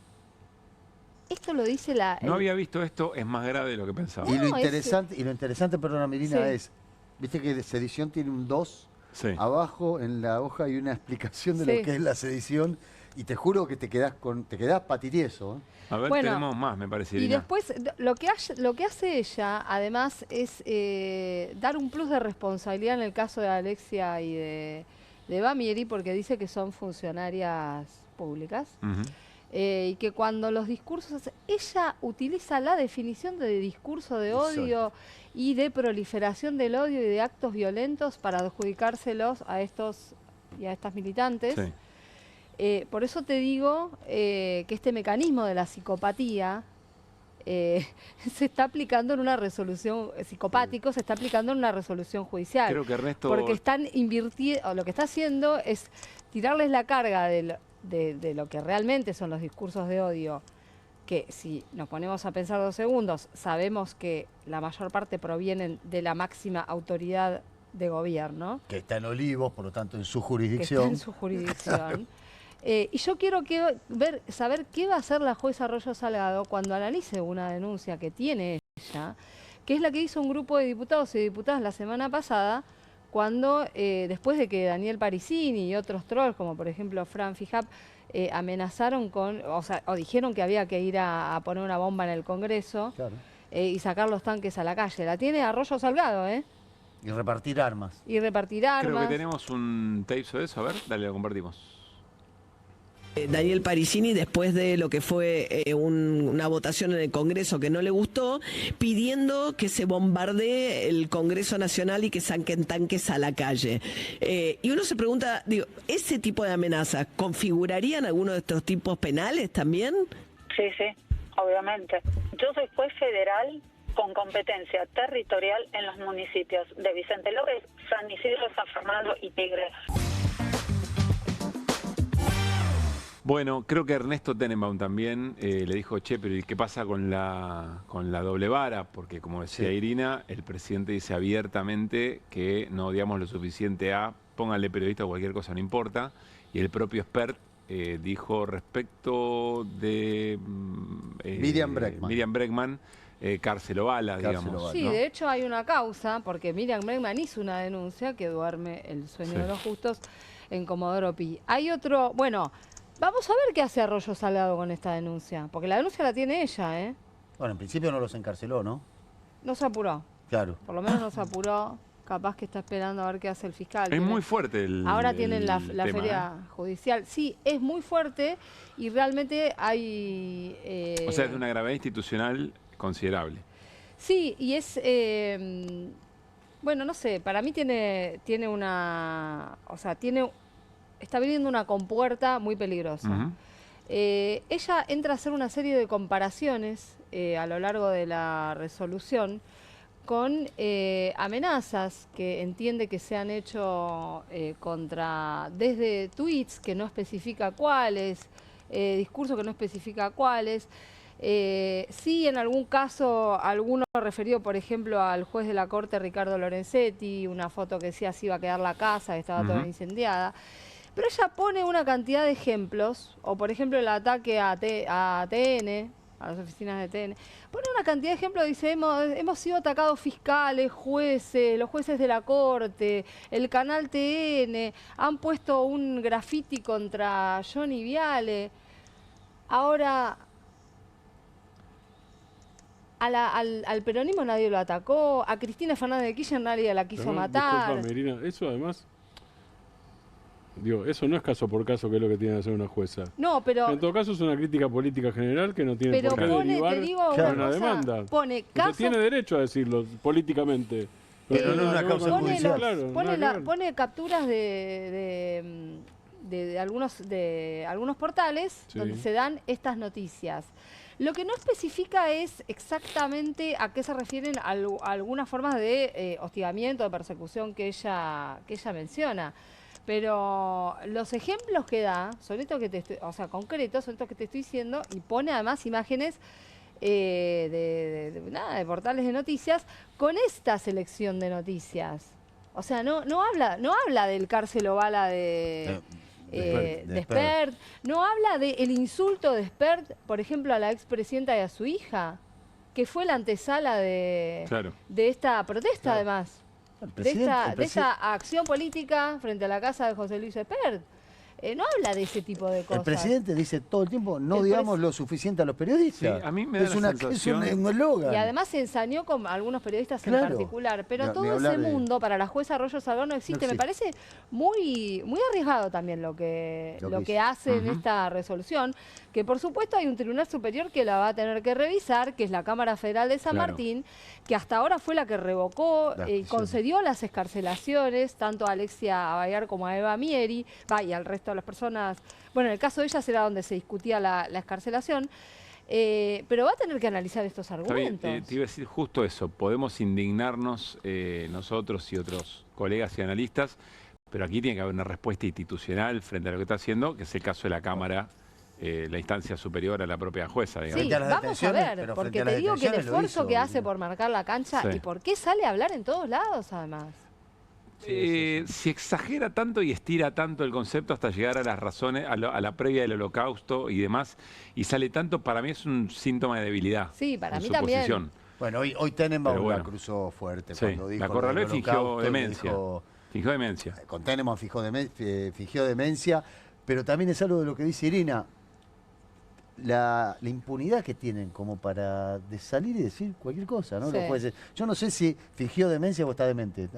Esto lo dice la...
No había visto esto, es más grave de lo que pensaba.
Y lo interesante, perdona Mirina, es, viste que de sedición tiene un 2, abajo en la hoja hay una explicación de lo que es la sedición, y te juro que te quedás patirieso.
A ver, tenemos más, me parece.
Y después, lo que hace ella, además, es dar un plus de responsabilidad en el caso de Alexia y de Eva Mieri, porque dice que son funcionarias públicas. Y que cuando los discursos, ella utiliza la definición de discurso de odio y de proliferación del odio y de actos violentos para adjudicárselos a estos y a estas militantes. Por eso te digo que este mecanismo de la psicopatía se está aplicando en una resolución psicopático, se está aplicando en una resolución judicial.
Creo que Ernesto...
Porque están invirtiendo, lo que está haciendo es tirarles la carga de lo que realmente son los discursos de odio, que si nos ponemos a pensar 2 segundos, sabemos que la mayor parte provienen de la máxima autoridad de gobierno.
Que está en Olivos, por lo tanto en su jurisdicción.
Que está en su jurisdicción. Y yo quiero saber qué va a hacer la jueza Arroyo Salgado cuando analice una denuncia que tiene ella, que es la que hizo un grupo de diputados y diputadas la semana pasada, cuando después de que Daniel Parisini y otros trolls, como por ejemplo Fran Fijap, amenazaron o dijeron que había que ir a poner una bomba en el Congreso y sacar los tanques a la calle. La tiene Arroyo Salgado,
Y repartir armas.
Creo que tenemos un tape de eso, a ver, dale, lo compartimos.
Daniel Parisini, después de lo que fue una votación en el Congreso que no le gustó, pidiendo que se bombardee el Congreso Nacional y que saquen tanques a la calle. Y uno se pregunta, ¿ese tipo de amenazas configurarían alguno de estos tipos penales también?
Sí, obviamente. Yo soy juez federal con competencia territorial en los municipios de Vicente López, San Isidro, San Fernando y Tigre.
Bueno, creo que Ernesto Tenenbaum también le dijo, che, pero ¿y qué pasa con la doble vara? Porque como decía Irina, el presidente dice abiertamente que no odiamos lo suficiente a, pónganle periodista o cualquier cosa, no importa. Y el propio expert dijo respecto de
Miriam
Bregman, cárcel o bala, digamos.
Sí, ¿no? De hecho hay una causa, porque Miriam Bregman hizo una denuncia que duerme el sueño de los justos en Comodoro Pi. Hay otro, bueno... Vamos a ver qué hace Arroyo Salgado con esta denuncia, porque la denuncia la tiene ella, ¿eh?
Bueno, en principio no los encarceló, ¿no?
No se apuró.
Claro.
Por lo menos no se apuró. Capaz que está esperando a ver qué hace el fiscal.
Es muy fuerte el
Ahora tienen la
tema,
feria judicial. Sí, es muy fuerte y realmente hay...
O sea, es de una gravedad institucional considerable.
Sí, y es... bueno, no sé, para mí tiene una... O sea, está viviendo una compuerta muy peligrosa. Ella entra a hacer una serie de comparaciones a lo largo de la resolución con amenazas que entiende que se han hecho desde tweets que no especifica cuáles, discursos que no especifica cuáles. Sí, en algún caso, alguno referido, por ejemplo, al juez de la Corte, Ricardo Lorenzetti, una foto que decía así iba a quedar la casa, que estaba toda incendiada. Pero ella pone una cantidad de ejemplos, o por ejemplo el ataque a ATN, a las oficinas de TN, pone una cantidad de ejemplos, dice, hemos sido atacados fiscales, jueces, los jueces de la Corte, el canal TN, han puesto un graffiti contra Johnny Viale. Ahora, al peronismo nadie lo atacó, a Cristina Fernández de Kirchner nadie la quiso matar.
Disculpame, Irina, eso además... Digo, eso no es caso por caso que es lo que tiene que hacer una jueza.
No, pero...
En todo caso es una crítica política general que no tiene por qué derivar
te
una demanda.
Pone casos...
Usted tiene derecho a decirlo políticamente.
Pero no una causa judicial.
Pone capturas de algunos portales donde se dan estas noticias. Lo que no especifica es exactamente a qué se refieren algunas formas de hostigamiento, de persecución que ella menciona. Pero los ejemplos que da, son estos que concretos, son estos que te estoy diciendo, y pone además imágenes de portales de noticias con esta selección de noticias. O sea, no habla del cárcelo bala de Espert, no habla del insulto de Espert, por ejemplo, a la expresidenta y a su hija, que fue la antesala de esta protesta, además. De esa acción política frente a la casa de José Luis Espert. No habla de ese tipo de cosas.
El presidente dice todo el tiempo, no digamos lo suficiente a los periodistas.
Sí, a mí me da la sensación...
Es un eslogan.
Y además se ensañó con algunos periodistas en particular. Pero todo ese mundo, para la jueza Arroyo Salgado no existe. Me parece muy arriesgado también lo que hace en esta resolución. Que por supuesto hay un tribunal superior que la va a tener que revisar, que es la Cámara Federal de San Martín, que hasta ahora fue la que revocó y concedió las excarcelaciones, tanto a Alexia Abayar como a Eva Mieri, y al resto de las personas. Bueno, en el caso de ellas era donde se discutía la excarcelación, pero va a tener que analizar estos argumentos.
Te iba a decir justo eso, podemos indignarnos nosotros y otros colegas y analistas, pero aquí tiene que haber una respuesta institucional frente a lo que está haciendo, que es el caso de la Cámara, la instancia superior a la propia jueza. Digamos.
Sí, vamos a ver, porque te digo que el esfuerzo que hace por marcar la cancha y por qué sale a hablar en todos lados, además.
Se exagera tanto y estira tanto el concepto hasta llegar a las razones, a la previa del Holocausto y demás, y sale tanto, para mí es un síntoma de debilidad.
Sí, para mí también.
Posición.
Bueno, hoy Tenenbaum la cruzó fuerte cuando dijo...
La Corralé fingió demencia. Fingió demencia.
Con Tenenbaum fingió demencia, pero también es algo de lo que dice Irina. La impunidad que tienen como para salir y decir cualquier cosa, ¿no? Los jueces. Yo no sé si fingió demencia o está demente.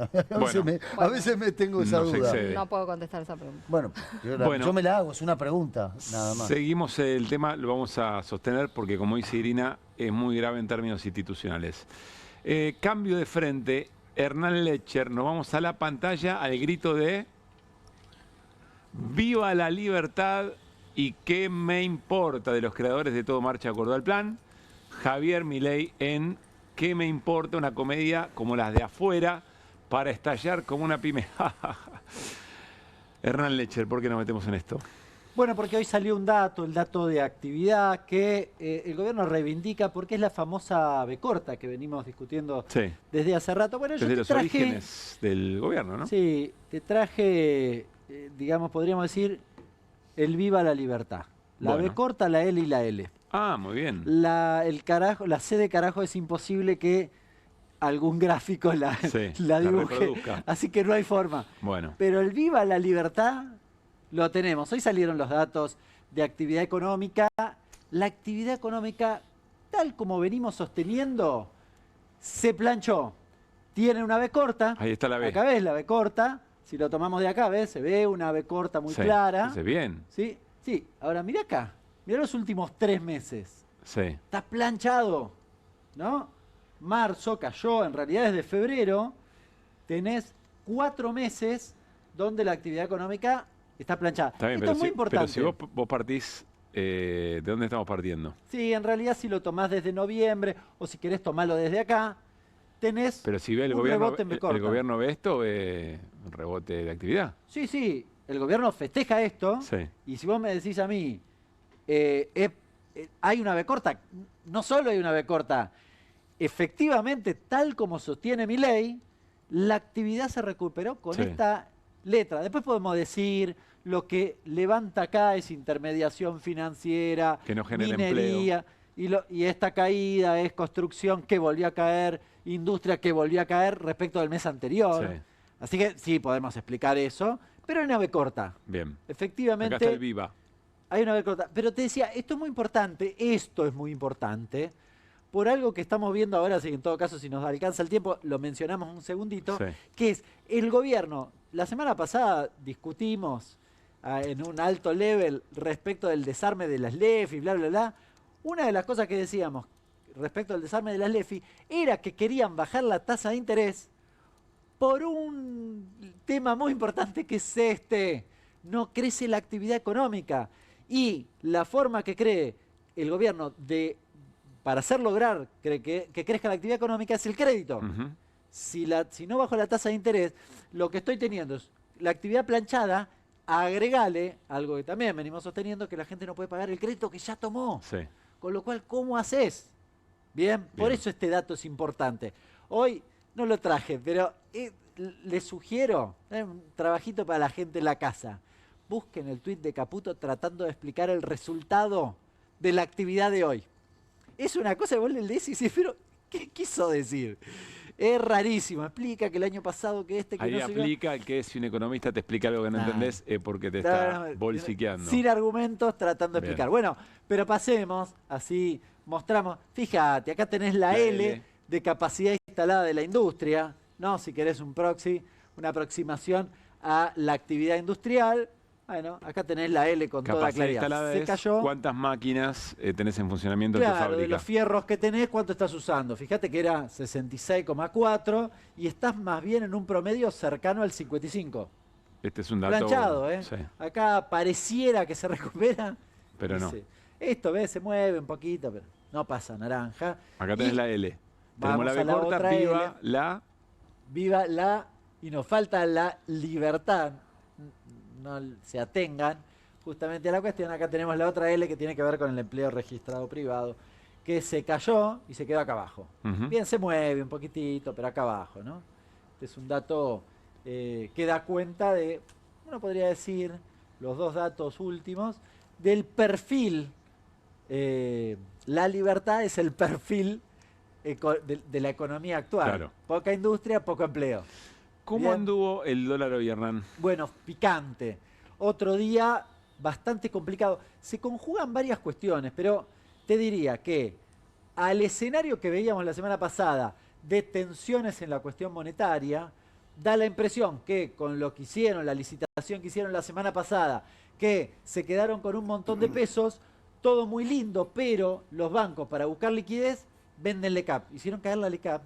A veces me tengo esa duda.
No puedo contestar esa pregunta.
Bueno, yo me la hago, es una pregunta, nada más.
Seguimos el tema, lo vamos a sostener porque, como dice Irina, es muy grave en términos institucionales. Cambio de frente, Hernán Lecher, nos vamos a la pantalla al grito de ¡Viva la libertad! ¿Y qué me importa? De los creadores de Todo Marcha de Acuerdo al Plan, Javier Milei en ¿Qué me importa? Una comedia como las de afuera para estallar como una pyme. Hernán Lecher, ¿por qué nos metemos en esto?
Bueno, porque hoy salió un dato, el dato de actividad que el gobierno reivindica porque es la famosa B corta que venimos discutiendo desde hace rato. Bueno,
desde los orígenes del gobierno, ¿no?
Sí, te traje, digamos, podríamos decir... El viva la libertad. La B corta, la L y la L.
Ah, muy bien.
La C de carajo es imposible que algún gráfico la dibuje. Así que no hay forma.
Bueno.
Pero el viva la libertad lo tenemos. Hoy salieron los datos de actividad económica. La actividad económica, tal como venimos sosteniendo, se planchó. Tiene una B corta.
Ahí está la B.
Acá ves la B corta. Si lo tomamos de acá, ¿ves? Se ve una B corta muy clara.
Se ve bien.
Sí, sí. Ahora, mira acá. Mira los últimos 3 meses.
Sí.
Está planchado, ¿no? Marzo cayó, en realidad desde febrero tenés 4 meses donde la actividad económica está planchada.
Está bien,
Esto es muy importante.
Pero si vos partís, ¿de dónde estamos partiendo?
Sí, en realidad si lo tomás desde noviembre o si querés tomarlo desde acá, tenés
Pero si ve el
un
gobierno,
rebote en B corta.
el gobierno ve esto, ve un rebote de actividad.
Sí, sí, el gobierno festeja esto.
Sí.
Y si vos me decís a mí, hay una B corta, no solo hay una B corta, efectivamente, tal como sostiene mi ley, la actividad se recuperó con esta letra. Después podemos decir lo que levanta acá es intermediación financiera,
que no genera
minería, y esta caída es construcción que volvió a caer, industria que volvió a caer respecto del mes anterior.
Sí.
Así que sí, podemos explicar eso, pero hay una B corta.
Bien.
Efectivamente.
Acá está el Viva.
Hay una B corta. Pero te decía, esto es muy importante, por algo que estamos viendo ahora, así que en todo caso, si nos alcanza el tiempo, lo mencionamos un segundito, que es el gobierno. La semana pasada discutimos en un alto level respecto del desarme de las LEFI, bla, bla, bla. Una de las cosas que decíamos respecto al desarme de las LEFI era que querían bajar la tasa de interés por un tema muy importante que es no crece la actividad económica. Y la forma que cree el gobierno para hacer lograr que crezca la actividad económica es el crédito. Si no bajo la tasa de interés, lo que estoy teniendo es la actividad planchada, agregale algo que también venimos sosteniendo, que la gente no puede pagar el crédito que ya tomó.
Sí.
Con lo cual, ¿cómo haces? Bien, por eso este dato es importante. Hoy no lo traje, pero les sugiero, un trabajito para la gente en la casa. Busquen el tuit de Caputo tratando de explicar el resultado de la actividad de hoy. Es una cosa que vos le lees y decís, pero ¿qué quiso decir? Es rarísimo. Explica que el año pasado que que
ahí
no
aplica que si un economista te explica algo que no entendés es porque te está bolsiqueando.
Sin argumentos tratando de
Bien.
explicar. Bueno, pero pasemos, así mostramos. Fíjate, acá tenés la L de capacidad instalada de la industria, ¿no? Si querés un proxy, una aproximación a la actividad industrial. Bueno, acá tenés la L con toda claridad. Se cayó.
¿Cuántas máquinas tenés en funcionamiento en tu
Claro,
fábrica?
de los fierros que tenés, ¿cuánto estás usando? Fíjate que era 66,4 y estás más bien en un promedio cercano al 55.
Este es un dato
Planchado, ¿eh?
Sí,
Acá pareciera que se recupera.
pero no.
Esto, ¿ves? Se mueve un poquito, pero no pasa naranja.
Acá tenés la L.
Vamos
Tenemos la
a
B
la
corta,
otra
viva
L.
la...
Viva la... Y nos falta la libertad. No se atengan justamente a la cuestión. Acá tenemos la otra L que tiene que ver con el empleo registrado privado, que se cayó y se quedó acá abajo. Bien, se mueve un poquitito, pero acá abajo, ¿no? Este es un dato que da cuenta de, uno podría decir, los dos datos últimos, del perfil. La libertad es el perfil de la economía actual.
Claro.
Poca industria, poco empleo.
¿Cómo
Bien.
anduvo el dólar hoy, Hernán?
Bueno, picante. Otro día bastante complicado. Se conjugan varias cuestiones, pero te diría que al escenario que veíamos la semana pasada de tensiones en la cuestión monetaria, da la impresión que con lo que hicieron, la licitación que hicieron la semana pasada, que se quedaron con un montón de pesos, todo muy lindo, pero los bancos para buscar liquidez venden LECAP. Hicieron caer la LECAP,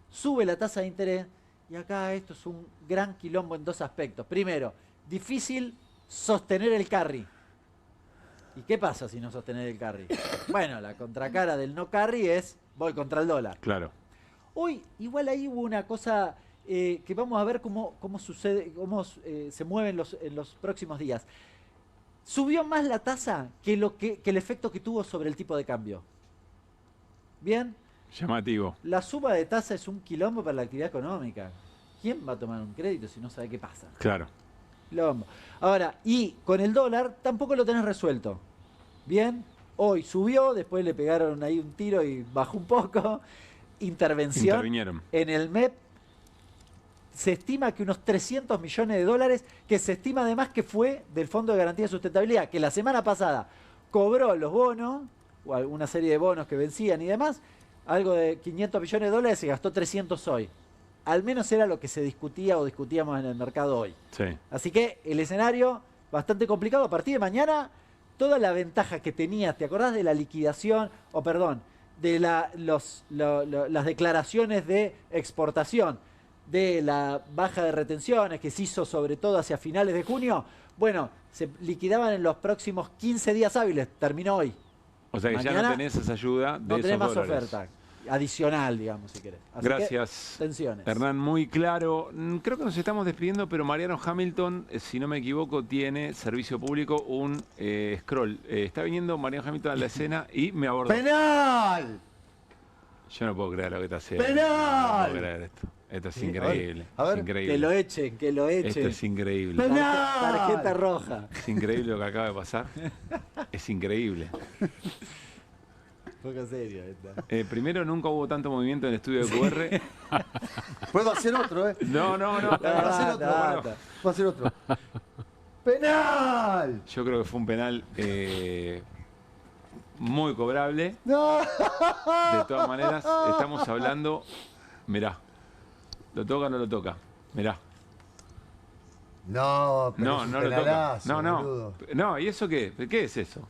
sube la tasa de interés. Y acá esto es un gran quilombo en dos aspectos. Primero, difícil sostener el carry. ¿Y qué pasa si no sostener el carry? Bueno, la contracara del no carry es voy contra el dólar.
Claro.
Hoy igual ahí hubo una cosa que vamos a ver cómo sucede, cómo se mueve en los próximos días. Subió más la tasa que el efecto que tuvo sobre el tipo de cambio. ¿Bien?
Llamativo.
La suba de tasa es un quilombo para la actividad económica. ¿Quién va a tomar un crédito si no sabe qué pasa?
Claro.
Quilombo. Ahora, y con el dólar tampoco lo tenés resuelto. Bien, hoy subió, después le pegaron ahí un tiro y bajó un poco. Intervención
Intervinieron.
en el MEP. se estima que unos 300 millones de dólares, que se estima además que fue del Fondo de Garantía de Sustentabilidad, que la semana pasada cobró los bonos, o alguna serie de bonos que vencían y demás, algo de 500 millones de dólares, se gastó 300 hoy. Al menos era lo que se discutía o discutíamos en el mercado hoy.
Sí.
Así que el escenario bastante complicado. A partir de mañana, toda la ventaja que tenías, ¿te acordás de la liquidación, o perdón, de las declaraciones de exportación, de la baja de retenciones que se hizo sobre todo hacia finales de junio? Bueno, se liquidaban en los próximos 15 días hábiles, terminó hoy.
O sea que
Mañana
ya no tenés esa ayuda de
no
esos
tenés más
dólares.
oferta adicional, digamos, si querés. Así
Gracias,
que, tensiones.
Hernán, muy claro. Creo que nos estamos despidiendo, pero Mariano Hamilton, si no me equivoco, tiene servicio público, un scroll. Está viniendo Mariano Hamilton a la escena y me abordó.
¡Penal!
Yo no puedo creer lo que está haciendo.
¡Penal!
No puedo creer esto. Esto es increíble.
A ver,
es increíble.
Que lo echen, que lo echen.
Esto es increíble.
Tarjeta roja.
Es increíble lo que acaba de pasar. Es increíble.
Poco serio esta.
Primero, nunca hubo tanto movimiento en el estudio de QR.
Puedo hacer otro, ¿eh?
No.
Puedo hacer otro. Puedo hacer otro. ¡Penal!
Yo creo que fue un penal muy cobrable.
¡No!
De todas maneras, estamos hablando... Mirá. ¿Lo toca o no lo toca? Mirá.
No, pero
No,
es un
no lo toca.
penalazo,
No.
boludo.
No, ¿y eso qué? ¿Qué es eso?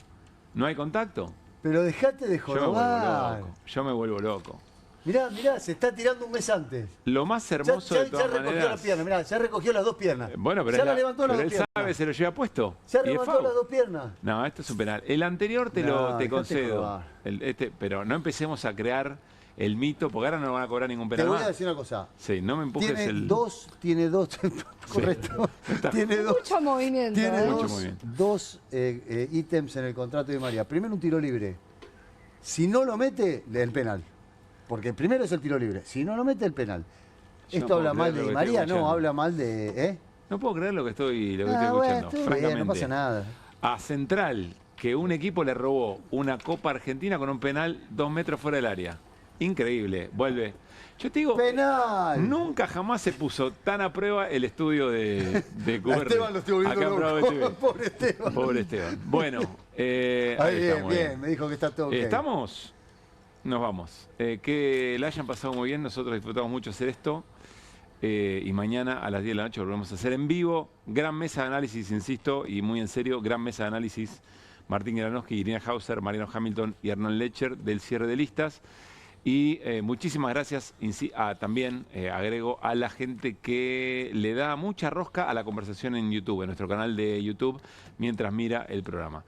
¿No hay contacto?
Pero dejate de
Yo me vuelvo
jorobar.
loco. Yo me vuelvo loco.
Mirá, se está tirando un mes antes.
Lo más hermoso de todas
recogió
maneras...
la pierna, mirá, ya recogió las dos piernas.
Bueno, pero,
ya la levantó las
pero
dos
él
piernas.
sabe, se lo lleva puesto.
Ya
Y es
levantó
foul.
las dos piernas.
No, esto es un penal. El anterior te
No,
te
dejate
concedo.
joder.
Pero no empecemos a crear el mito, porque ahora no van a cobrar ningún
Te
penal
voy a
más.
decir una cosa.
Sí, no me empujes
Tiene dos, correcto. Tiene dos.
Mucho movimiento.
Tiene
¿eh?
Mucho movimiento.
dos ítems en el contrato de María. Primero, un tiro libre. Si no lo mete, el penal. Porque primero es el tiro libre. Si no lo mete, el penal.
Yo
Esto
no
habla
puedo
mal
creer lo
de
que
María,
estoy
no,
escuchando.
habla mal de...
No puedo creer lo que estoy
Bueno,
escuchando,
estuvo
francamente.
bien, no pasa nada.
A Central, que un equipo le robó una Copa Argentina con un penal 2 metros fuera del área. Increíble. Vuelve. Yo te digo,
¡penal!
Nunca jamás se puso tan a prueba el estudio de
A
QR.
Esteban lo estoy volviendo
acá en Bravo
loco.
TV.
Pobre Esteban.
Pobre Esteban. Bueno,
Ahí,
ahí
bien,
estamos,
bien, me dijo que está todo ok.
¿Estamos? Nos vamos. Que la hayan pasado muy bien. Nosotros disfrutamos mucho hacer esto. Y mañana a las 10 de la noche volvemos a hacer en vivo. Gran mesa de análisis, insisto, y muy en serio, gran mesa de análisis. Martín Granowski, Irina Hauser, Mariano Hamilton y Hernán Lecher del cierre de listas. Y muchísimas gracias también, agrego, a la gente que le da mucha rosca a la conversación en YouTube, en nuestro canal de YouTube, mientras mira el programa.